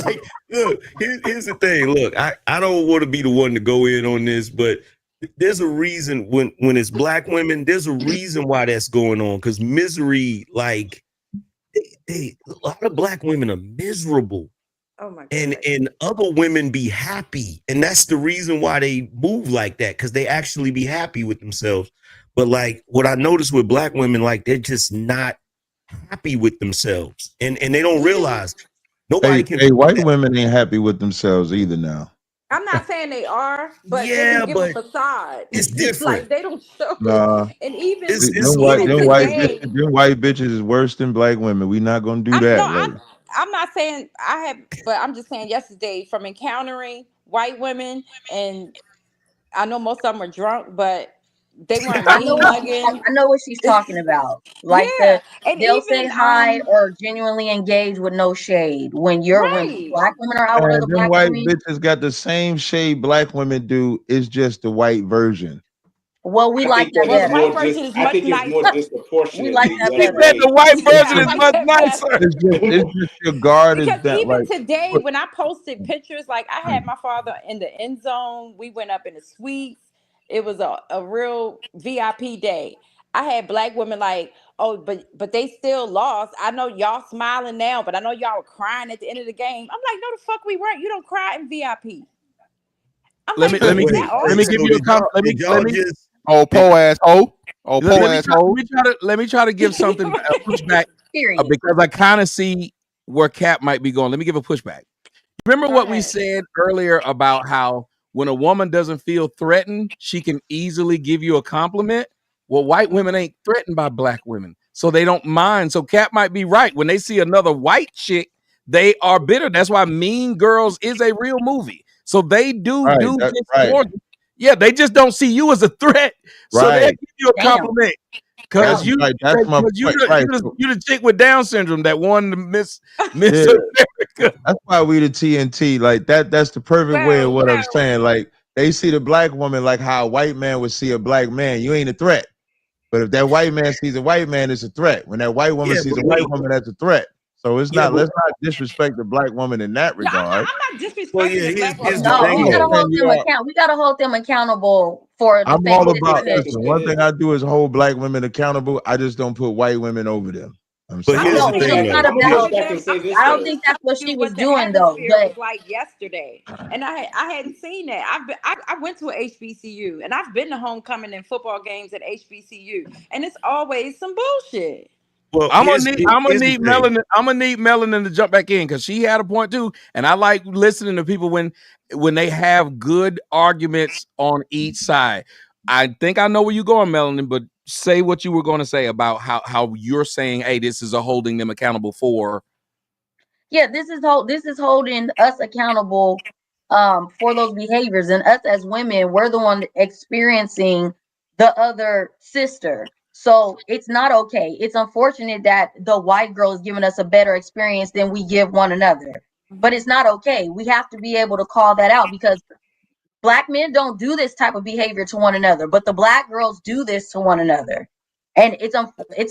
Like, look, here's the thing. Look, I don't want to be the one to go in on this, but there's a reason when it's black women, there's a reason why that's going on. Because misery, like a lot of black women are miserable. Oh my God. And other women be happy. And that's the reason why they move like that, because they actually be happy with themselves. But like what I noticed with black women, like they're just not happy with themselves. And they don't realize nobody can. Hey, white women ain't happy with themselves either now. I'm not saying they are, but they can give a facade. It's different. Like they don't show. Nah. And even them white bitches is worse than black women. We not gonna do that. I'm not saying I have, but I'm just saying yesterday from encountering white women, and I know most of them are drunk, but they weren't mean mugging. I know what she's talking about. Like they'll say hi or genuinely engage with no shade. When black women are out with other black white women, bitches got the same shade black women do. It's just the white version. Well, we like that better. I think it's more disproportionate. We like that better. The white version is much nicer. It's just your guard is Because that. even Like, today, when I posted pictures, like I had my father in the end zone. We went up in the suites. It was a real VIP day. I had black women like, oh, but they still lost. I know y'all smiling now, but I know y'all were crying at the end of the game. I'm like, no, the fuck we weren't. You don't cry in VIP. Let me give you a compliment. Let me let me try to give something a pushback because I kind of see where Cap might be going. Let me give a pushback. Remember what we said earlier about how when a woman doesn't feel threatened, she can easily give you a compliment. Well, white women ain't threatened by black women, so they don't mind. So Cap might be right. When they see another white chick, they are bitter. That's why Mean Girls is a real movie. So they do yeah, they just don't see you as a threat. So they give you a compliment. Because you're the chick with Down syndrome that won the Miss America. That's why we the TNT. Like that's the perfect way of what I'm saying. Like they see the black woman like how a white man would see a black man. You ain't a threat. But if that white man sees a white man, it's a threat. When that white woman sees a white woman, that's a threat. So it's not. Let's not disrespect the black woman in that regard. I'm not disrespecting the black woman. No, we gotta hold them accountable for the I'm all about this. One thing I do is hold black women accountable. I just don't put white women over them. I don't think that's what she was doing though. But like yesterday, and I hadn't seen that. I went to a HBCU, and I've been to homecoming and football games at HBCU, and it's always some bullshit. Well, I'm gonna need Melanin to jump back in because she had a point too, and I like listening to people when they have good arguments on each side. I think I know where you're going, Melanin, but say what you were going to say about how you're saying, hey, this is a holding them accountable for. Yeah, this is holding us accountable for those behaviors, and us as women, we're the one experiencing the other sister. So it's not okay. It's unfortunate that the white girl is giving us a better experience than we give one another. But it's not okay. We have to be able to call that out because black men don't do this type of behavior to one another, but the black girls do this to one another. And it's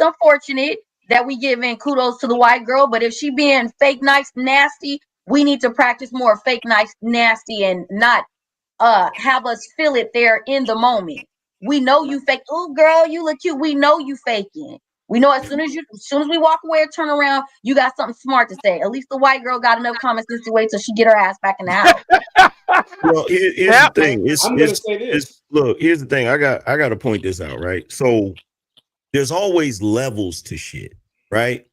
unfortunate that we giving kudos to the white girl, but if she being fake nice, nasty, we need to practice more fake nice, nasty and not have us feel it there in the moment. We know you fake. Oh, girl, you look cute. We know you faking. We know as soon as we walk away or turn around, you got something smart to say. At least the white girl got enough common sense to wait till she get her ass back in the house. Well, here's the thing. I'm gonna say this. Look, here's the thing. I got to point this out, right? So there's always levels to shit, right?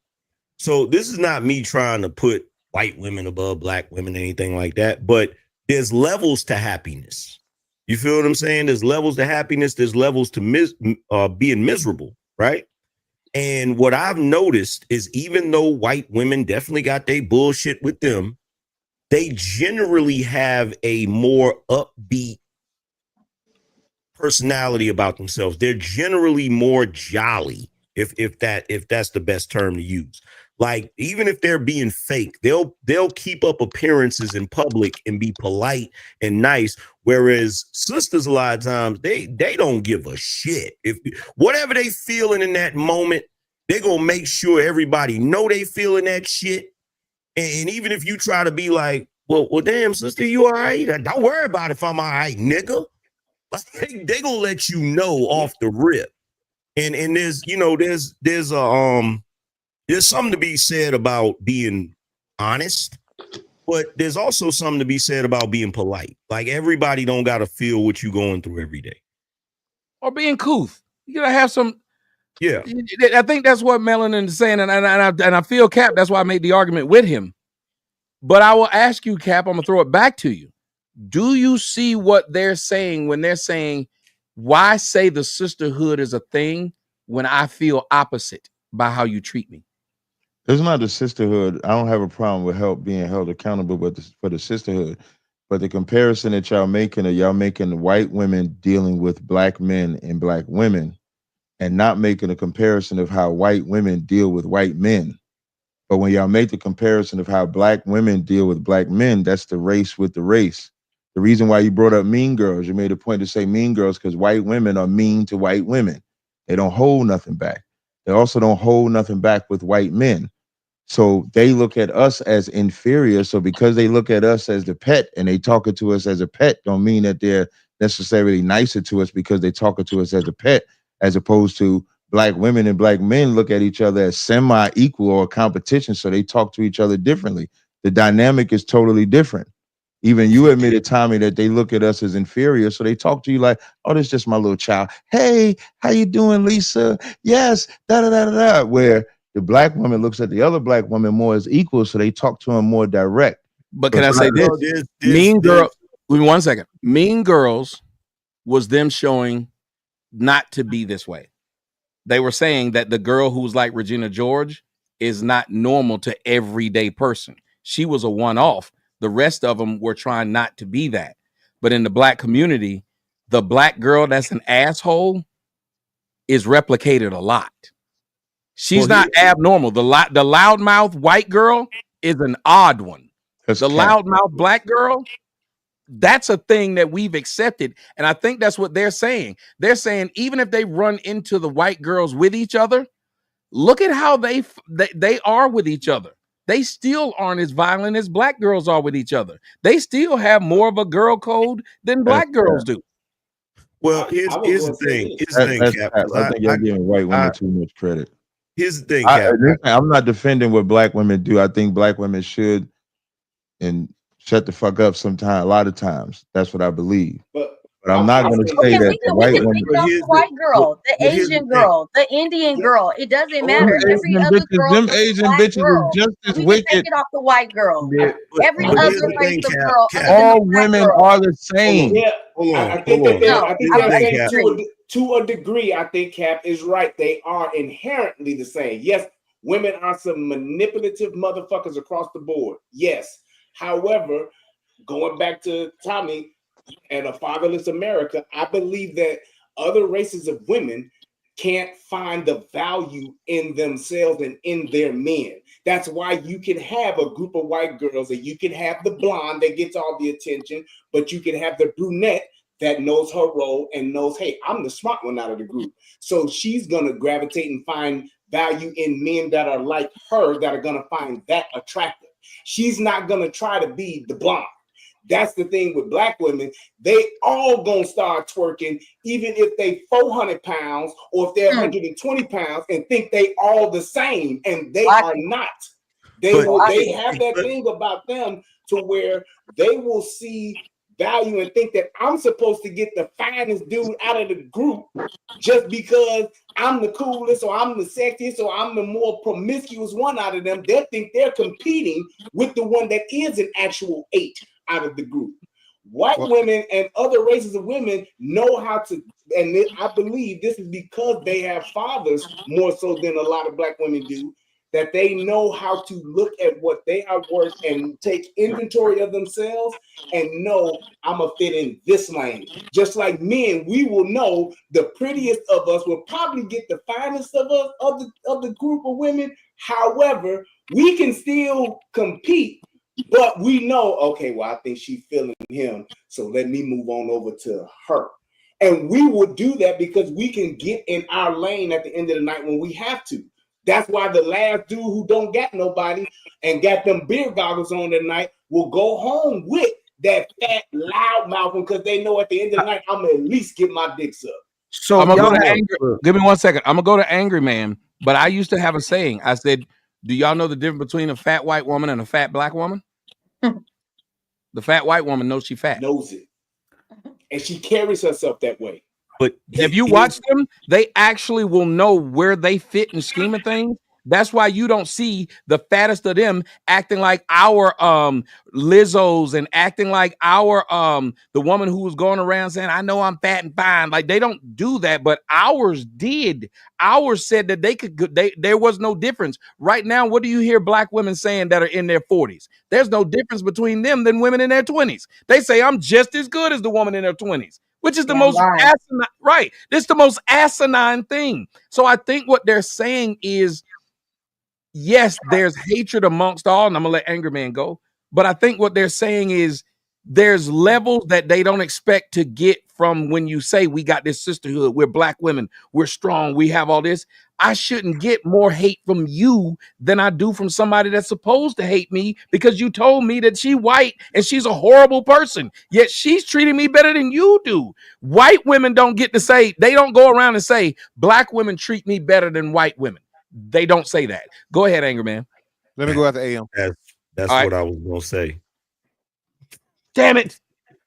So this is not me trying to put white women above black women, anything like that, but there's levels to happiness. You feel what I'm saying? There's levels to happiness. There's levels to being miserable, right? And what I've noticed is even though white women definitely got their bullshit with them, they generally have a more upbeat personality about themselves. They're generally more jolly, if that's the best term to use. Like, even if they're being fake, they'll keep up appearances in public and be polite and nice. Whereas sisters, a lot of times, they don't give a shit. If whatever they feeling in that moment, they're gonna make sure everybody know they feeling that shit. And even if you try to be like, well, damn, sister, you all right? Don't worry about if I'm all right, nigga. They gonna let you know off the rip. And there's something to be said about being honest, but there's also something to be said about being polite. Like, everybody don't gotta feel what you going through every day. Or being couth. You gotta have some. Yeah, I think that's what Melanin is saying, and I feel Cap. That's why I made the argument with him. But I will ask you, Cap. I'm gonna throw it back to you. Do you see what they're saying when they're saying, "Why say the sisterhood is a thing when I feel opposite by how you treat me?" It's not the sisterhood. I don't have a problem with being held accountable, but for the sisterhood. But the comparison that y'all making white women dealing with black men and black women, and not making a comparison of how white women deal with white men. But when y'all make the comparison of how black women deal with black men, that's the race with the race. The reason why you brought up Mean Girls, you made a point to say Mean Girls because white women are mean to white women. They don't hold nothing back. They also don't hold nothing back with white men. So they look at us as inferior. So because they look at us as the pet and they talking to us as a pet, don't mean that they're necessarily nicer to us because they talking to us as a pet, as opposed to black women and black men look at each other as semi-equal or competition. So they talk to each other differently. The dynamic is totally different. Even you admitted, Tommy, that they look at us as inferior. So they talk to you like, oh, this is just my little child. Hey, how you doing, Lisa? Yes, da-da-da-da-da. Where the black woman looks at the other black woman more as equal. So they talk to him more direct. But can I say this? Mean Girl, give me 1 second. Mean Girls was them showing not to be this way. They were saying that the girl who's like Regina George is not normal to everyday person. She was a one-off. The rest of them were trying not to be that. But in the black community, the black girl that's an asshole is replicated a lot. She's not abnormal. The loudmouth white girl is an odd one. The loudmouth black girl, that's a thing that we've accepted. And I think that's what they're saying. They're saying even if they run into the white girls with each other, look at how they are with each other. They still aren't as violent as black girls are with each other. They still have more of a girl code than black girls do. Well, here's the thing. Cap. I think you're giving white women too much credit. Here's the thing, Cap. I'm not defending what black women do. I think black women should and shut the fuck up sometimes. A lot of times, that's what I believe. But I'm not going to say that the white woman. The white girl, the Asian girl, the Indian girl. It doesn't matter. Every other girl, them Asian bitches are just as wicked. Take it off the white girl. Every other race of girl. All women are the same. Yeah, I think that to a degree, I think Cap is right. They are inherently the same. Yes, women are some manipulative motherfuckers across the board. Yes. However, going back to Tommy and a fatherless America, I believe that other races of women can't find the value in themselves and in their men. That's why you can have a group of white girls and you can have the blonde that gets all the attention, but you can have the brunette that knows her role and knows, hey, I'm the smart one out of the group. So she's going to gravitate and find value in men that are like her, that are going to find that attractive. She's not going to try to be the blonde. That's the thing with black women. They all gonna start twerking, even if they 400 pounds or if they're 120 pounds, and think they all the same, and they are not. They have that thing about them to where they will see value and think that I'm supposed to get the finest dude out of the group just because I'm the coolest or I'm the sexiest or I'm the more promiscuous one out of them. They think they're competing with the one that is an actual 8 out of the group. White women and other races of women know how to, and I believe this is because they have fathers more so than a lot of black women do, that they know how to look at what they are worth and take inventory of themselves and know I'm gonna fit in this lane. Just like men, we will know the prettiest of us will probably get the finest of us of the group of women. However, we can still compete, but we know, okay, well, I think she's feeling him, so let me move on over to her. And we will do that because we can get in our lane at the end of the night when we have to. That's why the last dude who don't got nobody and got them beer goggles on that night will go home with that fat loud mouth because they know at the end of the night I'm gonna at least get my dicks up. So I'm gonna go to angry. Give me 1 second. I'm gonna go to Angry Man. But I used to have a saying. I said, "Do y'all know the difference between a fat white woman and a fat black woman?" The fat white woman knows she fat. Knows it, and she carries herself that way. But if you watch them, they actually will know where they fit in the scheme of things. That's why you don't see the fattest of them acting like our Lizzos and acting like our the woman who was going around saying, I know I'm fat and fine. Like they don't do that, but ours did. Ours said that they could there was no difference. Right now, what do you hear black women saying that are in their 40s? There's no difference between them than women in their 20s. They say I'm just as good as the woman in her 20s. Which is the most asinine, right? This is the most asinine thing. So I think what they're saying is, yes, there's hatred amongst all, and I'm gonna let Angry Man go. But I think what they're saying is there's levels that they don't expect to get from when you say we got this sisterhood, we're black women, we're strong, we have all this. I shouldn't get more hate from you than I do from somebody that's supposed to hate me because you told me that she white and she's a horrible person, yet she's treating me better than you do. White women don't get to say, they don't go around and say, black women treat me better than white women. They don't say that. Go ahead, Angry Man. Let me go after AM. That's what I was gonna say. Damn it.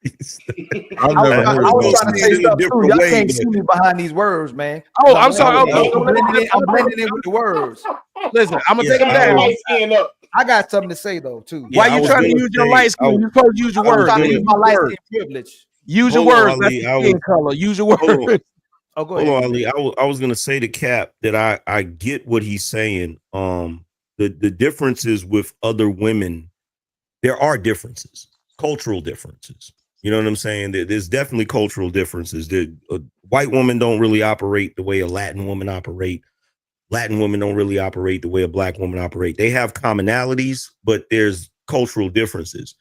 I was trying to say stuff too. Y'all can't see me behind these words, man. Oh, I'm sorry. I'm blending in with the words. Listen, I'm gonna take them down. I got something to say though too. Why you trying to use your light skin? You're supposed to use your words. I'm trying to use my light skin privilege. Use your words. That's color. Use your words. Oh, go ahead. Hold on, Ali. I was gonna say to Cap that I get what he's saying. The differences with other women, there are differences, cultural differences. You know what I'm saying? There's definitely cultural differences. White women don't really operate the way a Latin woman operate. Latin women don't really operate the way a black woman operate. They have commonalities, but there's cultural differences.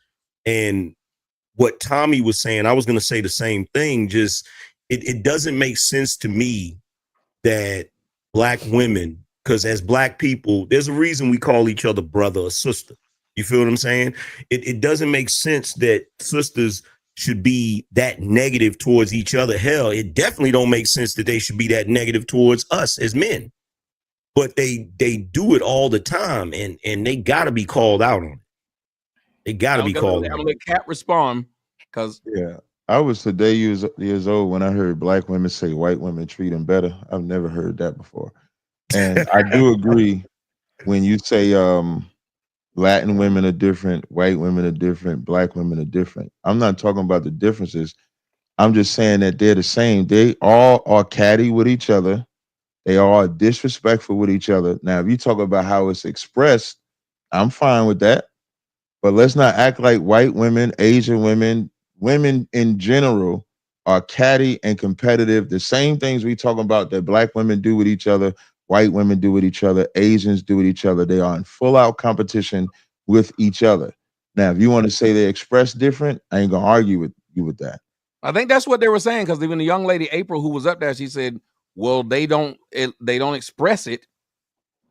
And what Tommy was saying, I was going to say the same thing. Just it doesn't make sense to me that black women, because as black people, there's a reason we call each other brother or sister. You feel what I'm saying? It doesn't make sense that sisters should be that negative towards each other. Hell, it definitely don't make sense that they should be that negative towards us as men. But they do it all the time, and they got to be called out on it. They got to be called out. I'm gonna let Cat respond because I was today years old when I heard black women say white women treat them better. I've never heard that before, and I do agree when you say Latin women are different, white women are different, black women are different. I'm not talking about the differences. I'm just saying that they're the same. They all are catty with each other. They all are disrespectful with each other. Now, if you talk about how it's expressed, I'm fine with that. But let's not act like white women, Asian women, women in general are catty and competitive. The same things we talk about that black women do with each other, white women do with each other, Asians do with each other. They are in full out competition with each other. Now, if you want to say they express different, I ain't gonna argue with you with that. I think that's what they were saying, because even the young lady April who was up there, she said, well, they don't express it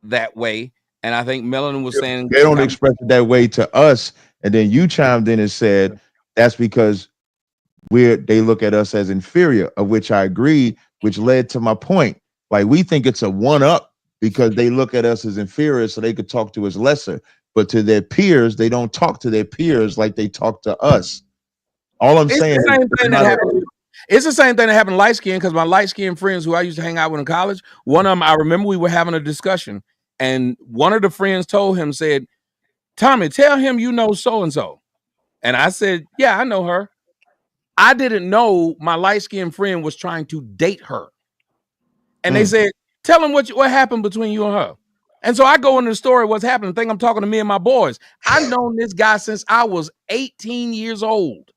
that way. And I think Melanin was saying they don't express it that way to us. And then you chimed in and said that's because they look at us as inferior, of which I agree, which led to my point. Like, we think it's a one-up because they look at us as inferior so they could talk to us lesser. But to their peers, they don't talk to their peers like they talk to us. All I'm saying it's the same thing that happened light skin, because my light skinned friends who I used to hang out with in college, one of them, I remember we were having a discussion, and one of the friends told him, said, Tommy, tell him you know so-and-so. And I said, yeah, I know her. I didn't know my light skinned friend was trying to date her. And they said, tell him what happened between you and her. And so I go into the story, what's happening. Think I'm talking to me and my boys. I've known this guy since I was 18 years old.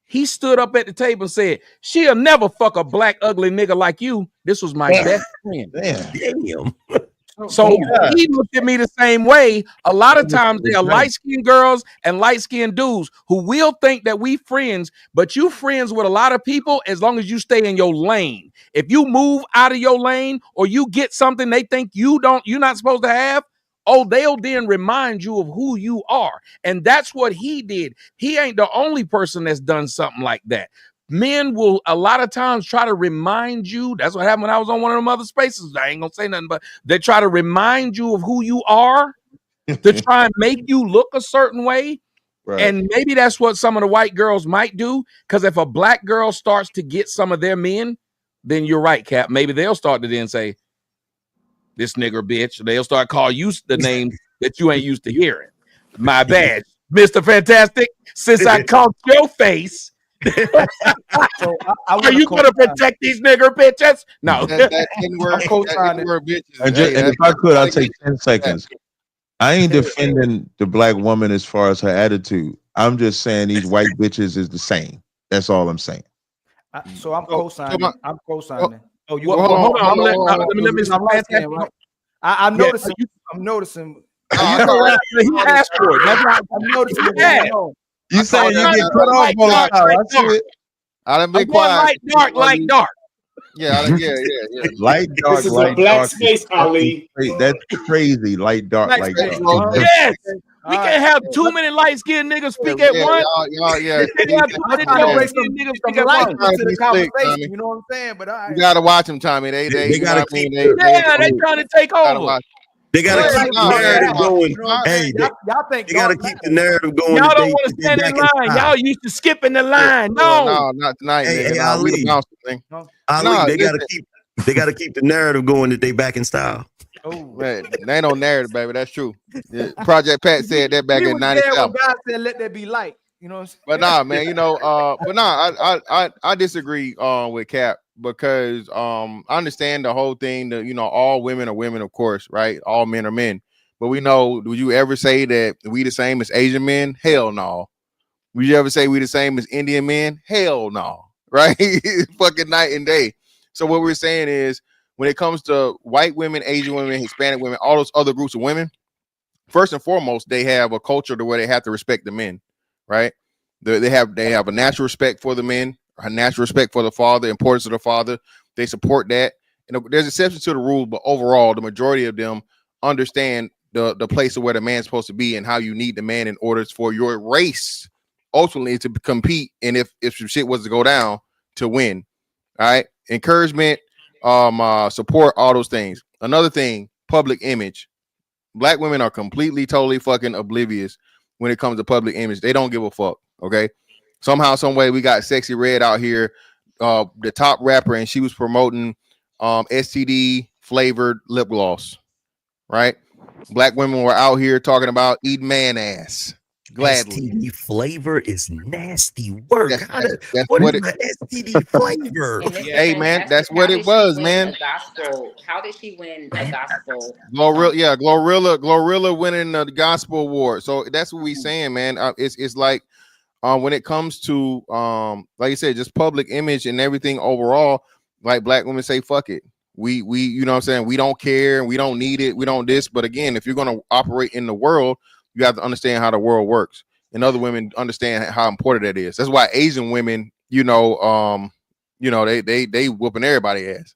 He stood up at the table and said, she'll never fuck a black, ugly nigga like you. This was my best friend. Damn. So he looked at me the same way. A lot of times there are light-skinned girls and light-skinned dudes who will think that we friends, but you friends with a lot of people as long as you stay in your lane. If you move out of your lane or you get something they think you're not supposed to have, they'll then remind you of who you are. And that's what he did. He ain't the only person that's done something like that. Men will a lot of times try to remind you. That's what happened when I was on one of them other spaces. I ain't gonna say nothing, but they try to remind you of who you are to try and make you look a certain way. Right. And maybe that's what some of the white girls might do. Because if a black girl starts to get some of their men, then you're right, Cap. Maybe they'll start to then say, this nigger bitch. They'll start calling you the names that you ain't used to hearing. My bad, Mr. Fantastic. Since I called your face. So are you going to protect these nigger bitches? No. And if I could, I'll take 10 seconds. I ain't defending the black woman as far as her attitude. I'm just saying these white bitches is the same. That's all I'm saying. So I'm co-signing. I'm co-signing. Oh, you hold on. Let me I'm noticing. I'm noticing. He asked for it. That's why I'm noticing. You saying you get cut off all the time? I done been quiet. Light dark. Yeah. Light dark. This is a black space, Ali. That's crazy. Light dark. Like yes. We can't have too many light skinned niggas speak at once. Yeah. I'm trying to bring some light into the conversation. You know what I'm saying? But you gotta watch them, Tommy. They gotta keep. They trying to take over. They gotta keep the narrative going. Hey, y'all think they gotta keep the narrative going. Y'all don't want to stand in line. Y'all used to skipping the line. No, not tonight. Hey, Ali, they gotta keep the narrative going that they back in style. Oh man, there ain't no narrative, baby. That's true. Yeah. Project Pat said that back in '97. God said, "Let there be light." You know what I'm saying? But nah, man. I disagree with Cap. Because I understand the whole thing that all women are women, of course, right? All men are men. But we know, would you ever say that we the same as Asian men? Hell no. Would you ever say we the same as Indian men? Hell no. Right? Fucking night and day. So what we're saying is, when it comes to white women, Asian women, Hispanic women, all those other groups of women, first and foremost, they have a culture to where they have to respect the men, right? They have a natural respect for the men. A natural respect for the father, importance of the father. They support that. There's exceptions to the rule, but overall, the majority of them understand the place of where the man's supposed to be and how you need the man in order for your race ultimately to compete. And if some shit was to go down, to win. All right. Encouragement, support, all those things. Another thing, public image. Black women are completely, totally fucking oblivious when it comes to public image. They don't give a fuck. Okay. Somehow, some way, we got Sexy Red out here, the top rapper, and she was promoting STD flavored lip gloss, right? Black women were out here talking about eating man ass. Gladly. STD flavor is nasty work. That's what what is the STD flavor? Hey man, that's what it was, man. How did she win a gospel? Glorilla winning the gospel award. So that's what we saying, man. It's like. When it comes to like you said, just public image and everything overall, like black women say, fuck it. We you know what I'm saying? We don't care and we don't need it. We don't this. But again, if you're going to operate in the world, you have to understand how the world works. And other women understand how important that is. That's why Asian women, they whooping everybody's ass.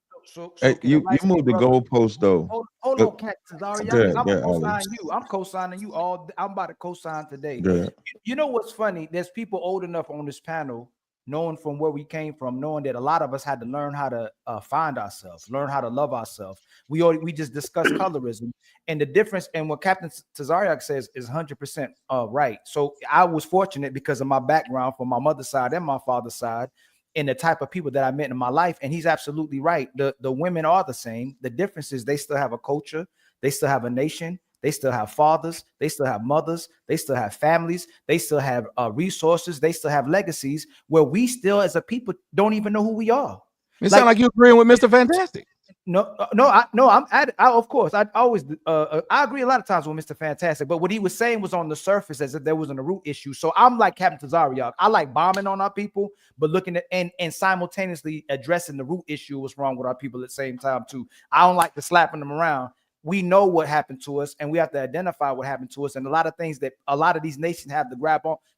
Hey, can a you light-skinned moved the brother goalpost though. hold on, Cat Cesariak, because I'm Good, co-signing Alex. you. I'm co-signing you all. I'm about to co-sign today. Good. You know what's funny? There's people old enough on this panel, knowing from where we came from, knowing that a lot of us had to learn how to find ourselves, learn how to love ourselves. We just discussed colorism, and the difference. And what Captain Tazariak says is 100% right. So I was fortunate because of my background from my mother's side and my father's side, and the type of people that I met in my life. And he's absolutely right. The women are the same. The difference is they still have a culture, they still have a nation, they still have fathers, they still have mothers, they still have families, they still have resources, they still have legacies, where we still as a people don't even know who we are. It sounds like you're agreeing with Mr. Fantastic. Of course, I always I agree a lot of times with Mr. Fantastic, but what he was saying was on the surface as if there wasn't a root issue. So I'm like Captain Tazariak. I like bombing on our people, but looking at and simultaneously addressing the root issue, what's wrong with our people at the same time too. I don't like to slapping them around. We know what happened to us, and we have to identify what happened to us. And a lot of things that a lot of these nations have to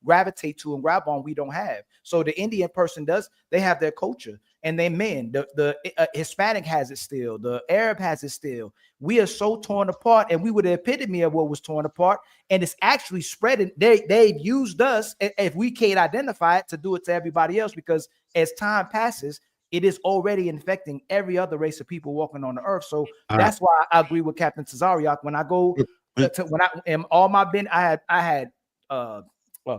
gravitate to and grab on, we don't have. So the Indian person does. They have their culture and they men. The Hispanic has it still. The Arab has it still. We are so torn apart, and we were the epitome of what was torn apart. And it's actually spreading. They've used us, if we can't identify it, to do it to everybody else, because as time passes, it is already infecting every other race of people walking on the earth. So that's why I agree with Captain Tazariak. When I go when I am all my I had a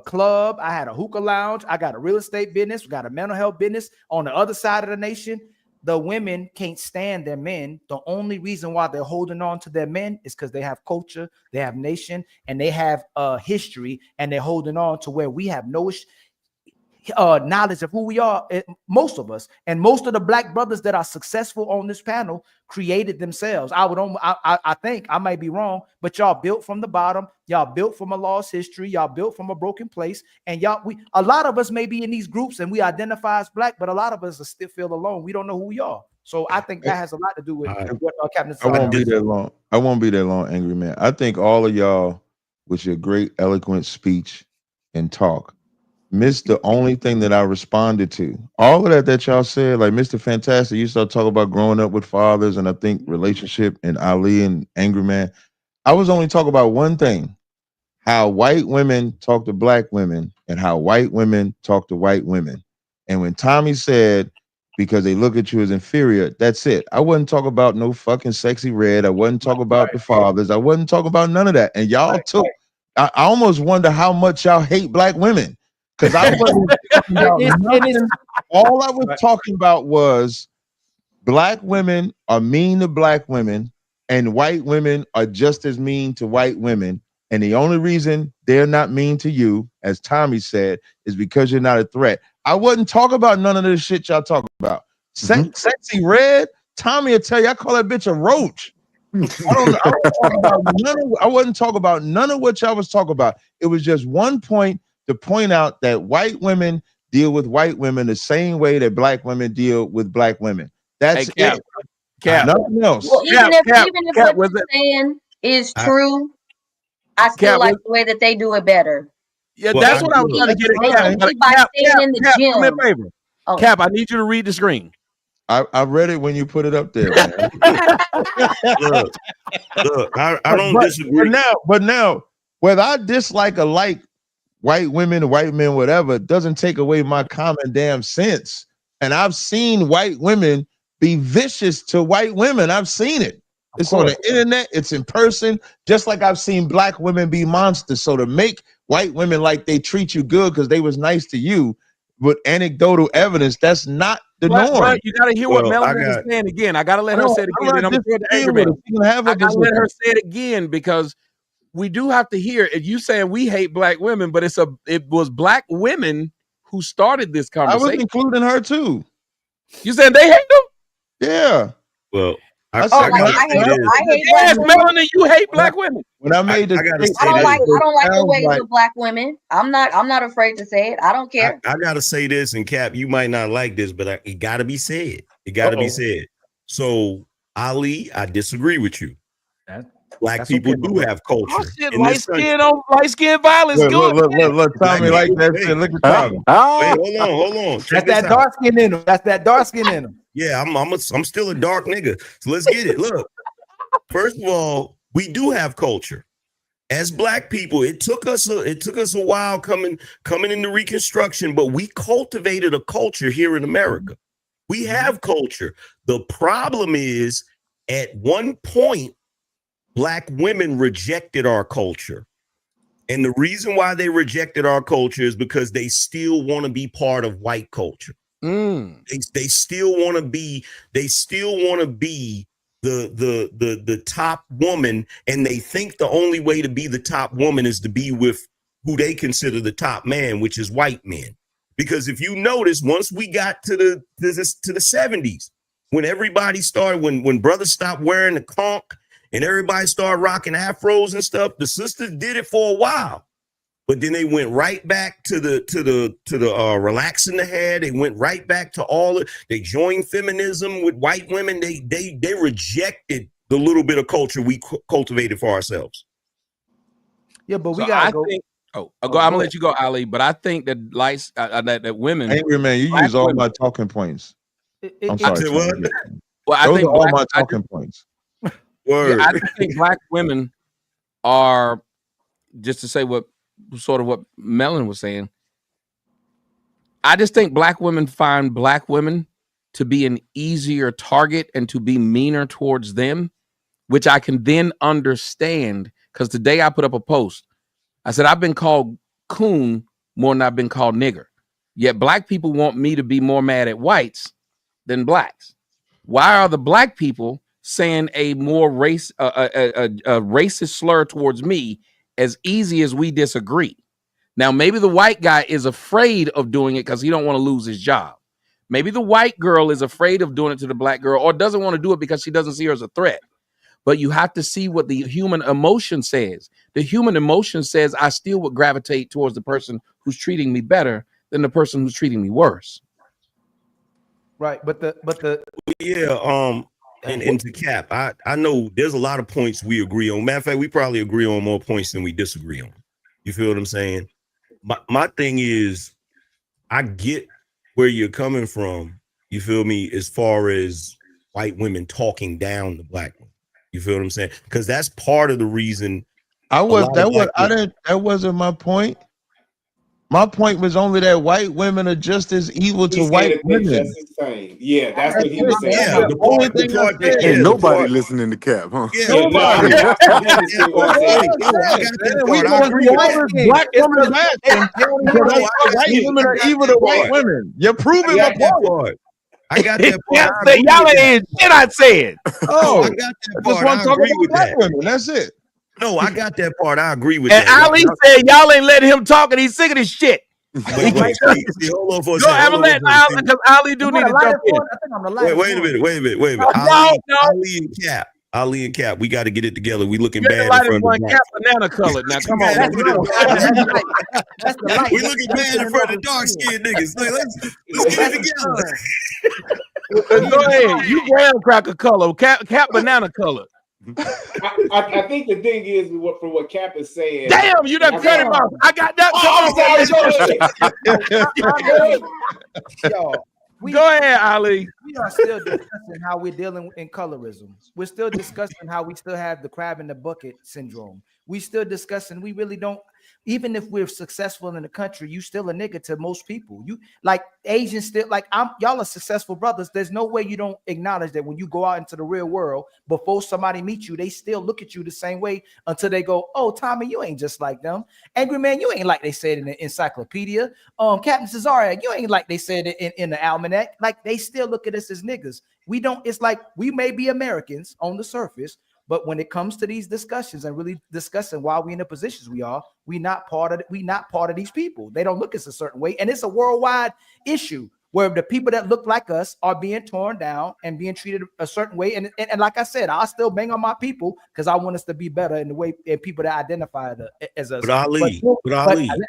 club, I had a hookah lounge, I got a real estate business, we got a mental health business on the other side of the nation. The women can't stand their men. The only reason why they're holding on to their men is because they have culture, they have nation, and they have history, and they're holding on to where we have no knowledge of who we are, most of us, and most of the black brothers that are successful on this panel created themselves. I think I might be wrong, but y'all built from the bottom, y'all built from a lost history, y'all built from a broken place, and a lot of us may be in these groups and we identify as black, but a lot of us still feel alone. We don't know who we are. So I think that has a lot to do with what Captain. I won't be that long. I won't be that long, Angry Man. I think all of y'all, with your great eloquent speech and talk, missed the only thing that I responded to. All of that y'all said, like Mr. Fantastic, you start talking about growing up with fathers, and I think relationship and Ali and Angry Man. I was only talking about one thing: how white women talk to black women and how white women talk to white women. And when Tommy said, because they look at you as inferior, that's it. I wasn't talking about no fucking Sexy Red. I wasn't talking about the fathers. I wasn't talking about none of that. And y'all took, I almost wonder how much y'all hate black women. Because I wasn't talking about nothing. All I was talking about was black women are mean to black women, and white women are just as mean to white women. And the only reason they're not mean to you, as Tommy said, is because you're not a threat. I wasn't talking about none of this shit y'all talking about. Sexy Red, Tommy will tell you, I call that bitch a roach. I wasn't talking about none of what y'all was talking about. It was just one point to point out that white women deal with white women the same way that black women deal with black women. That's it. Nothing else. Well, even if what you're saying is true, I still like the way that they do it better. Yeah, that's what I was trying to get at. Cap, do me a favor. Cap, I need you to read the screen. I read it when you put it up there, man. Look, I don't disagree. But now, whether I dislike or like white women, white men, whatever, doesn't take away my common damn sense. And I've seen white women be vicious to white women. I've seen it. It's on the internet. It's in person. Just like I've seen black women be monsters. So to make white women like they treat you good because they was nice to you with anecdotal evidence, that's not the norm. Right, you got to hear what Melanie is saying again. I got to let her say it again. And I'm going to angry man. I got to let her say it again, because we do have to hear it. You saying we hate black women, but it was black women who started this conversation. I was including her too. You saying they hate them? Yeah. Well, I hate Melanie, you hate black women. When I made this, I don't like the ways of black women. I'm not afraid to say it. I don't care. I gotta say this, and Cap, you might not like this, but it gotta be said. It gotta be said. So Ali, I disagree with you. Black people do have culture. Oh, shit, in light this country. skin violence. Look, Tommy like that shit. Look at Tommy. Wait, hold on. That's that dark skin in him. That's that dark skin in him. Yeah, I'm still a dark nigga. So let's get it. Look, first of all, we do have culture. As Black people, it took us a while coming into Reconstruction, but we cultivated a culture here in America. We have culture. The problem is, at one point, Black women rejected our culture. And the reason why they rejected our culture is because they still want to be part of white culture. They still want to be the top woman, and they think the only way to be the top woman is to be with who they consider the top man, which is white men. Because if you notice, once we got to the 70s, when everybody started, when brothers stopped wearing the conch and everybody started rocking afros and stuff, the sisters did it for a while. But then they went right back to the relaxing the hair. They went right back to all it. They joined feminism with white women. They rejected the little bit of culture we cultivated for ourselves. Yeah, but we gotta go. I'm gonna let you go, Ali. But I think that that women, Angry man, you use all my talking points. I'm sorry. Well, I those think are all my talking points. Word. I think Black women are, just to say what Melon was saying, I just think Black women find Black women to be an easier target and to be meaner towards them, which I can then understand. Because today I put up a post. I said, I've been called coon more than I've been called nigger. Yet Black people want me to be more mad at whites than Blacks. Why are the Black people saying a more racist slur towards me as easy as we disagree? Now, maybe the white guy is afraid of doing it because he don't want to lose his job. Maybe the white girl is afraid of doing it to the Black girl, or doesn't want to do it because she doesn't see her as a threat. But you have to see what the human emotion says. The human emotion says I still would gravitate towards the person who's treating me better than the person who's treating me worse. Right, but yeah, and to cap, I know there's a lot of points we agree on. Matter of fact, we probably agree on more points than we disagree on. You feel what I'm saying? My thing is, I get where you're coming from. You feel me? As far as white women talking down the Black women. You feel what I'm saying? Because that's part of the reason. That wasn't my point. My point was only that white women are just as evil to white women. Yeah, that's what he was saying. Yeah, the only thing I said. Ain't nobody listening to Cap, huh? Yeah, nobody. Black women are asking because white women are evil to white women. You're proving my point. I got that part. Y'all ain't shit I said. Oh, I got that part. I agree with that. Women. That's it. No, I got that part. I agree with and that. Ali said y'all ain't letting him talk, and he's sick of this shit. Wait, hold on for a second. Go ever let Ali, because Ali do need to jump in. I think I'm the last. Wait a minute. No. Ali and Cap, we got to get it together. We looking You're bad in front of the Cap banana colored. Now come on. That's the light. We looking bad in front of dark skinned niggas. Let's get it together. Go ahead. You graham cracker color. Cap banana color. I think the thing is from what Cap is saying. Damn, you done cut him off. I got that. Go ahead, Ali. We are still discussing how we're dealing in colorism. We're still discussing how we still have the crab in the bucket syndrome. We still discussing we really don't. Even if we're successful in the country, you still a nigga to most people. You like Asians still like y'all are successful brothers. There's no way you don't acknowledge that when you go out into the real world, before somebody meets you, they still look at you the same way until they go, "Oh, Tommy, you ain't just like them. Angry Man, you ain't like they said in the encyclopedia. Captain Cesario, you ain't like they said in the almanac." Like they still look at us as niggas. We don't. It's like we may be Americans on the surface. But when it comes to these discussions and really discussing why we in the positions we are, we not part of these people. They don't look at us a certain way. And it's a worldwide issue where the people that look like us are being torn down and being treated a certain way. And like I said, I'll still bang on my people because I want us to be better in the way and people that identify as us. But Ali,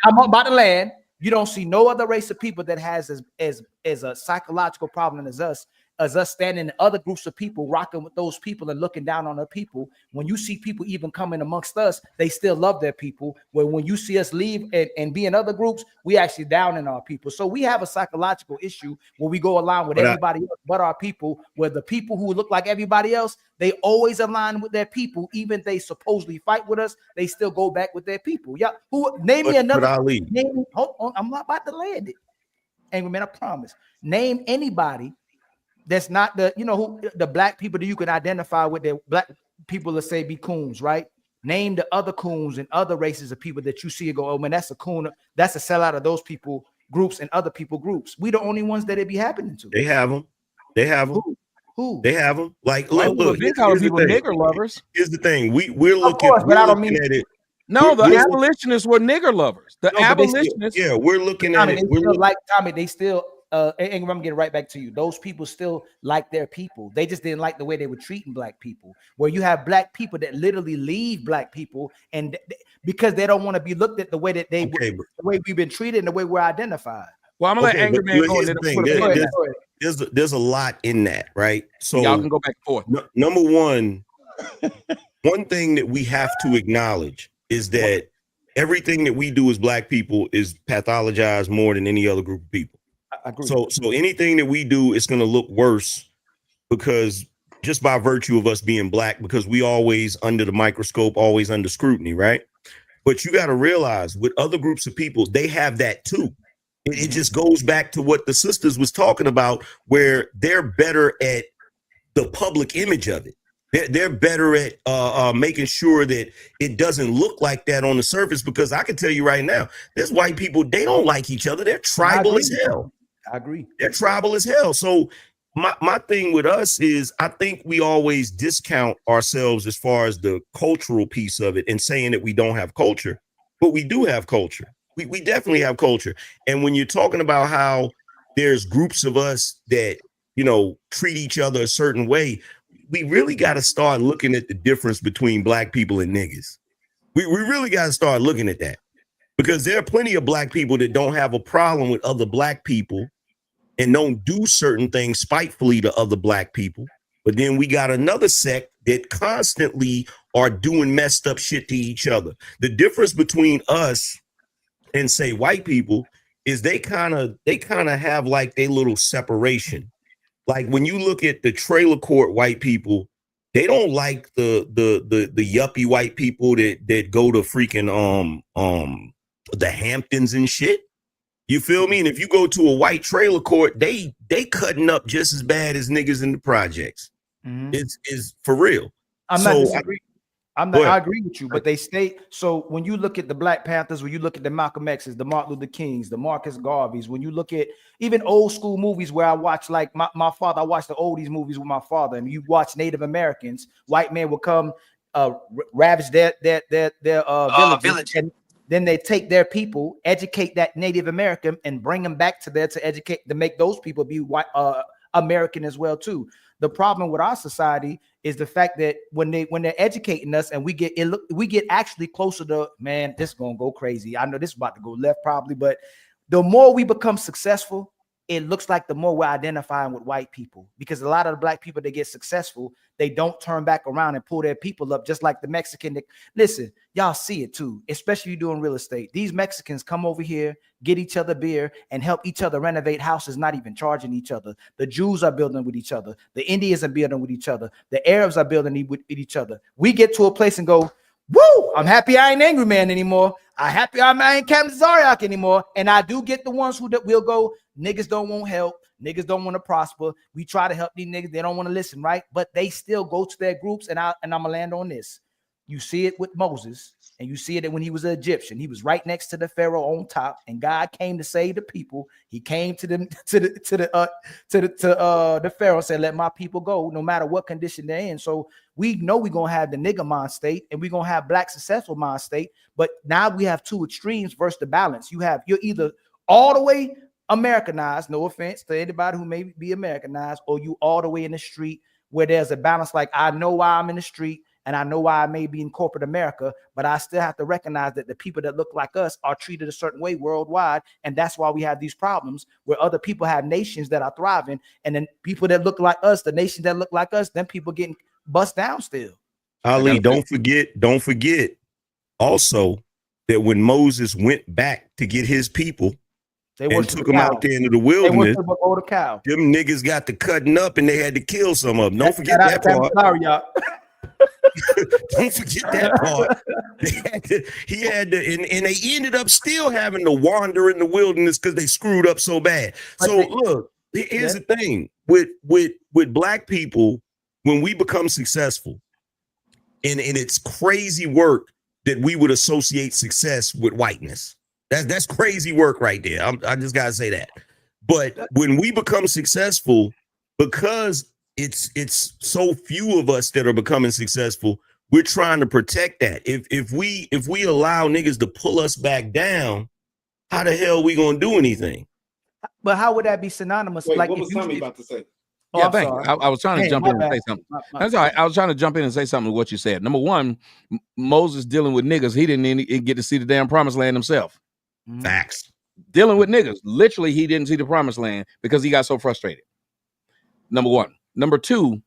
I'm about to land. You don't see no other race of people that has as a psychological problem as us. as us standing in other groups of people, rocking with those people and looking down on their people. When you see people even coming amongst us, they still love their people. Where when you see us leave and be in other groups, we actually down in our people. So we have a psychological issue where we go along with everybody else but our people, where the people who look like everybody else, they always align with their people. Even if they supposedly fight with us, they still go back with their people. Yeah, name me another. Hold on, I'm not about to land it. Angry man, I promise. Name anybody that's not the, who the black people that you can identify with, the black people, let's say, be coons, right? Name the other coons and other races of people that you see and go, oh man, that's a coon, that's a sellout of those people groups and other people groups. We the only ones that it be happening to. They have them. They have them. Who? They have them. Like, look, here's the thing. Nigger lovers. Here's the thing. We're looking, course, we're looking at it. No, the abolitionists were nigger lovers. The abolitionists. We're looking at it. We're like Tommy. They still. And I'm getting right back to you. Those people still like their people. They just didn't like the way they were treating black people. Where you have black people that literally leave black people, and because they don't want to be looked at the way that they, the way we've been treated, and the way we're identified. Well, I'm gonna let Angry Man go. There's a lot in that, right? So y'all can go back and forth. Number one thing that we have to acknowledge is that everything that we do as black people is pathologized more than any other group of people. I agree. So anything that we do is going to look worse because just by virtue of us being black, because we always under the microscope, always under scrutiny, right? But you got to realize with other groups of people, they have that too. It just goes back to what the sisters was talking about, where they're better at the public image of it. They're better at making sure that it doesn't look like that on the surface, because I can tell you right now, there's white people, they don't like each other. They're tribal as hell. I agree. They're tribal as hell. So my thing with us is I think we always discount ourselves as far as the cultural piece of it and saying that we don't have culture, but we do have culture. We definitely have culture. And when you're talking about how there's groups of us that, treat each other a certain way, we really got to start looking at the difference between black people and niggas. We really got to start looking at that, because there are plenty of black people that don't have a problem with other black people and don't do certain things spitefully to other black people. But then we got another sect that constantly are doing messed up shit to each other. The difference between us and say white people is they kind of have like a little separation. Like when you look at the trailer court white people, they don't like the yuppie white people that go to freaking the Hamptons and shit. You feel me? And if you go to a white trailer court, they cutting up just as bad as niggas in the projects. Mm-hmm. It's for real. I'm not disagreeing. I agree with you, but they stay. So when you look at the Black Panthers, when you look at the Malcolm X's, the Martin Luther Kings, the Marcus Garveys, when you look at even old school movies where I watch, like my father, I watched the oldies movies with my father, and you watch Native Americans, white men would come ravage their villages, and then they take their people, educate that Native American, and bring them back to there to educate, to make those people be white American as well too. The problem with our society is the fact that when they're educating us and we get actually closer to, man, this is gonna go crazy. I know this is about to go left probably, but the more we become successful, it looks like the more we're identifying with white people, because a lot of the black people that get successful, they don't turn back around and pull their people up, just like the Mexican. Listen, y'all see it too, especially you doing real estate. These Mexicans come over here, get each other beer, and help each other renovate houses, not even charging each other. The Jews are building with each other. The Indians are building with each other. The Arabs are building with each other. We get to a place and go, woo, I'm happy I ain't Angry Man anymore. I'm happy I ain't Captain Zaryak anymore. And I do get the ones who will go, niggas don't want help. Niggas don't want to prosper. We try to help these niggas. They don't want to listen, right? But they still go to their groups. And I'm going to land on this. You see it with Moses, and you see it when he was an Egyptian. He was right next to the Pharaoh on top, and God came to save the people. He came to them to the Pharaoh and said, "Let my people go, no matter what condition they're in." So we know we're gonna have the nigger mind state, and we're gonna have black successful mind state. But now we have two extremes versus the balance. You're either all the way Americanized, no offense to anybody who may be Americanized, or you all the way in the street where there's a balance. Like, I know why I'm in the street, And I know why I may be in corporate America, but I still have to recognize that the people that look like us are treated a certain way worldwide. And that's why we have these problems where other people have nations that are thriving. And then people that look like us, the nations that look like us, then people getting bust down still. Ali, don't forget also that when Moses went back to get his people, they and took them out there into the wilderness, them niggas got to cutting up and they had to kill some of them. Don't forget that part. Sorry, y'all. Don't forget that part. He had to, and they ended up still having to wander in the wilderness because they screwed up so bad. So look, here's the thing with black people, when we become successful, and it's crazy work that we would associate success with whiteness. That's crazy work right there. I just gotta say that. But when we become successful, because it's so few of us that are becoming successful, we're trying to protect that. If we allow niggas to pull us back down, how the hell are we gonna do anything? But how would that be synonymous? Wait, like what was Tommy about to say? Yeah, thank you. I was trying to jump in and say something. That's all right. I was trying to jump in and say something to what you said. Number one, Moses dealing with niggas, he didn't even get to see the damn promised land himself. Facts. Dealing with niggas. Literally, he didn't see the promised land because he got so frustrated. Number one. Number two,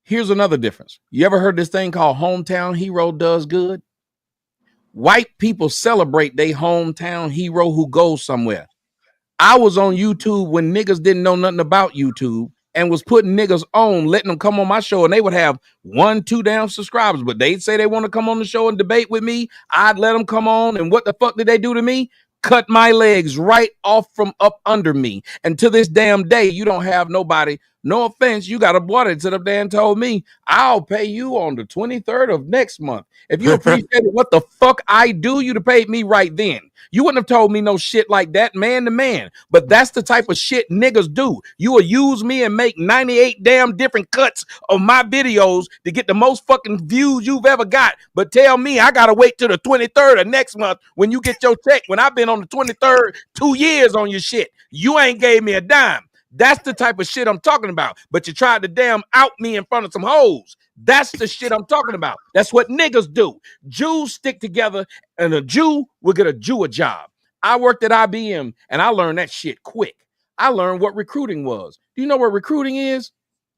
here's another difference. You ever heard this thing called hometown hero does good? White people celebrate their hometown hero who goes somewhere. I was on YouTube when niggas didn't know nothing about YouTube and was putting niggas on, letting them come on my show, and they would have 1-2 down subscribers, but they'd say they want to come on the show and debate with me. I'd let them come on, and what the fuck did they do to me? Cut my legs right off from up under me. And to this damn day, you don't have nobody. No offense, you got a boy that sit up there and told me, I'll pay you on the 23rd of next month. If you appreciated what the fuck I do, you'd have paid me right then. You wouldn't have told me no shit like that, man to man. But that's the type of shit niggas do. You will use me and make 98 damn different cuts of my videos to get the most fucking views you've ever got. But tell me I gotta wait till the 23rd of next month when you get your check, when I've been on the 23rd 2 years on your shit. You ain't gave me a dime. That's the type of shit I'm talking about. But you tried to damn out me in front of some hoes. That's the shit I'm talking about. That's what niggas do. Jews stick together, and a Jew will get a Jew a job. I worked at IBM, and I learned that shit quick. I learned what recruiting was. Do you know what recruiting is?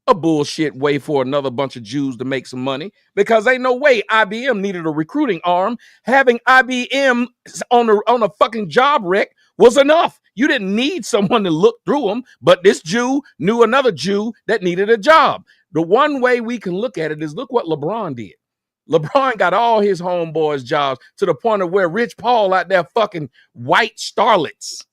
A bullshit way for another bunch of Jews to make some money, because ain't no way IBM needed a recruiting arm. Having IBM on a fucking job rec was enough. You didn't need someone to look through them, but this Jew knew another Jew that needed a job. The one way we can look at it is look what LeBron did. LeBron got all his homeboys jobs to the point of where Rich Paul out there fucking white starlets.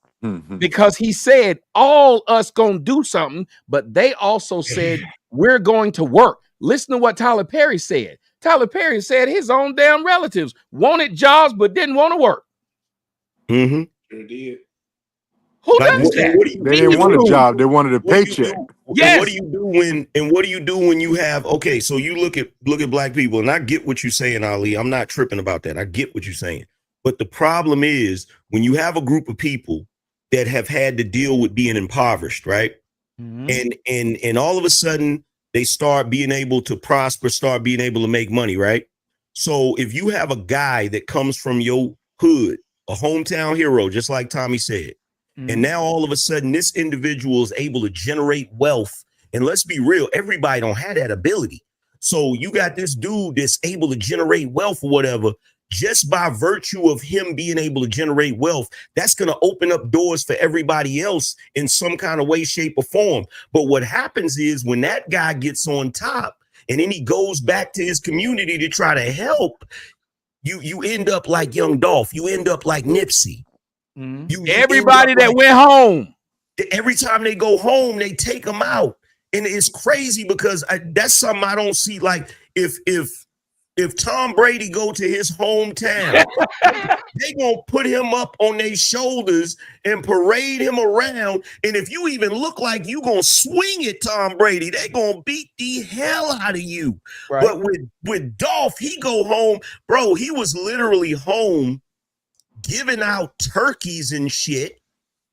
Because he said all us gonna do something, but they also said we're going to work. Listen to what Tyler Perry said. Tyler Perry said his own damn relatives wanted jobs but didn't want to work. Sure did. Who does that? They didn't want a job; they wanted a paycheck. Yes. What do you do when you have, okay, so you look at black people, and I get what you're saying, Ali. I'm not tripping about that. I get what you're saying. But the problem is when you have a group of people that have had to deal with being impoverished, right? And all of a sudden they start being able to prosper, start being able to make money, right? So if you have a guy that comes from your hood, a hometown hero, just like Tommy said, and now all of a sudden this individual is able to generate wealth. And let's be real, everybody don't have that ability. So you got this dude that's able to generate wealth or whatever, just by virtue of him being able to generate wealth. That's going to open up doors for everybody else in some kind of way, shape, or form. But what happens is when that guy gets on top and then he goes back to his community to try to help, you end up like Young Dolph. You end up like Nipsey. Everybody that went home. Every time they go home, they take them out. And it's crazy because that's something I don't see. Like if Tom Brady go to his hometown, they gonna put him up on their shoulders and parade him around. And if you even look like you gonna swing at Tom Brady, they gonna beat the hell out of you. Right. But with Dolph, he go home, bro. He was literally home giving out turkeys and shit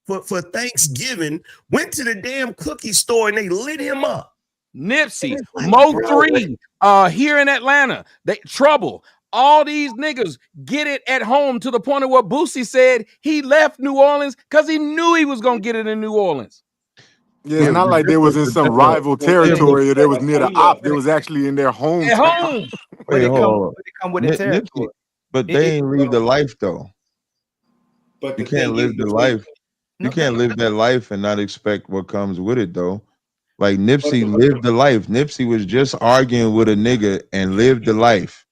for Thanksgiving. Went to the damn cookie store and they lit him up. Nipsey, Mo3, here in Atlanta, Trouble. All these niggas get it at home to the point of what Boosie said he left New Orleans because he knew he was gonna get it in New Orleans. Yeah, it's not like they was in some rival territory or they was near the op. They was actually in their home. At home. Wait, hold on. Come with the territory. But they ain't leave the life though. But you can't live the life. You can't live that life and not expect what comes with it though. Like Nipsey lived the life. Nipsey was just arguing with a nigga and lived the life.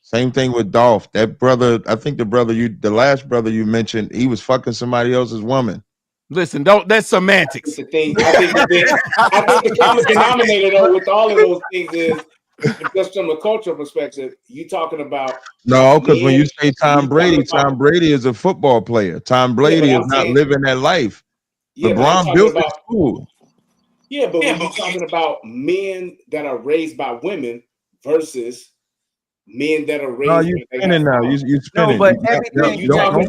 Same thing with Dolph. That brother, I think the last brother you mentioned, he was fucking somebody else's woman. Listen, that's semantics. I think the common denominator though with all of those things is just from a cultural perspective, you talking about because when you say Tom Brady is a football player. Tom Brady is not living that life. LeBron built his school. Yeah, but when you're talking about men that are raised by women versus men that are raised. No, you're spinning now. You're spinning. No, but everything you talking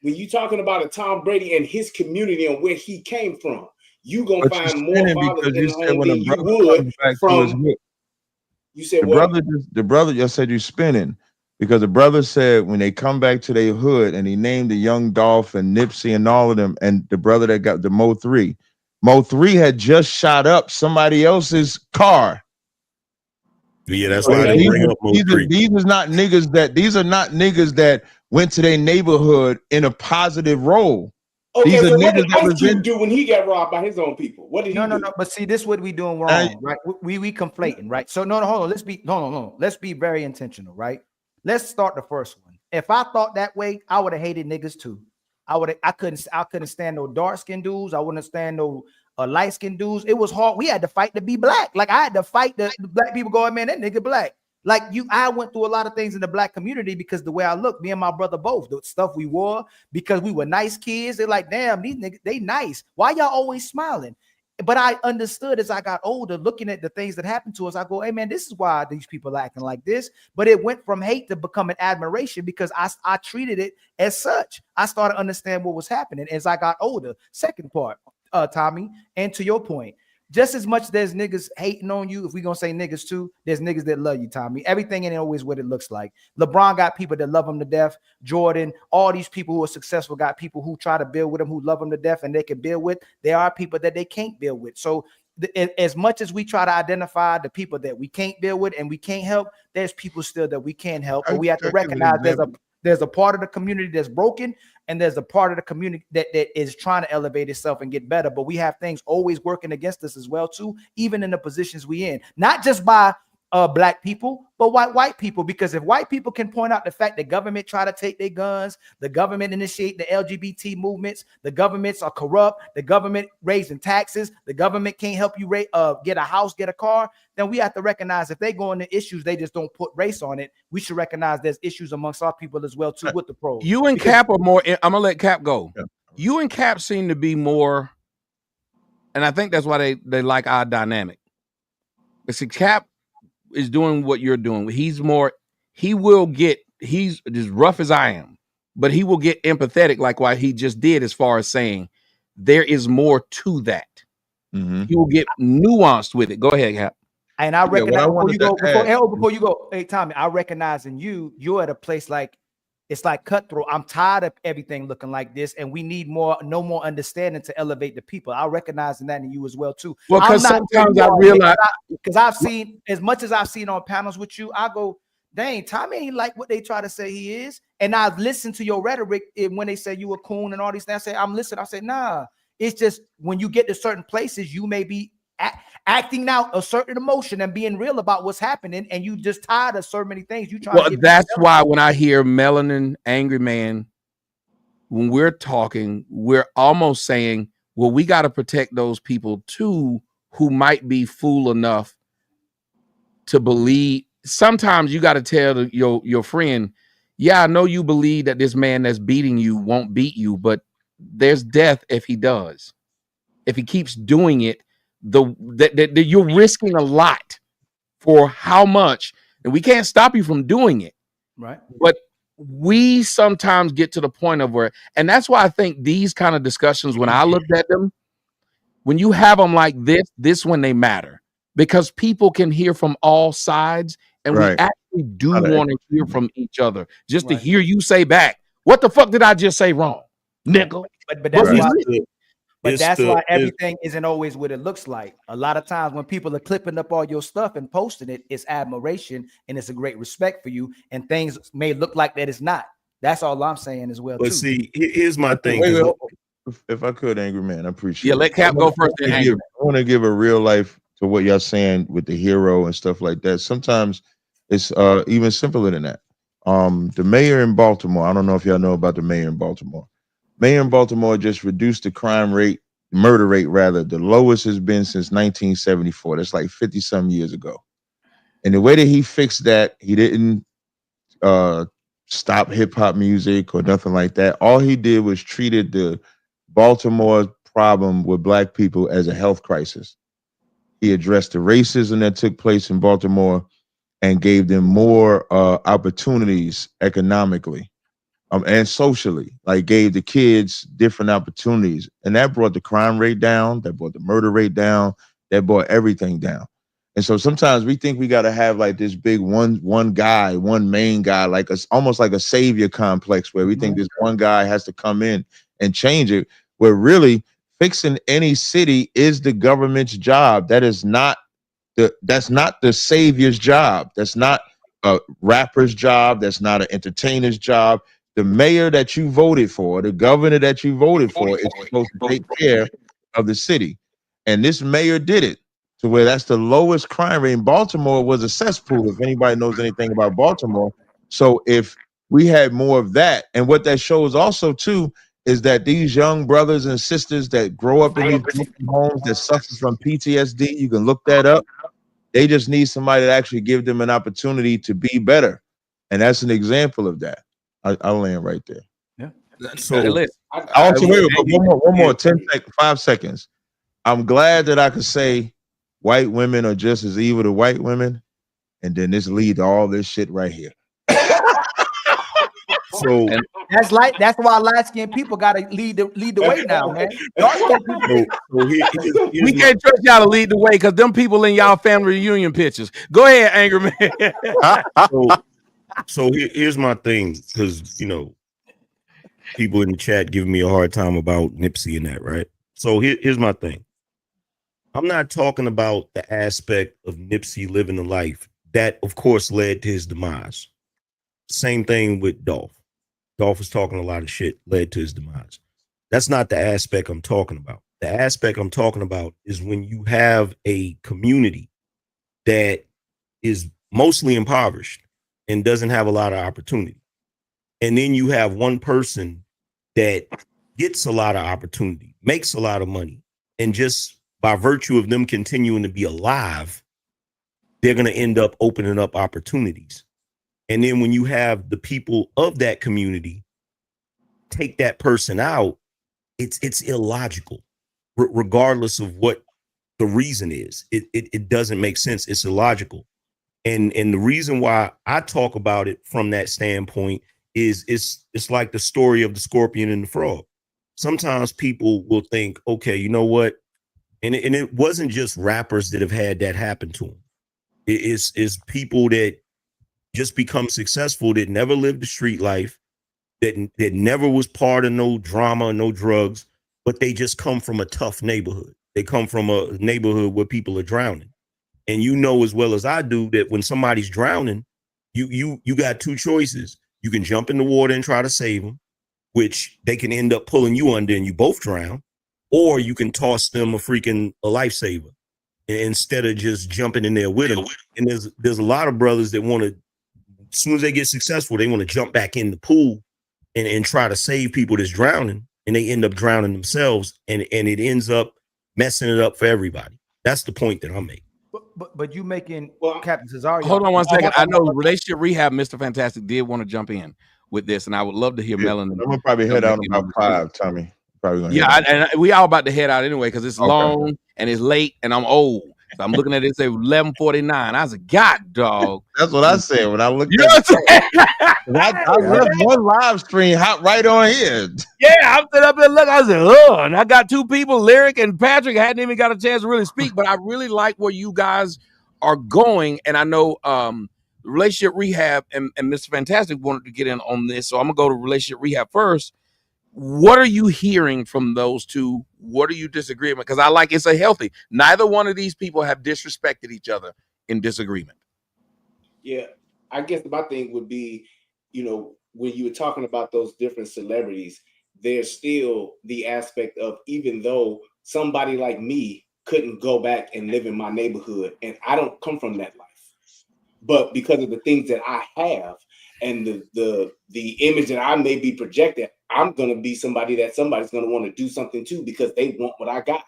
when you talking about a Tom Brady and his community and where he came from, you gonna find more fathers in the home than you would from. You said what? The brother just said you're spinning because the brother said when they come back to their hood and he named the young Dolph and Nipsey and all of them and the brother that got the Mo3. Mo3 had just shot up somebody else's car. Yeah, that's why they bring up Mo3. These are not niggas that went to their neighborhood in a positive role. Okay, so what did Ice Cube do when he got robbed by his own people? What did he do? No. But see, this is what we doing wrong, right? We conflating, right? So no, hold on. Let's be very intentional, right? Let's start the first one. If I thought that way, I would have hated niggas too. I couldn't stand no dark skinned dudes. I wouldn't stand no light skinned dudes. It was hard. We had to fight to be black. Like I had to fight the black people going, man, that nigga black. Like I went through a lot of things in the black community because the way I look, me and my brother both, the stuff we wore, because we were nice kids. They're like, damn, these niggas, they nice. Why y'all always smiling? But I understood as I got older, looking at the things that happened to us, I go, hey man, this is why these people are acting like this. But it went from hate to becoming admiration because I treated it as such. I started to understand what was happening as I got older. Second part, Tommy, and to your point, just as much there's niggas hating on you, if we're gonna say niggas too, there's niggas that love you, Tommy. Everything ain't always what it looks like. LeBron got people that love him to death. Jordan, all these people who are successful got people who try to build with him, who love him to death, and they can build with. There are people that they can't build with. So as much as we try to identify the people that we can't build with and we can't help, there's people still that we can help. But we have to recognize there's a part of the community that's broken, and there's a part of the community that is trying to elevate itself and get better. But we have things always working against us as well, too, even in the positions we in. Not just by black people, but white people. Because if white people can point out the fact that government try to take their guns, the government initiate the LGBT movements, the governments are corrupt, the government raising taxes, the government can't help you get a house, get a car, then we have to recognize if they go into issues, they just don't put race on it. We should recognize there's issues amongst our people as well, too, with the pros. You and Cap are more, I'm going to let Cap go. Yeah. You and Cap seem to be more, and I think that's why they like our dynamic. But see, Cap is doing what you're doing. He's as rough as I am, but he will get empathetic like what he just did as far as saying there is more to that. Mm-hmm. He will get nuanced with it. Go ahead, Cap. And I recognize before you go, hey Tommy, I recognize in you're at a place like it's like cutthroat. I'm tired of everything looking like this, and we need no more understanding to elevate the people. I recognize that in you as well too. Well, because sometimes I realize because I've seen as much as I've seen on panels with you, I go, dang, Tommy ain't like what they try to say he is. And I've listened to your rhetoric when they say you a coon and all these things. I say, I'm listening. I say, nah, it's just when you get to certain places, you may be acting out a certain emotion and being real about what's happening, and you just tired of so many things. That's why when I hear Melanin, Angry Man, when we're talking, we're almost saying, well, we got to protect those people too who might be fool enough to believe. Sometimes you got to tell your friend, yeah, I know you believe that this man that's beating you won't beat you, but there's death if he does. If he keeps doing it, you're risking a lot for how much, and we can't stop you from doing it, right? But we sometimes get to the point of where, and that's why I think these kind of discussions, when I looked at them, When you have them like this when they matter, because people can hear from all sides, and we actually do want to hear from each other, just to hear you say back, what the fuck did I just say wrong, nigga? But that's why. But that's why everything isn't always what it looks like. A lot of times when people are clipping up all your stuff and posting it, it's admiration and it's a great respect for you. And things may look like that it's not. That's all I'm saying as well. But see, here's my thing. If I could, Angry Man, I appreciate. Yeah, let Cap go first. I want to give a real life to what y'all saying with the hero and stuff like that. Sometimes it's even simpler than that. The mayor in Baltimore. I don't know if y'all know about the mayor in Baltimore. Mayor in Baltimore just reduced the crime rate, murder rate rather, the lowest has been since 1974. That's like 50-some years ago. And the way that he fixed that, he didn't stop hip hop music or nothing like that. All he did was treated the Baltimore problem with black people as a health crisis. He addressed the racism that took place in Baltimore and gave them more opportunities economically. And socially, like gave the kids different opportunities. And that brought the crime rate down, that brought the murder rate down, that brought everything down. And so sometimes we think we got to have like this big one guy, one main guy, like it's almost like a savior complex where we think this one guy has to come in and change it, where really fixing any city is the government's job. That's not the savior's job. That's not a rapper's job. That's not an entertainer's job. The mayor that you voted for, the governor that you voted for is supposed to take care of the city. And this mayor did it to where that's the lowest crime rate. In Baltimore was a cesspool, if anybody knows anything about Baltimore. So if we had more of that, and what that shows also too, is that these young brothers and sisters that grow up in these homes that suffer from PTSD, you can look that up. They just need somebody to actually give them an opportunity to be better. And that's an example of that. I'll land right there. Yeah. So one more 5 seconds. I'm glad that I could say white women are just as evil to white women, and then this lead to all this shit right here. So that's why light-skinned people gotta lead the way now, man. We can't trust y'all to lead the way because them people in y'all family reunion pictures. Go ahead, Angry Man. So here's my thing, because people in the chat giving me a hard time about Nipsey and that, right? So here's my thing. I'm not talking about the aspect of Nipsey living a life that, of course, led to his demise. Same thing with Dolph. Dolph was talking a lot of shit, led to his demise. That's not the aspect I'm talking about. The aspect I'm talking about is when you have a community that is mostly impoverished and doesn't have a lot of opportunity. And then you have one person that gets a lot of opportunity, makes a lot of money, and just by virtue of them continuing to be alive, they're going to end up opening up opportunities. And then when you have the people of that community take that person out, it's illogical, regardless of what the reason is. It doesn't make sense. It's illogical. And the reason why I talk about it from that standpoint is it's like the story of the scorpion and the frog. Sometimes people will think, okay, you know what? And it wasn't just rappers that have had that happen to them. It's people that just become successful that never lived the street life, that never was part of no drama, no drugs, but they just come from a tough neighborhood. They come from a neighborhood where people are drowning. And you know as well as I do that when somebody's drowning, you got two choices. You can jump in the water and try to save them, which they can end up pulling you under and you both drown, or you can toss them a lifesaver instead of just jumping in there with them. And there's a lot of brothers that want to, as soon as they get successful, they want to jump back in the pool and try to save people that's drowning, and they end up drowning themselves, and it ends up messing it up for everybody. That's the point that I'm making. But you making Captain Cesario. Hold on one second. I know Relationship Rehab, Mr. Fantastic did want to jump in with this, and I would love to hear Melanin. I'm gonna probably head out about 5, Tommy. And we all about to head out anyway because it's long and it's late and I'm old. left. I'm looking at it, say 11:49. I was like, God, dog. That's what I said when I looked. You know what I'm saying? I left one live stream hot right on here. Yeah, I'm sitting up there looking. I was like, oh, and I got two people, Lyric and Patrick. I hadn't even got a chance to really speak, but I really like where you guys are going. And I know Relationship Rehab and Mr. Fantastic wanted to get in on this. So I'm gonna go to Relationship Rehab first. What are you hearing from those two? What are you disagreeing with? Because I like it's a healthy. Neither one of these people have disrespected each other in disagreement. Yeah, I guess my thing would be, you know, when you were talking about those different celebrities, there's still the aspect of, even though somebody like me couldn't go back and live in my neighborhood, and I don't come from that life, but because of the things that I have and the image that I may be projected, I'm going to be somebody that somebody's going to want to do something to because they want what I got.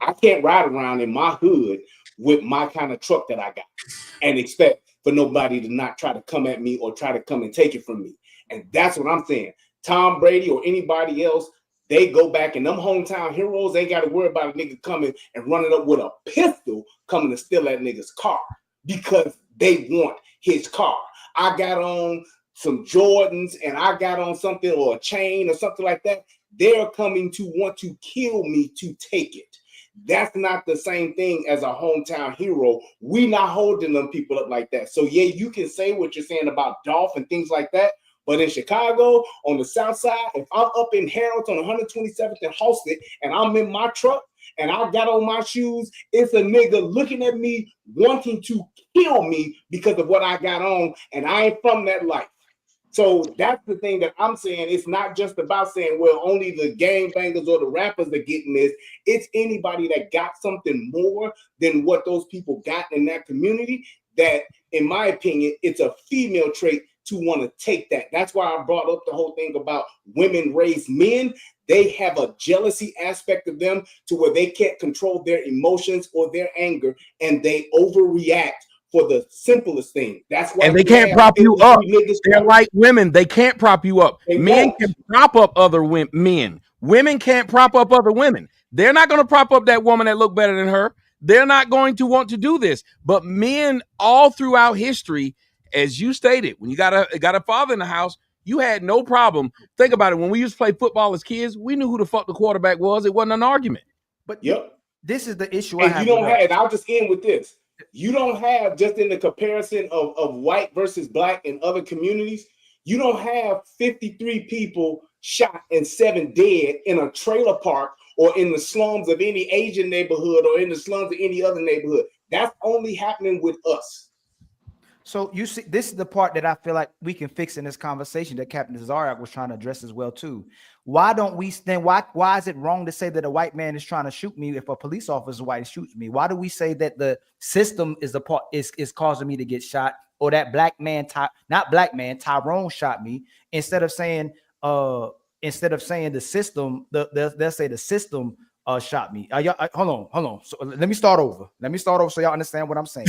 I can't ride around in my hood with my kind of truck that I got and expect for nobody to not try to come at me or try to come and take it from me. And that's what I'm saying. Tom Brady or anybody else, they go back, and them hometown heroes ain't got to worry about a nigga coming and running up with a pistol coming to steal that nigga's car because they want his car. I got on some Jordans and I got on something or a chain or something like that. They're coming to want to kill me to take it. That's not the same thing as a hometown hero. We not holding them people up like that. So yeah, you can say what you're saying about Dolph and things like that, but in Chicago, on the south side, if I'm up in Harold's on 127th and Halsted and I'm in my truck and I got on my shoes, it's a nigga looking at me wanting to kill me because of what I got on, and I ain't from that life. So that's the thing that I'm saying. It's not just about saying, well, only the gangbangers or the rappers are getting this. It's anybody that got something more than what those people got in that community that, in my opinion, it's a female trait to want to take that. That's why I brought up the whole thing about women raised men. They have a jealousy aspect of them to where they can't control their emotions or their anger, and they overreact for the simplest thing. That's why. And they can't prop you up. They're like women. They can't prop you up. Men can prop up other men. Women can't prop up other women. They're not going to prop up that woman that look better than her. They're not going to want to do this. But men all throughout history, as you stated, when you got a father in the house, you had no problem. Think about it. When we used to play football as kids, we knew who the fuck the quarterback was. It wasn't an argument. But this is the issue. And you don't have, and I'll just end with this. You don't have, just in the comparison of white versus black in other communities, you don't have 53 people shot and 7 dead in a trailer park or in the slums of any Asian neighborhood or in the slums of any other neighborhood. That's only happening with us. So you see, this is the part that I feel like we can fix in this conversation that Captain Zarak was trying to address as well too. Why don't we then? Why is it wrong to say that a white man is trying to shoot me if a police officer white shoots me? Why do we say that the system is the part is causing me to get shot, or that Tyrone shot me, instead of saying the system, they'll say the system shot me. Hold on. So let me start over so y'all understand what I'm saying.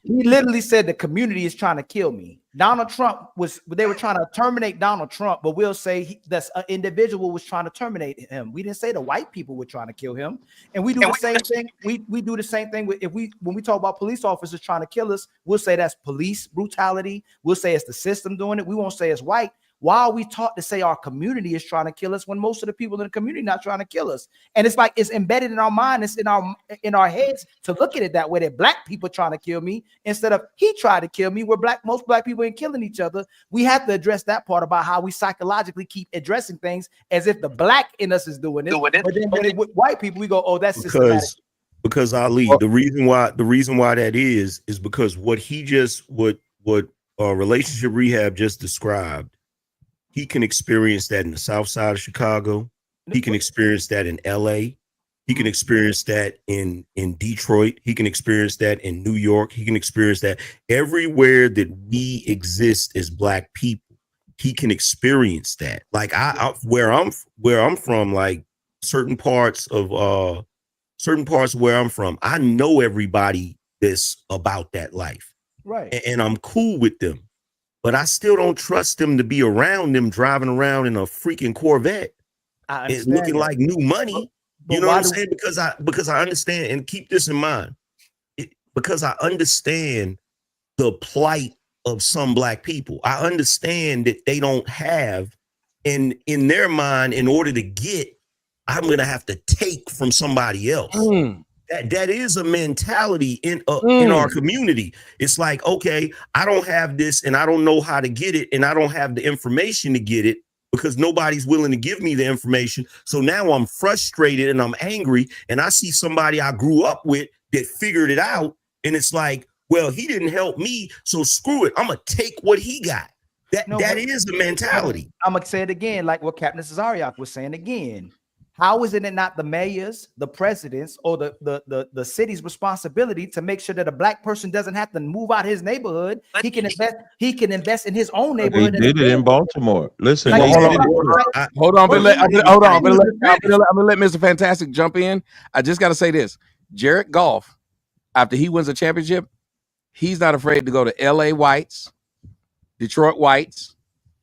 He literally said the community is trying to kill me. Donald Trump they were trying to terminate Donald Trump, but we'll say that an individual was trying to terminate him. We didn't say the white people were trying to kill him. And we do the same thing. We do the same thing when we talk about police officers trying to kill us, we'll say that's police brutality. We'll say it's the system doing it. We won't say it's white. Why are we taught to say our community is trying to kill us when most of the people in the community not trying to kill us? And it's like it's embedded in our mind, it's in our heads to look at it that way, that black people trying to kill me instead of he tried to kill me, where most black people ain't killing each other. We have to address that part about how we psychologically keep addressing things as if the black in us is doing it. But then with white people, we go, oh, that's systematic. Because Ali, the reason why that is because what Relationship Rehab just described, he can experience that in the South Side of Chicago. He can experience that in LA. He can experience that in Detroit. He can experience that in New York. He can experience that everywhere that we exist as black people. He can experience that. Like where I'm from, like certain parts where I'm from, I know everybody that's about that life. Right. And I'm cool with them. But I still don't trust them to be around them driving around in a freaking Corvette. It's looking like new money. You know what I'm saying? Because I understand, and keep this in mind, because I understand the plight of some Black people. I understand that they don't have, in their mind, in order to get, I'm going to have to take from somebody else. That is a mentality in our community. It's like, okay, I don't have this and I don't know how to get it and I don't have the information to get it because nobody's willing to give me the information. So now I'm frustrated and I'm angry and I see somebody I grew up with that figured it out and it's like, well, he didn't help me, so screw it. I'm going to take what he got. That is the mentality. I'm going to say it again, like what Captain Cesariak was saying again. How is it not the mayor's, the president's, or the city's responsibility to make sure that a Black person doesn't have to move out his neighborhood? He can invest in his own neighborhood. They did it in Baltimore. Listen, hold on. I'm gonna let Mr. Fantastic jump in. I just got to say this: Jared Goff, after he wins a championship, he's not afraid to go to L.A. Whites, Detroit Whites.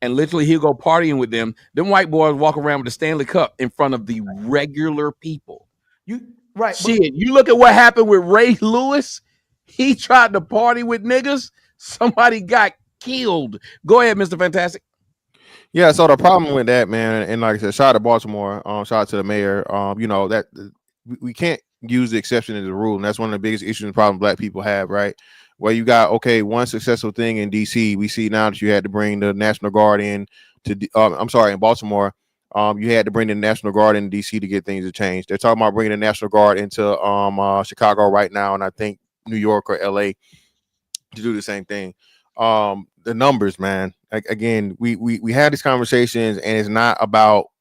And literally, he'll go partying with them. Them white boys walk around with the Stanley Cup in front of the regular people. You look at what happened with Ray Lewis. He tried to party with niggas. Somebody got killed. Go ahead, Mr. Fantastic. Yeah, so the problem with that, man, and like I said, shout out to Baltimore, shout out to the mayor. You know, that we can't use the exception as the rule, and that's one of the biggest issues and problems Black people have, right? Where you got, okay, one successful thing in DC, we see now that you had to bring the National Guard in to, in Baltimore, you had to bring the National Guard in DC to get things to change. They're talking about bringing the National Guard into Chicago right now, and I think New York or LA to do the same thing. The numbers, man. Again, we had these conversations, and it's not about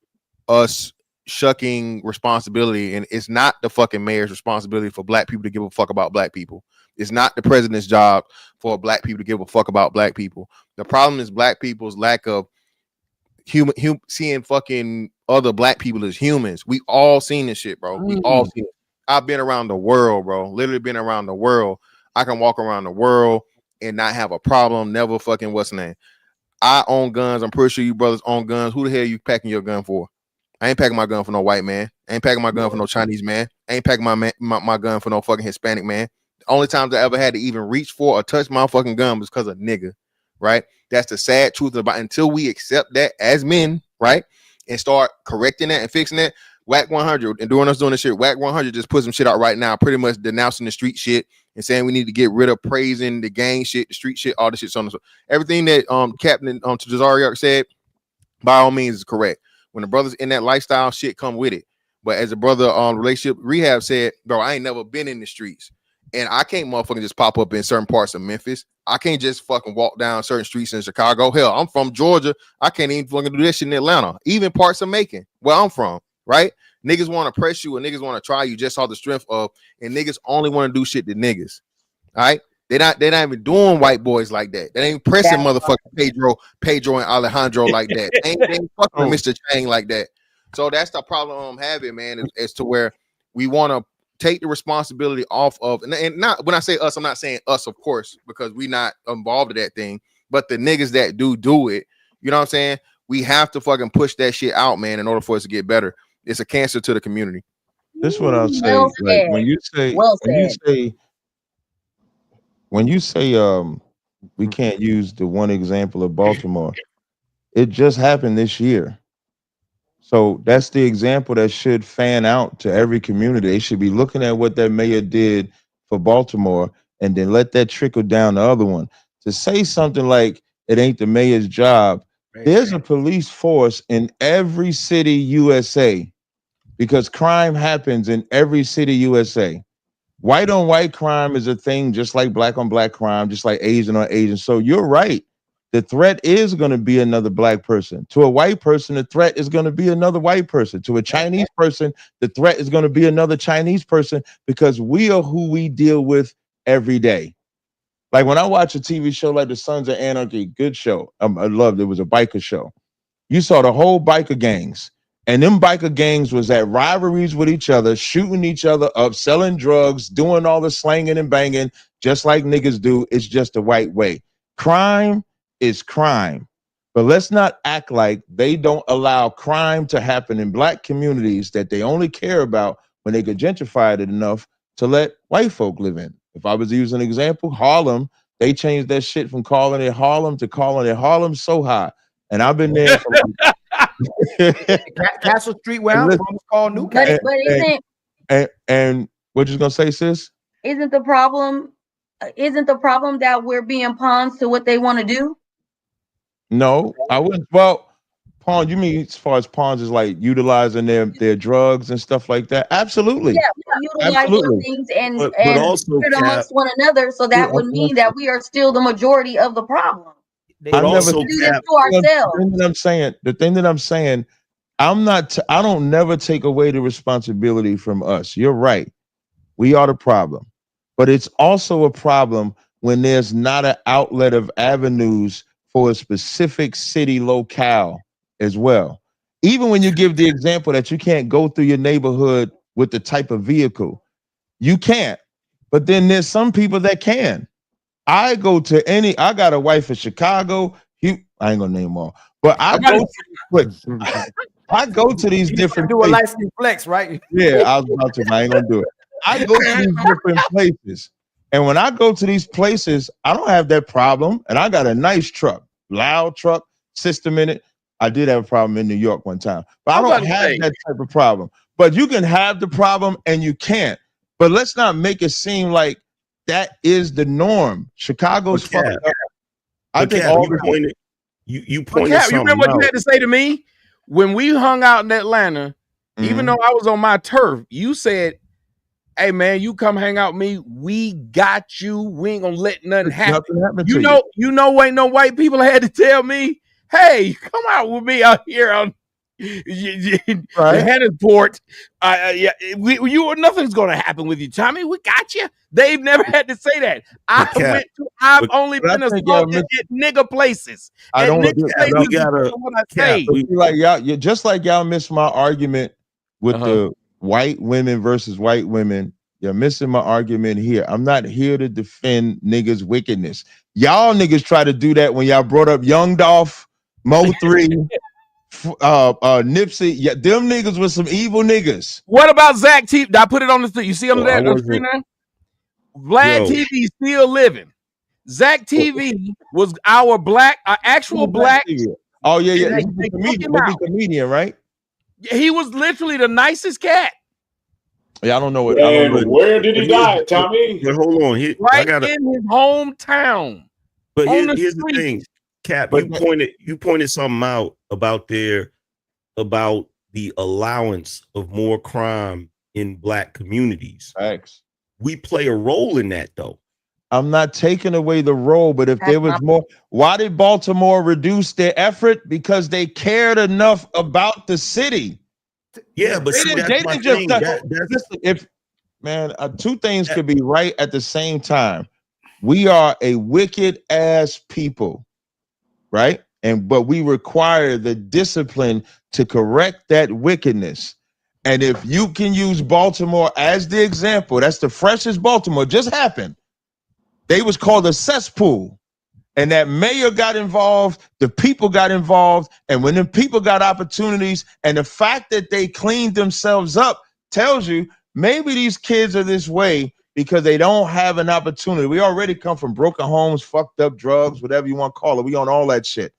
us shucking responsibility, and it's not the fucking mayor's responsibility for Black people to give a fuck about Black people. It's not the president's job for Black people to give a fuck about Black people. The problem is Black people's lack of seeing fucking other Black people as humans. We all seen this shit, bro. We all seen it. I've been around the world, bro. Literally been around the world. I can walk around the world and not have a problem. Never fucking what's the name. I own guns. I'm pretty sure you brothers own guns. Who the hell are you packing your gun for? I ain't packing my gun for no white man. I ain't packing my gun for no Chinese man. I ain't packing my gun for no fucking Hispanic man. The only times I ever had to even reach for or touch my fucking gun was because of nigga, right? That's the sad truth about until we accept that as men, right? And start correcting that and fixing that. Whack 100 and doing this shit. Whack 100 just put some shit out right now, pretty much denouncing the street shit and saying we need to get rid of praising the gang shit, the street shit, all the shit. So everything that Captain Cesariak said, by all means, is correct. When the brothers in that lifestyle, shit come with it. But as a brother relationship rehab said, bro, I ain't never been in the streets. And I can't motherfucking just pop up in certain parts of Memphis. I can't just fucking walk down certain streets in Chicago. Hell, I'm from Georgia. I can't even fucking do this shit in Atlanta. Even parts of Macon, where I'm from, right? Niggas want to press you and niggas want to try you just off the strength of, and niggas only want to do shit to niggas. All right? They're not even doing white boys like that. They ain't pressing motherfucking Pedro and Alejandro like that. They ain't fucking Mr. Chang like that. So that's the problem I'm having, man, as to where we want to take the responsibility off of, and not when I say us, I'm not saying us, of course, because we not involved in that thing, but the niggas that do it, you know what I'm saying? We have to fucking push that shit out, man, in order for us to get better. It's a cancer to the community. This is what I'll say. Like, when you say we can't use the one example of Baltimore, it just happened this year. So that's the example that should fan out to every community. They should be looking at what that mayor did for Baltimore and then let that trickle down the other one. To say something like it ain't the mayor's job, there's a police force in every city USA because crime happens in every city USA. White on white crime is a thing just like black on black crime, just like Asian on Asian. So you're right. The threat is going to be another black person. To a white person, the threat is going to be another white person. To a Chinese person, the threat is going to be another Chinese person because we are who we deal with every day. Like when I watch a TV show like The Sons of Anarchy, good show. I loved it. It was a biker show. You saw the whole biker gangs. And them biker gangs was at rivalries with each other, shooting each other up, selling drugs, doing all the slanging and banging, just like niggas do. It's just the white way. Crime is crime. But let's not act like they don't allow crime to happen in black communities that they only care about when they get gentrified enough to let white folk live in. If I was to use an example, Harlem, they changed that shit from calling it Harlem to calling it Harlem Soho. And I've been there for Castle Street, where I'm from, is called Newcastle. And what you gonna say, sis? Isn't the problem that we're being pawns to what they want to do? No, I wouldn't. Well, pawn, you mean as far as pawns is like utilizing their drugs and stuff like that? Absolutely. Yeah, we utilize those things and also, put it amongst one another. So that would mean that we are still the majority of the problem. I never do this to ourselves. The thing that I'm saying, I don't never take away the responsibility from us. You're right. We are the problem. But it's also a problem when there's not an outlet of avenues for a specific city locale as well. Even when you give the example that you can't go through your neighborhood with the type of vehicle, you can't. But then there's some people that can. I got a wife in Chicago. I ain't gonna name them all, but I go to these different do a license flex, right? Yeah, I was about to, I ain't gonna do it. I go to these different places. And when I go to these places, I don't have that problem. And I got a nice truck, loud truck, system in it. I did have a problem in New York one time, but I don't have that type of problem. But you can have the problem and you can't. But let's not make it seem like that is the norm. Chicago's fucked up. I think all you pointed You remember what you had to say to me? When we hung out in Atlanta, even though I was on my turf, you said, hey man, you come hang out with me. We got you. We ain't gonna let nothing happen. You know, ain't no white people had to tell me, hey, come out with me out here on Hannahsport. Nothing's gonna happen with you, Tommy. We got you. They've never had to say that. I've only been assaulted at nigga places. I don't like y'all. Just like y'all missed my argument with the white women versus white women. You're missing my argument here. I'm not here to defend niggas' wickedness. Y'all niggas try to do that when y'all brought up Young Dolph, Mo 3, Nipsey. Yeah, them niggas was some evil niggas. What about Zach TV? I put it on the screen. You see him there on the screen now? Vlad TV still living. Zach TV was our actual black. Oh yeah. He's a comedian, right? He was literally the nicest cat. Yeah, I don't know what. Where did he die, Tommy? But hold on, in his hometown. But here's the thing, Cap. You pointed something out about the allowance of more crime in black communities. Thanks. We play a role in that, though. I'm not taking away the role, but if there was more, why did Baltimore reduce their effort? Because they cared enough about the city. Yeah, but two things could be right at the same time. We are a wicked ass people, right? But we require the discipline to correct that wickedness. And if you can use Baltimore as the example, that's the freshest Baltimore just happened. They was called a cesspool. And that mayor got involved, the people got involved, and when the people got opportunities, and the fact that they cleaned themselves up tells you maybe these kids are this way because they don't have an opportunity. We already come from broken homes, fucked up drugs, whatever you want to call it. We on all that shit.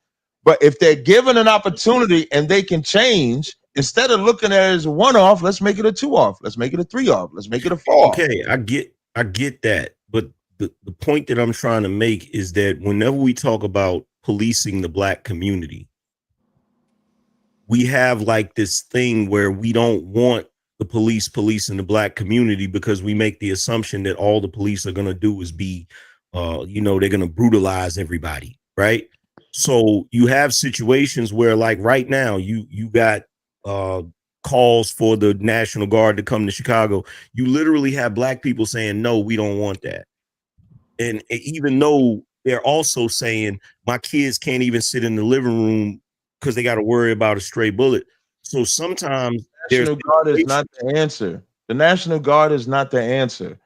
But if they're given an opportunity and they can change, instead of looking at it as a 1-off, let's make it a 2-off. Let's make it a 3-off. Let's make it a 4-off. Okay, I get that. But the point that I'm trying to make is that whenever we talk about policing the black community, we have like this thing where we don't want the police policing the black community because we make the assumption that all the police are going to do is be, they're going to brutalize everybody, right? So you have situations where, like right now, you got calls for the National Guard to come to Chicago. You literally have black people saying, no, we don't want that. And even though they're also saying my kids can't even sit in the living room because they got to worry about a stray bullet. So sometimes the National Guard is not the answer. The National Guard is not the answer.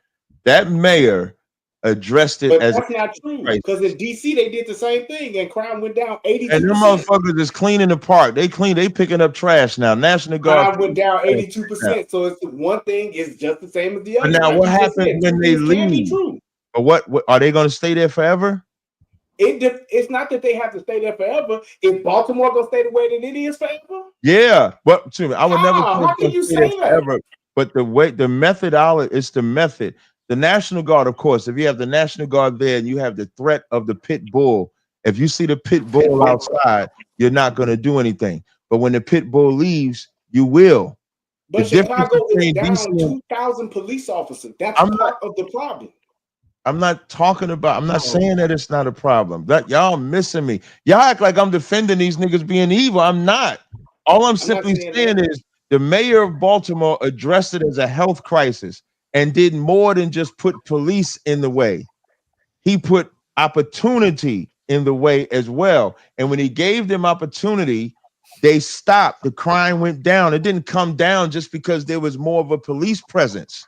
That mayor addressed it But as that's not true crisis. because in DC they did the same thing and crime went down 82%. And them motherfuckers is cleaning the park. They picking up trash now. National Guard Crime went down 82%. So it's one thing is just the same as the other. But now Like what you just happens said, when two they things can be leave? true. Or what are they going to stay there forever? It's not that they have to stay there forever. Is Baltimore gonna stay the way that it is forever? Yeah, but I would never How can you stay say there that? forever. But the methodology, it's the method. The National Guard, of course, if you have the National Guard there and you have the threat of the pit bull, if you see the pit bull outside, you're not going to do anything. But when the pit bull leaves, you will. But Chicago is down 2,000 police officers. That's part of the problem. I'm not talking about, I'm not saying that it's not a problem. That y'all missing me. Y'all act like I'm defending these niggas being evil. I'm not. All I'm simply saying is the mayor of Baltimore addressed it as a health crisis and did more than just put police in the way. He put opportunity in the way as well. And when he gave them opportunity, they stopped. The crime went down. It didn't come down just because there was more of a police presence.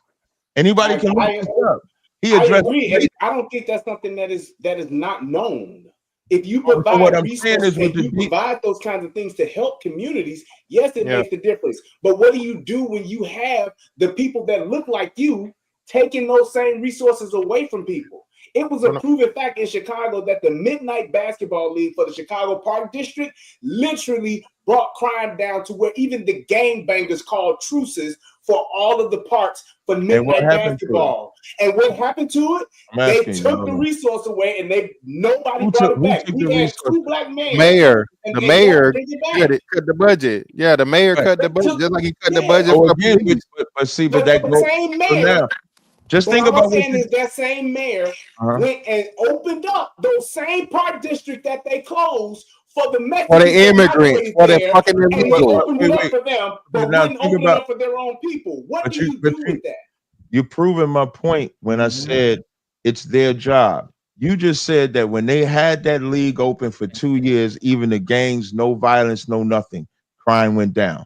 Anybody can look this up. I agree, and I don't think that's something that is not known. If you provide resources and you provide those kinds of things to help communities, yes, it makes a difference. But what do you do when you have the people that look like you taking those same resources away from people? It was a proven fact in Chicago that the Midnight Basketball League for the Chicago Park District literally brought crime down to where even the gangbangers called truces for all of the parks for midnight basketball. And what happened to it? They took the resource away and nobody brought it back. We had two black men. The mayor cut the budget. Yeah, the mayor cut the budget just like he cut the budget. But that same mayor. Just think about what I'm saying is that same mayor went and opened up those same park district that they closed for the Mexicans, for the immigrants, for the fucking illegals. Opened it up for them, but wouldn't open it up for their own people. What do you do with that? You're proving my point when I said it's their job. You just said that when they had that league open for 2 years, even the gangs, no violence, no nothing, crime went down.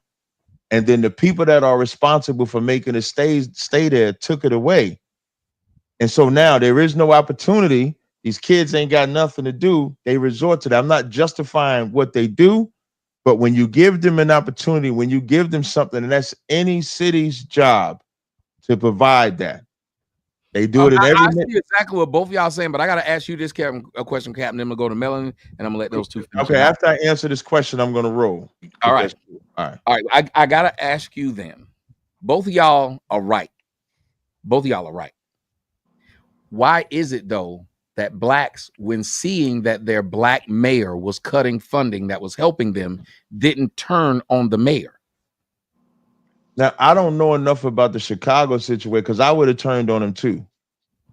And then the people that are responsible for making it stay there took it away. And so now there is no opportunity. These kids ain't got nothing to do. They resort to that. I'm not justifying what they do, but when you give them an opportunity, when you give them something, and that's any city's job to provide that. They do it in every. I see exactly what both of y'all saying, but I got to ask you this question, Captain. I'm gonna go to Melanie, and I'm gonna let those two. Okay, after I answer this question, I'm gonna roll. All right. I gotta ask you then. Both of y'all are right. Both of y'all are right. Why is it though that blacks, when seeing that their black mayor was cutting funding that was helping them, didn't turn on the mayor? Now, I don't know enough about the Chicago situation because I would have turned on him too.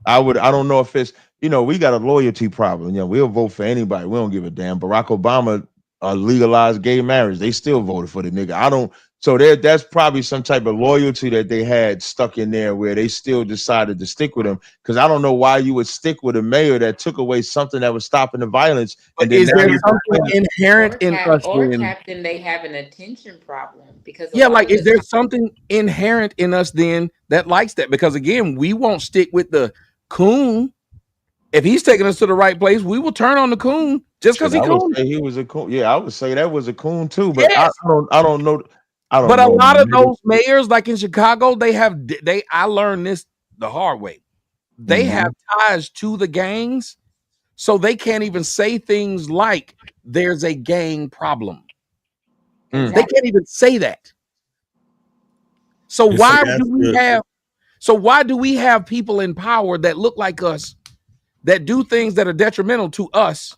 I don't know if it's, we got a loyalty problem. We'll vote for anybody. We don't give a damn. Barack Obama legalized gay marriage. They still voted for the nigga. So that's probably some type of loyalty that they had stuck in there where they still decided to stick with him. Because I don't know why you would stick with a mayor that took away something that was stopping the violence. And is there something inherent in us? Or Captain, they have an attention problem because is there something inherent in us then that likes that? Because again, we won't stick with the coon. If he's taking us to the right place, we will turn on the coon just because he coon. He was a coon. Yeah, I would say that was a coon too. But yes. I don't know. But a lot of those mayors, like in Chicago, I learned this the hard way. They have ties to the gangs, so they can't even say things like there's a gang problem. They can't even say that. So why do we have people in power that look like us, that do things that are detrimental to us,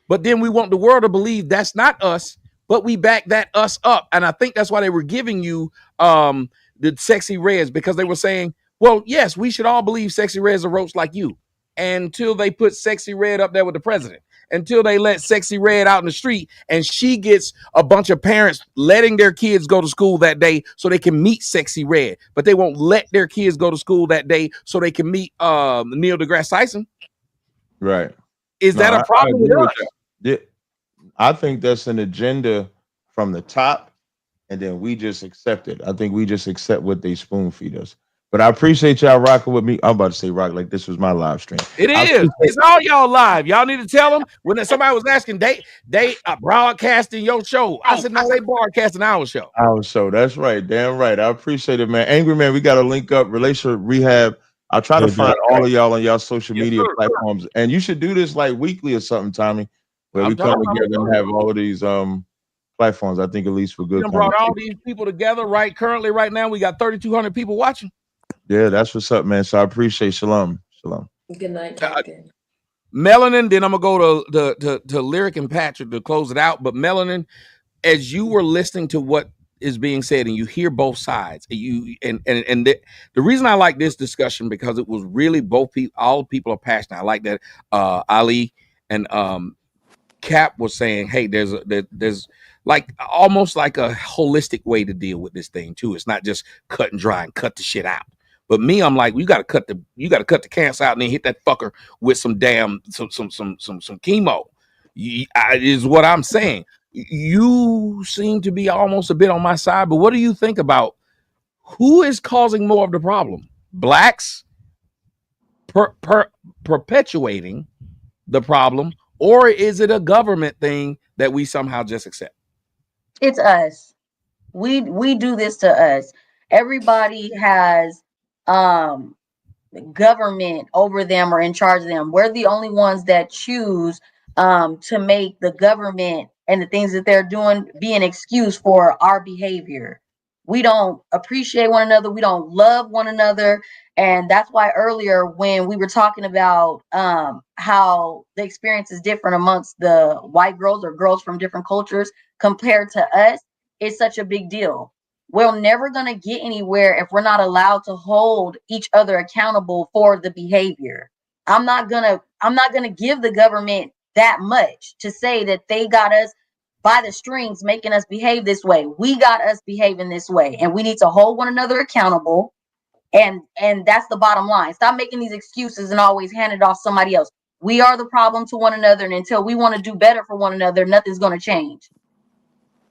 but then we want the world to believe that's not us, but we back that us up? And I think that's why they were giving you the Sexy Reds, because they were saying, well, yes, we should all believe Sexy Red's a roach like you, until they put Sexy Red up there with the president, until they let Sexy Red out in the street and she gets a bunch of parents letting their kids go to school that day so they can meet Sexy Red, but they won't let their kids go to school that day so they can meet Neil deGrasse Tyson. Right. Is that a problem with us? Yeah. I think that's an agenda from the top, and then we just accept it. I think we just accept what they spoon feed us. But I appreciate y'all rocking with me. I'm about to say rock like this was my live stream. It is. It's all y'all live. Y'all need to tell them when somebody was asking, they broadcasting your show. I said, no, they broadcasting our show. Our show. That's right. Damn right. I appreciate it, man. Angry Man, we got to link up. Relationship Rehab. I'll try to find all of y'all on y'all social media platforms. And you should do this like weekly or something, Tommy, where we come together and have all of these platforms. I think at least for good. We brought all these people together currently right now. We got 3,200 people watching. Yeah, that's what's up, man. So I appreciate Shalom. Shalom. Good night, Captain. Melanin, then I'm gonna go to Lyric and Patrick to close it out. But Melanin, as you were listening to what is being said and you hear both sides, the reason I like this discussion because it was really both people, all people are passionate. I like that Ali and Cap was saying, hey, there's like almost like a holistic way to deal with this thing too. It's not just cut and dry and cut the shit out. But me, I'm like, you gotta cut the cancer out and then hit that fucker with some chemo. Is what I'm saying. You seem to be almost a bit on my side, but what do you think about who is causing more of the problem? Blacks perpetuating the problem, or is it a government thing that we somehow just accept? It's us. We do this to us. Everybody has government over them or in charge of them. We're the only ones that choose to make the government and the things that they're doing be an excuse for our behavior. We don't appreciate one another. We don't love one another. And that's why earlier when we were talking about how the experience is different amongst the white girls or girls from different cultures compared to us, it's such a big deal. We're never going to get anywhere if we're not allowed to hold each other accountable for the behavior. I'm not going to give the government that much to say that they got us by the strings making us behave this way. We got us behaving this way, and we need to hold one another accountable. And that's the bottom line. Stop making these excuses and always hand it off somebody else. We are the problem to one another, and until we want to do better for one another, nothing's going to change.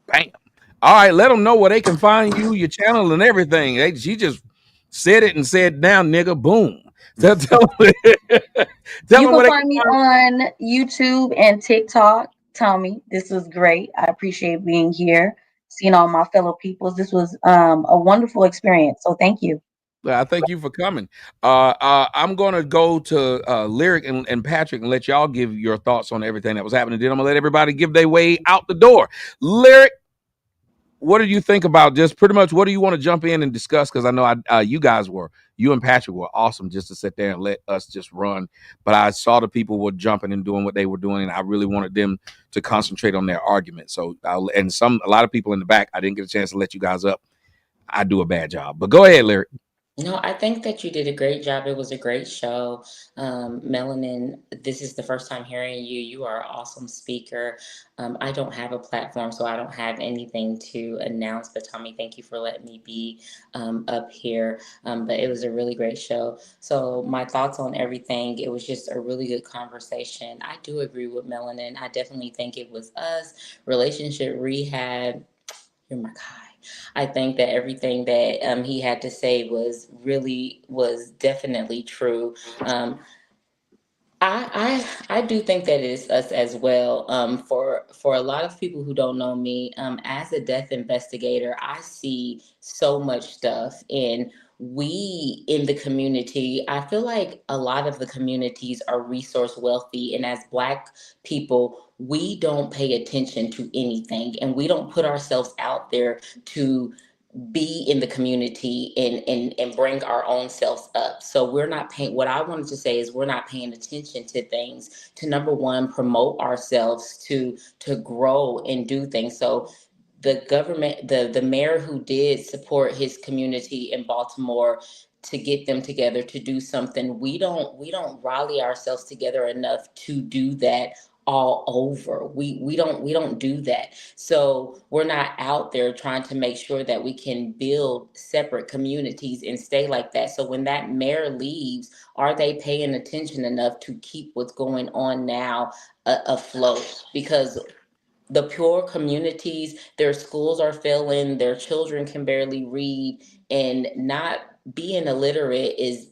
Bam. All right, let them know where they can find you, your channel, and everything. She just said it and said, "Down, nigga, boom." Tell you can find me on YouTube and TikTok. Tommy, this was great. I appreciate being here, seeing all my fellow peoples. This was a wonderful experience. So thank you. I thank you for coming. I'm going to go to Lyric and Patrick and let y'all give your thoughts on everything that was happening. Then I'm going to let everybody give their way out the door. Lyric, what do you think about just pretty much what do you want to jump in and discuss? Because I know you and Patrick were awesome just to sit there and let us just run. But I saw the people were jumping and doing what they were doing, and I really wanted them to concentrate on their argument. So, a lot of people in the back, I didn't get a chance to let you guys up. I do a bad job. But go ahead, Lyric. No, I think that you did a great job. It was a great show. Melanin, this is the first time hearing you. You are an awesome speaker. I don't have a platform, so I don't have anything to announce. But Tommy, thank you for letting me be up here. But it was a really great show. So my thoughts on everything, it was just a really good conversation. I do agree with Melanin. I definitely think it was us. Relationship Rehab, you're my guy. I think that everything that he had to say was definitely true. I do think that it is us as well. For a lot of people who don't know me, as a death investigator, I see so much stuff, and we in the community, I feel like a lot of the communities are resource wealthy, and as Black people, we don't pay attention to anything, and we don't put ourselves out there to be in the community and bring our own selves up. So we're not paying, what I wanted to say is we're not paying attention to things to, number one, promote ourselves, to grow and do things. So the government, the mayor who did support his community in Baltimore to get them together to do something, we don't rally ourselves together enough to do that all over. We don't do that. So we're not out there trying to make sure that we can build separate communities and stay like that. So when that mayor leaves, are they paying attention enough to keep what's going on now afloat? Because the poor communities, their schools are failing, their children can barely read, and not being illiterate is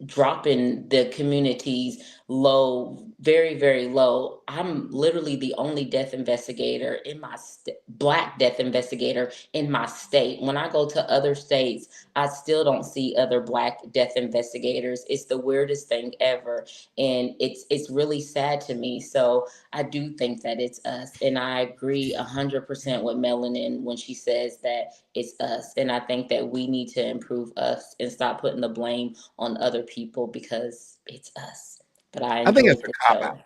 dropping the communities low, very, very low. I'm literally the only death investigator in my Black death investigator in my state. When I go to other states, I still don't see other Black death investigators. It's the weirdest thing ever, and it's really sad to me. So I do think that it's us, and I agree 100% with Melanin when she says that it's us. And I think that we need to improve us and stop putting the blame on other people because it's us. But I think it's a cop out.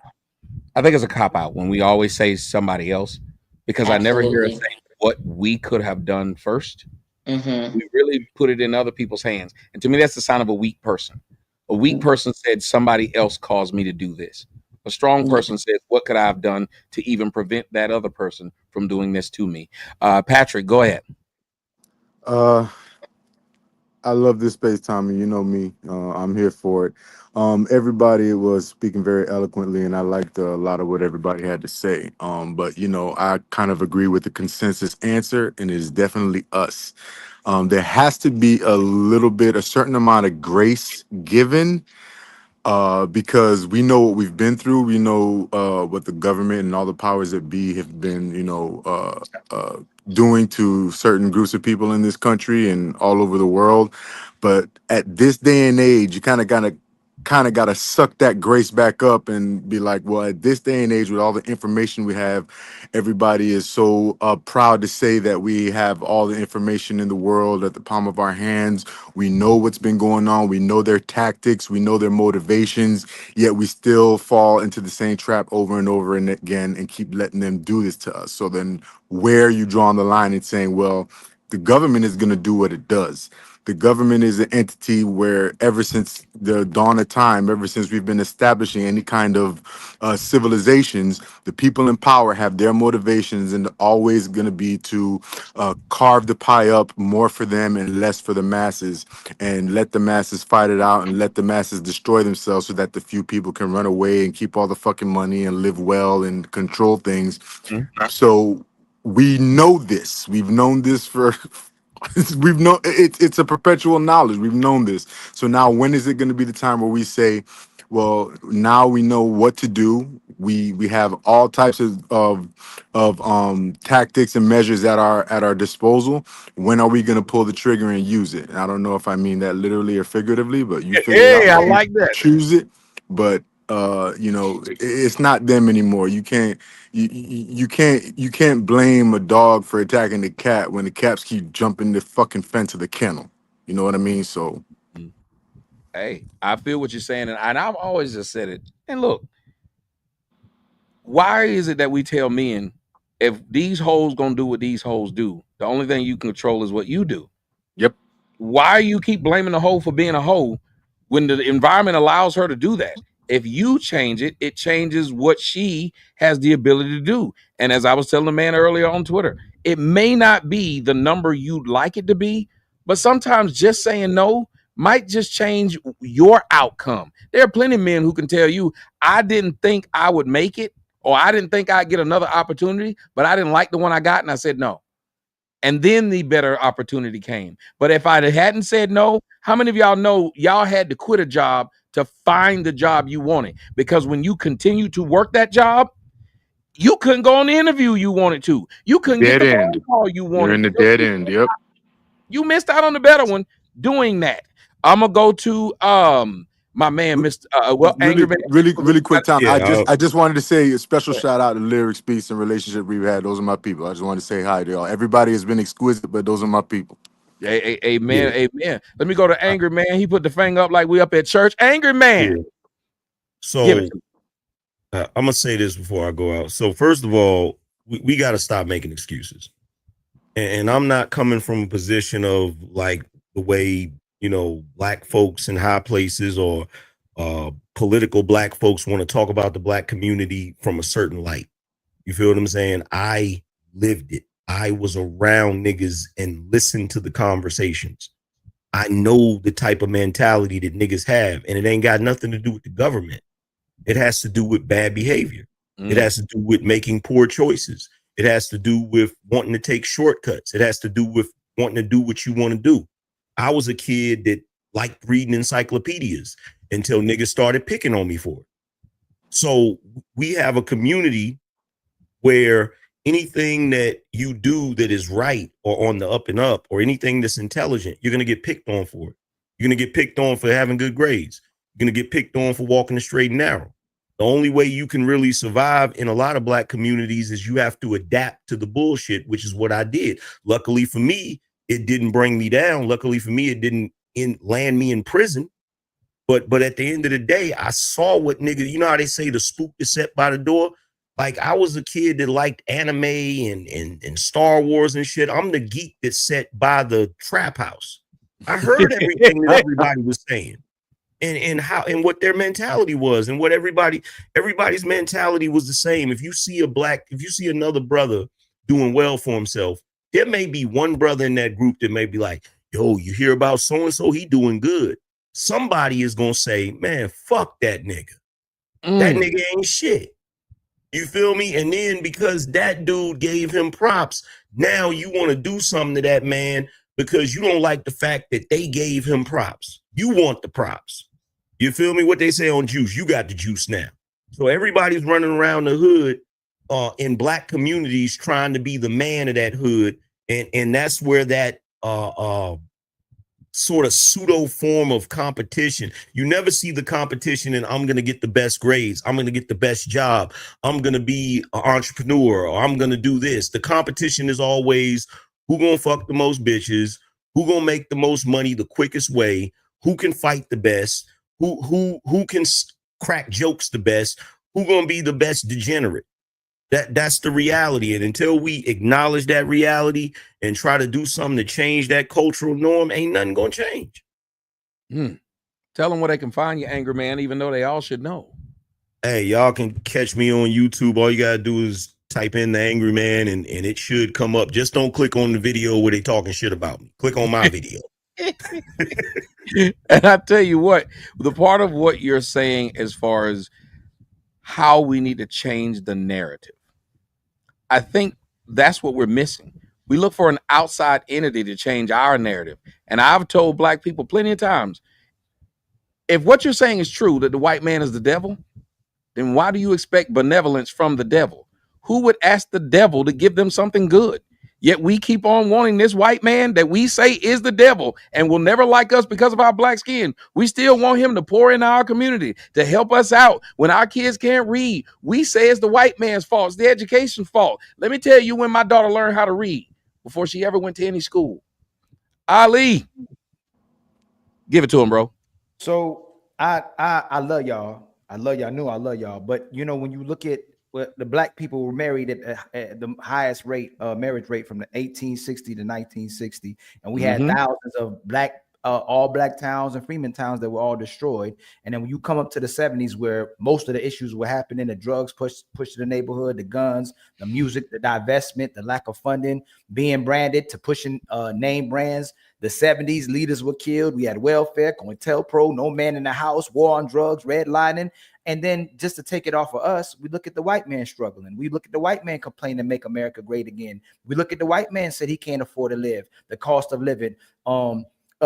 I think it's a cop out when we always say somebody else, because I never hear us say what we could have done first. We really put it in other people's hands. And to me, that's the sign of a weak person. A weak person said somebody else caused me to do this. A strong person says, what could I have done to even prevent that other person from doing this to me? Patrick, go ahead. I love this space, Tommy. You know me. I'm here for it. Everybody was speaking very eloquently, and I liked a lot of what everybody had to say. But, you know, I kind of agree with the consensus answer, and it is definitely us. There has to be a certain amount of grace given, because we know what we've been through. We know what the government and all the powers that be have been, doing to certain groups of people in this country and all over the world. But at this day and age, you kind of gotta suck that grace back up and be like, well, at this day and age, with all the information we have, everybody is so proud to say that we have all the information in the world at the palm of our hands. We know what's been going on. We know their tactics. We know their motivations, yet we still fall into the same trap over and over and again and keep letting them do this to us. So then where are you drawing the line and saying, well, the government is going to do what it does? The government is an entity where ever since the dawn of time, ever since we've been establishing any kind of civilizations, the people in power have their motivations, and always going to be to carve the pie up more for them and less for the masses, and let the masses fight it out and let the masses destroy themselves so that the few people can run away and keep all the fucking money and live well and control things. So we know this. We've known this for... We've known it's a perpetual knowledge. We've known this. So now, when is it going to be the time where we say, well, now we know what to do. We have all types of tactics and measures at our disposal. When are we going to pull the trigger and use it? And I don't know if I mean that literally or figuratively, but you figure out I like that. Choose it. But it's not them anymore. You can't blame a dog for attacking the cat when the cats keep jumping the fucking fence of the kennel. You know what I mean? So hey, I feel what you're saying, and I've always just said it. And look, why is it that we tell men, if these hoes gonna do what these hoes do, the only thing you control is what you do? Yep. Why you keep blaming the hoe for being a hoe when the environment allows her to do that? If you change it, it changes what she has the ability to do. And as I was telling the man earlier on Twitter, it may not be the number you'd like it to be, but sometimes just saying no might just change your outcome. There are plenty of men who can tell you, I didn't think I would make it, or I didn't think I'd get another opportunity, but I didn't like the one I got, and I said no. And then the better opportunity came. But if I hadn't said no, how many of y'all know y'all had to quit a job to find the job you wanted? Because when you continue to work that job, you couldn't go on the interview you wanted to. You couldn't get the phone call you wanted. You're in the dead end. Yep. You missed out on the better one doing that. I'm gonna go to my man, Mr. Angry Man. Really quick time. I just wanted to say a special shout out to Lyrics, Peace, and Relationship we've had. Those are my people. I just wanted to say hi to y'all. Everybody has been exquisite, but those are my people. Amen. Amen. Let me go to Angry Man. He put the finger up like we up at church. Angry Man. Yeah. So I'm gonna say this before I go out. So first of all, we got to stop making excuses. And I'm not coming from a position of like the way, black folks in high places or political black folks want to talk about the black community from a certain light. You feel what I'm saying? I lived it. I was around niggas and listened to the conversations. I know the type of mentality that niggas have, and it ain't got nothing to do with the government. It has to do with bad behavior. It has to do with making poor choices. It has to do with wanting to take shortcuts. It has to do with wanting to do what you want to do. I was a kid that liked reading encyclopedias until niggas started picking on me for it. So we have a community where anything that you do that is right or on the up and up, or anything that's intelligent, you're going to get picked on for it. You're going to get picked on for having good grades. You're going to get picked on for walking the straight and narrow. The only way you can really survive in a lot of Black communities is you have to adapt to the bullshit, which is what I did. Luckily for me, it didn't bring me down. Luckily for me, it didn't land me in prison. But at the end of the day, I saw what niggas, you know how they say the spook is set by the door? Like, I was a kid that liked anime and Star Wars and shit. I'm the geek that's set by the trap house. I heard everything that everybody was saying. And how and what their mentality was, and what everybody's mentality was the same. If you see another brother doing well for himself, there may be one brother in that group that may be like, yo, you hear about so-and-so, he doing good. Somebody is gonna say, man, fuck that nigga. That nigga ain't shit. You feel me? And then because that dude gave him props, now you want to do something to that man because you don't like the fact that they gave him props. You want the props. You feel me? What they say on Juice, you got the juice now. So everybody's running around the hood in Black communities trying to be the man of that hood. And that's where that sort of pseudo form of competition. You never see the competition and I'm going to get the best grades. I'm going to get the best job. I'm going to be an entrepreneur, or I'm going to do this. The competition is always who going to fuck the most bitches, who going to make the most money the quickest way, who can fight the best, who can crack jokes the best, who going to be the best degenerate. That's the reality. And until we acknowledge that reality and try to do something to change that cultural norm, ain't nothing going to change. Tell them where they can find you, Angry Man, even though they all should know. Hey, y'all can catch me on YouTube. All you got to do is type in the Angry Man and it should come up. Just don't click on the video where they talking shit about me. Click on my video. And I tell you what, the part of what you're saying as far as how we need to change the narrative, I think that's what we're missing. We look for an outside entity to change our narrative. And I've told Black people plenty of times, if what you're saying is true, that the white man is the devil, then why do you expect benevolence from the devil? Who would ask the devil to give them something good? Yet we keep on wanting this white man that we say is the devil and will never like us because of our Black skin. We still want him to pour into our community, to help us out when our kids can't read. We say it's the white man's fault. It's the education's fault. Let me tell you when my daughter learned how to read before she ever went to any school. Ali, give it to him, bro. So I love y'all. I love y'all. I know I love y'all. But you know, when you look at what the Black people were married at the highest rate, marriage rate from the 1860 to 1960, and we had thousands of all Black towns and freeman towns that were all destroyed. And then when you come up to the 70s, where most of the issues were happening, the drugs pushed to the neighborhood, the guns, the music, the divestment, the lack of funding, being branded to pushing name brands. The 70s, leaders were killed. We had welfare, COINTELPRO, no man in the house, war on drugs, redlining. And then just to take it off of us, we look at the white man struggling. We look at the white man complaining, make America great again. We look at the white man said he can't afford to live. The cost of living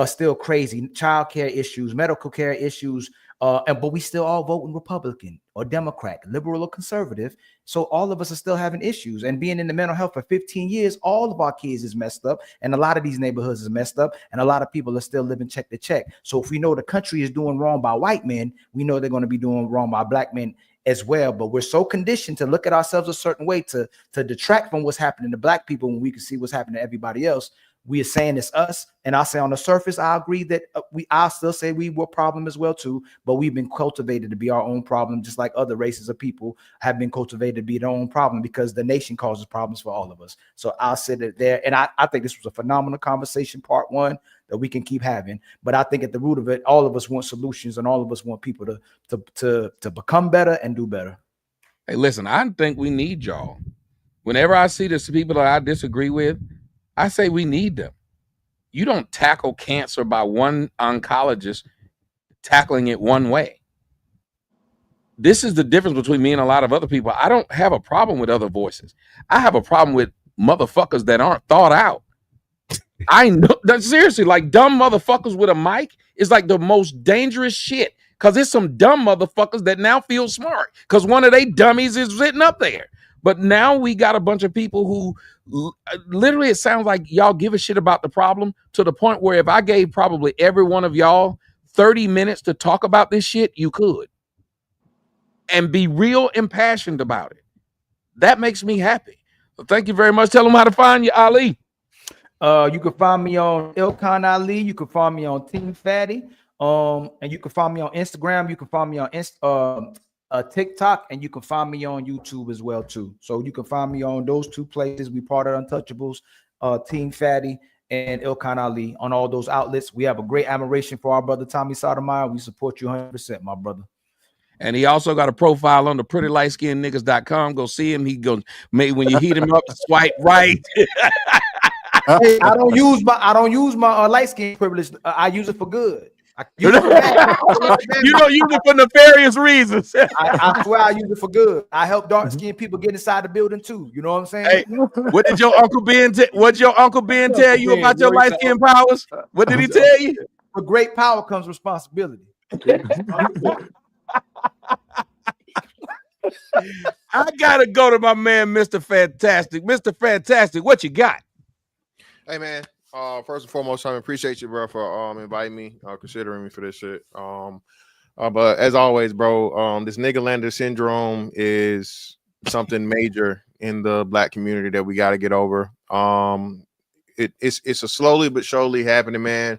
still crazy. Child care issues, medical care issues. But we still all voting Republican or Democrat, liberal or conservative. So all of us are still having issues. And being in the mental health for 15 years, all of our kids is messed up. And a lot of these neighborhoods is messed up. And a lot of people are still living check to check. So if we know the country is doing wrong by white men, we know they're going to be doing wrong by Black men as well. But we're so conditioned to look at ourselves a certain way to detract from what's happening to Black people when we can see what's happening to everybody else. We are saying it's us, and I'll say on the surface, I agree that I'll still say we were a problem as well too, but we've been cultivated to be our own problem, just like other races of people have been cultivated to be their own problem, because the nation causes problems for all of us. So I'll sit it there, and I think this was a phenomenal conversation, part one, that we can keep having. But I think at the root of it, all of us want solutions, and all of us want people to become better and do better. Hey, listen, I think we need y'all. Whenever I see this people that I disagree with, I say we need them. You don't tackle cancer by one oncologist tackling it one way. this is the difference between me and a lot of other people. I don't have a problem with other voices. I have a problem with motherfuckers that aren't thought out. I know that seriously, like dumb motherfuckers with a mic is like the most dangerous shit. Cause it's some dumb motherfuckers that now feel smart. Cause one of they dummies is sitting up there. But now we got a bunch of people who literally it sounds like y'all give a shit about the problem to the point where if I gave probably every one of y'all 30 minutes to talk about this shit, you could. And be real impassioned about it. That makes me happy. So thank you very much. Tell them how to find you, Ali. You can find me on Ilkan Ali. You can find me on Team Fatty. And you can find me on Instagram. You can find me on TikTok, and you can find me on YouTube as well too. So you can find me on those two places. We part of Untouchables, Team Fatty, and Ilkan Ali on all those outlets. We have a great admiration for our brother Tommy Sotomayor. We support you 100%, my brother. And he also got a profile on the prettylightskinnedniggas.com. Go see him. He goes, maybe when you heat him up, swipe right. Hey, I don't use my light skin privilege. I use it for good. You don't use it for nefarious reasons. I swear I use it for good. I help dark skinned people get inside the building too. You know what I'm saying? Hey, what did your Uncle Ben tell you about your light skin powers? What did he tell you? With great power comes responsibility. I gotta go to my man, Mr. Fantastic. Mr. Fantastic, what you got? Hey man, first and foremost, I appreciate you, bro, for inviting me, considering me for this shit. But as always, bro, this nigga lander syndrome is something major in the Black community that we got to get over. It's a slowly but surely happening, man.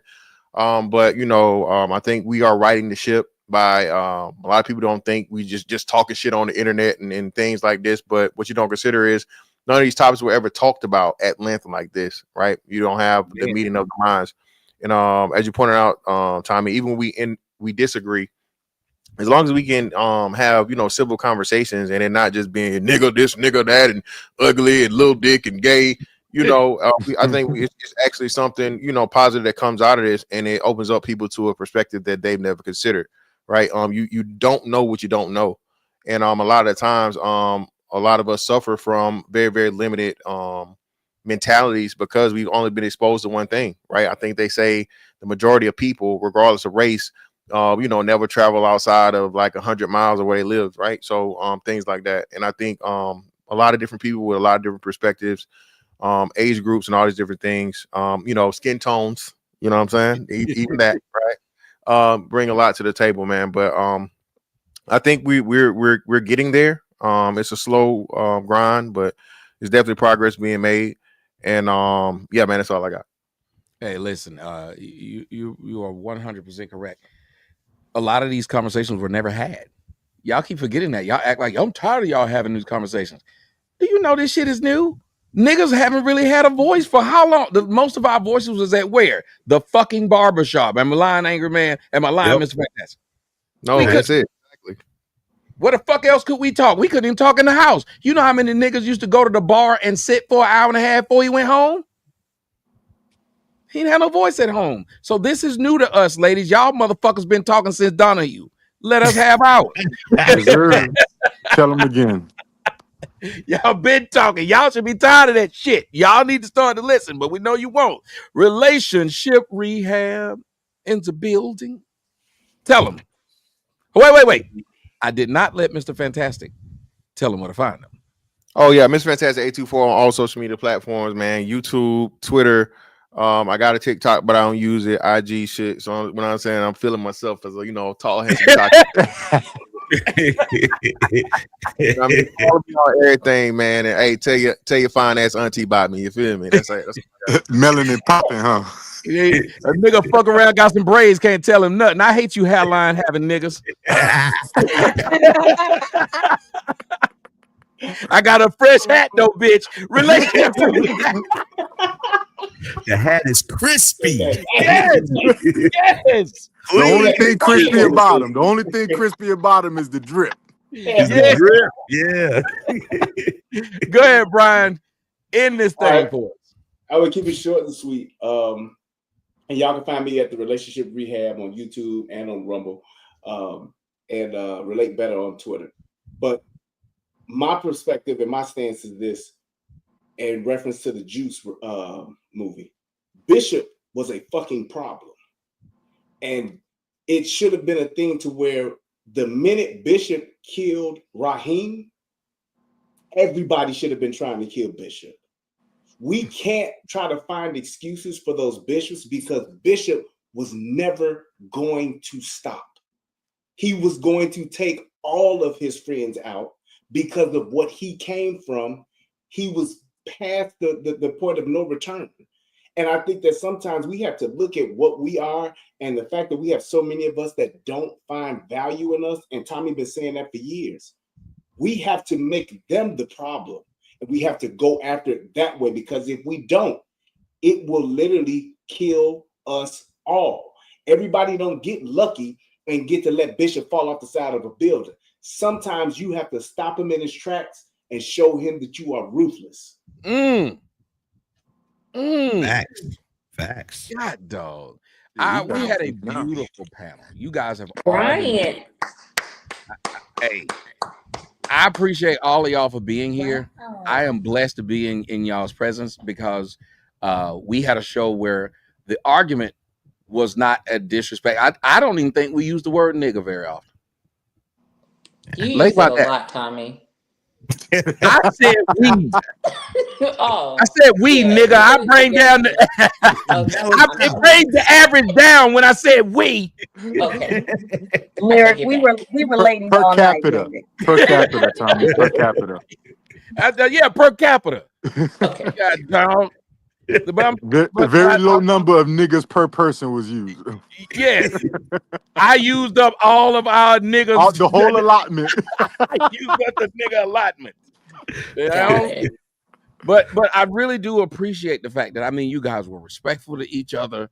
But you know, I think we are righting the ship by a lot of people don't think we just talking shit on the internet and things like this. But what you don't consider is none of these topics were ever talked about at length like this, right? You don't have the meeting of the minds. And as you pointed out, Tommy, even when we disagree, as long as we can have, you know, civil conversations and it not just being nigga this, nigga that, and ugly and little dick and gay, you know, I think it's actually something, you know, positive that comes out of this, and it opens up people to a perspective that they've never considered, right? You don't know what you don't know. And a lot of the times, a lot of us suffer from very, very limited mentalities because we've only been exposed to one thing, right? I think they say the majority of people, regardless of race, you know, never travel outside of like 100 miles of where they live, right? So things like that. And I think a lot of different people with a lot of different perspectives, age groups and all these different things, you know, skin tones, you know what I'm saying? Even that, right? Bring a lot to the table, man. But I think we're getting there. It's a slow grind, but there's definitely progress being made. And yeah, man, that's all I got. Hey, listen, you are 100% correct. A lot of these conversations were never had. Y'all keep forgetting that. Y'all act like I'm tired of y'all having these conversations. Do you know this shit is new? Niggas haven't really had a voice for how long? Most of our voices was at where? The fucking barbershop. Am I lying, Angry Man? Am I lying, Mr. Fantastic? No, that's it. Exactly. What the fuck else could we talk? We couldn't even talk in the house. You know how many niggas used to go to the bar and sit for an hour and a half before he went home? He didn't have no voice at home. So this is new to us, ladies. Y'all motherfuckers been talking since Donahue. Let us have ours. Tell them again. Y'all been talking. Y'all should be tired of that shit. Y'all need to start to listen, but we know you won't. Relationship rehab in the building. Tell them. Wait. I did not let Mr. Fantastic tell him where to find them. Oh yeah, Mr. Fantastic 824 on all social media platforms, man. YouTube, Twitter. I got a TikTok, but I don't use it. IG shit. So when I'm saying I'm feeling myself as a, you know, tall, handsome I mean, follow me on everything, man. And hey, tell your fine ass auntie about me. You feel me? That's melanin popping, huh? Yeah, a nigga fuck around, got some braids, can't tell him nothing. I hate you hairline having niggas. I got a fresh hat though, bitch. Relationship. The hat is crispy. Yes. The only thing crispy about him. The only thing crispy about him is the drip. The drip. Yeah. Go ahead, Brian. End this thing for us. I would keep it short and sweet. And y'all can find me at the Relationship Rehab on YouTube and on Rumble. and relate better on Twitter. But my perspective and my stance is this, in reference to the Juice movie. Bishop was a fucking problem. And it should have been a thing to where the minute Bishop killed Raheem, everybody should have been trying to kill Bishop. We can't try to find excuses for those bishops because Bishop was never going to stop. He was going to take all of his friends out because of what he came from. He was past the point of no return. And I think that sometimes we have to look at what we are and the fact that we have so many of us that don't find value in us. And Tommy been saying that for years. We have to make them the problem. And we have to go after it that way, because if we don't, it will literally kill us all. Everybody don't get lucky and get to let Bishop fall off the side of a building. Sometimes you have to stop him in his tracks and show him that you are ruthless. Facts. God, dog. Yeah, We had a beautiful panel. You guys have Brian. Hey, I appreciate all of y'all for being here. I am blessed to be in y'all's presence because we had a show where the argument was not a disrespect. I don't even think we use the word nigga very often. You use it a lot, Tommy. I said we. Oh, I said we, nigga. I bring down the it brings the average down when I said we. Okay. Lyric, we were late Per all capita. night. Per capita, Tommy. Per capita. Yeah, per capita. Okay. God, dog. The very low number of niggas per person was used. Yes. I used up all of our niggas. The whole allotment. I used up the nigga allotment. You know? But I really do appreciate the fact that, I mean, you guys were respectful to each other.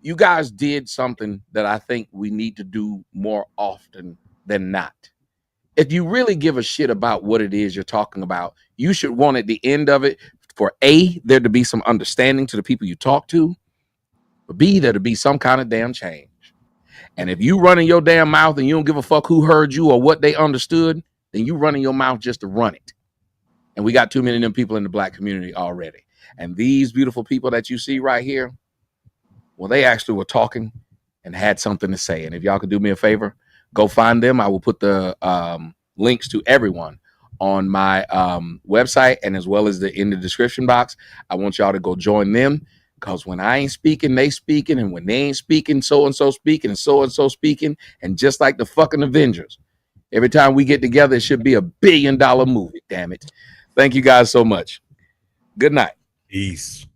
You guys did something that I think we need to do more often than not. If you really give a shit about what it is you're talking about, you should want at the end of it for A, there to be some understanding to the people you talk to, but B, there to be some kind of damn change. And if you running your damn mouth and you don't give a fuck who heard you or what they understood, then you running your mouth just to run it. And we got too many of them people in the Black community already. And these beautiful people that you see right here, well, they actually were talking and had something to say. And if y'all could do me a favor, go find them. I will put the links to everyone on my website and as well as in the description box. I want y'all to go join them, because when I ain't speaking, they speaking, and when they ain't speaking, so-and-so speaking, and so-and-so speaking, and just like the fucking Avengers, every time we get together, it should be $1 billion movie, damn it. Thank you guys so much. Good night. Peace.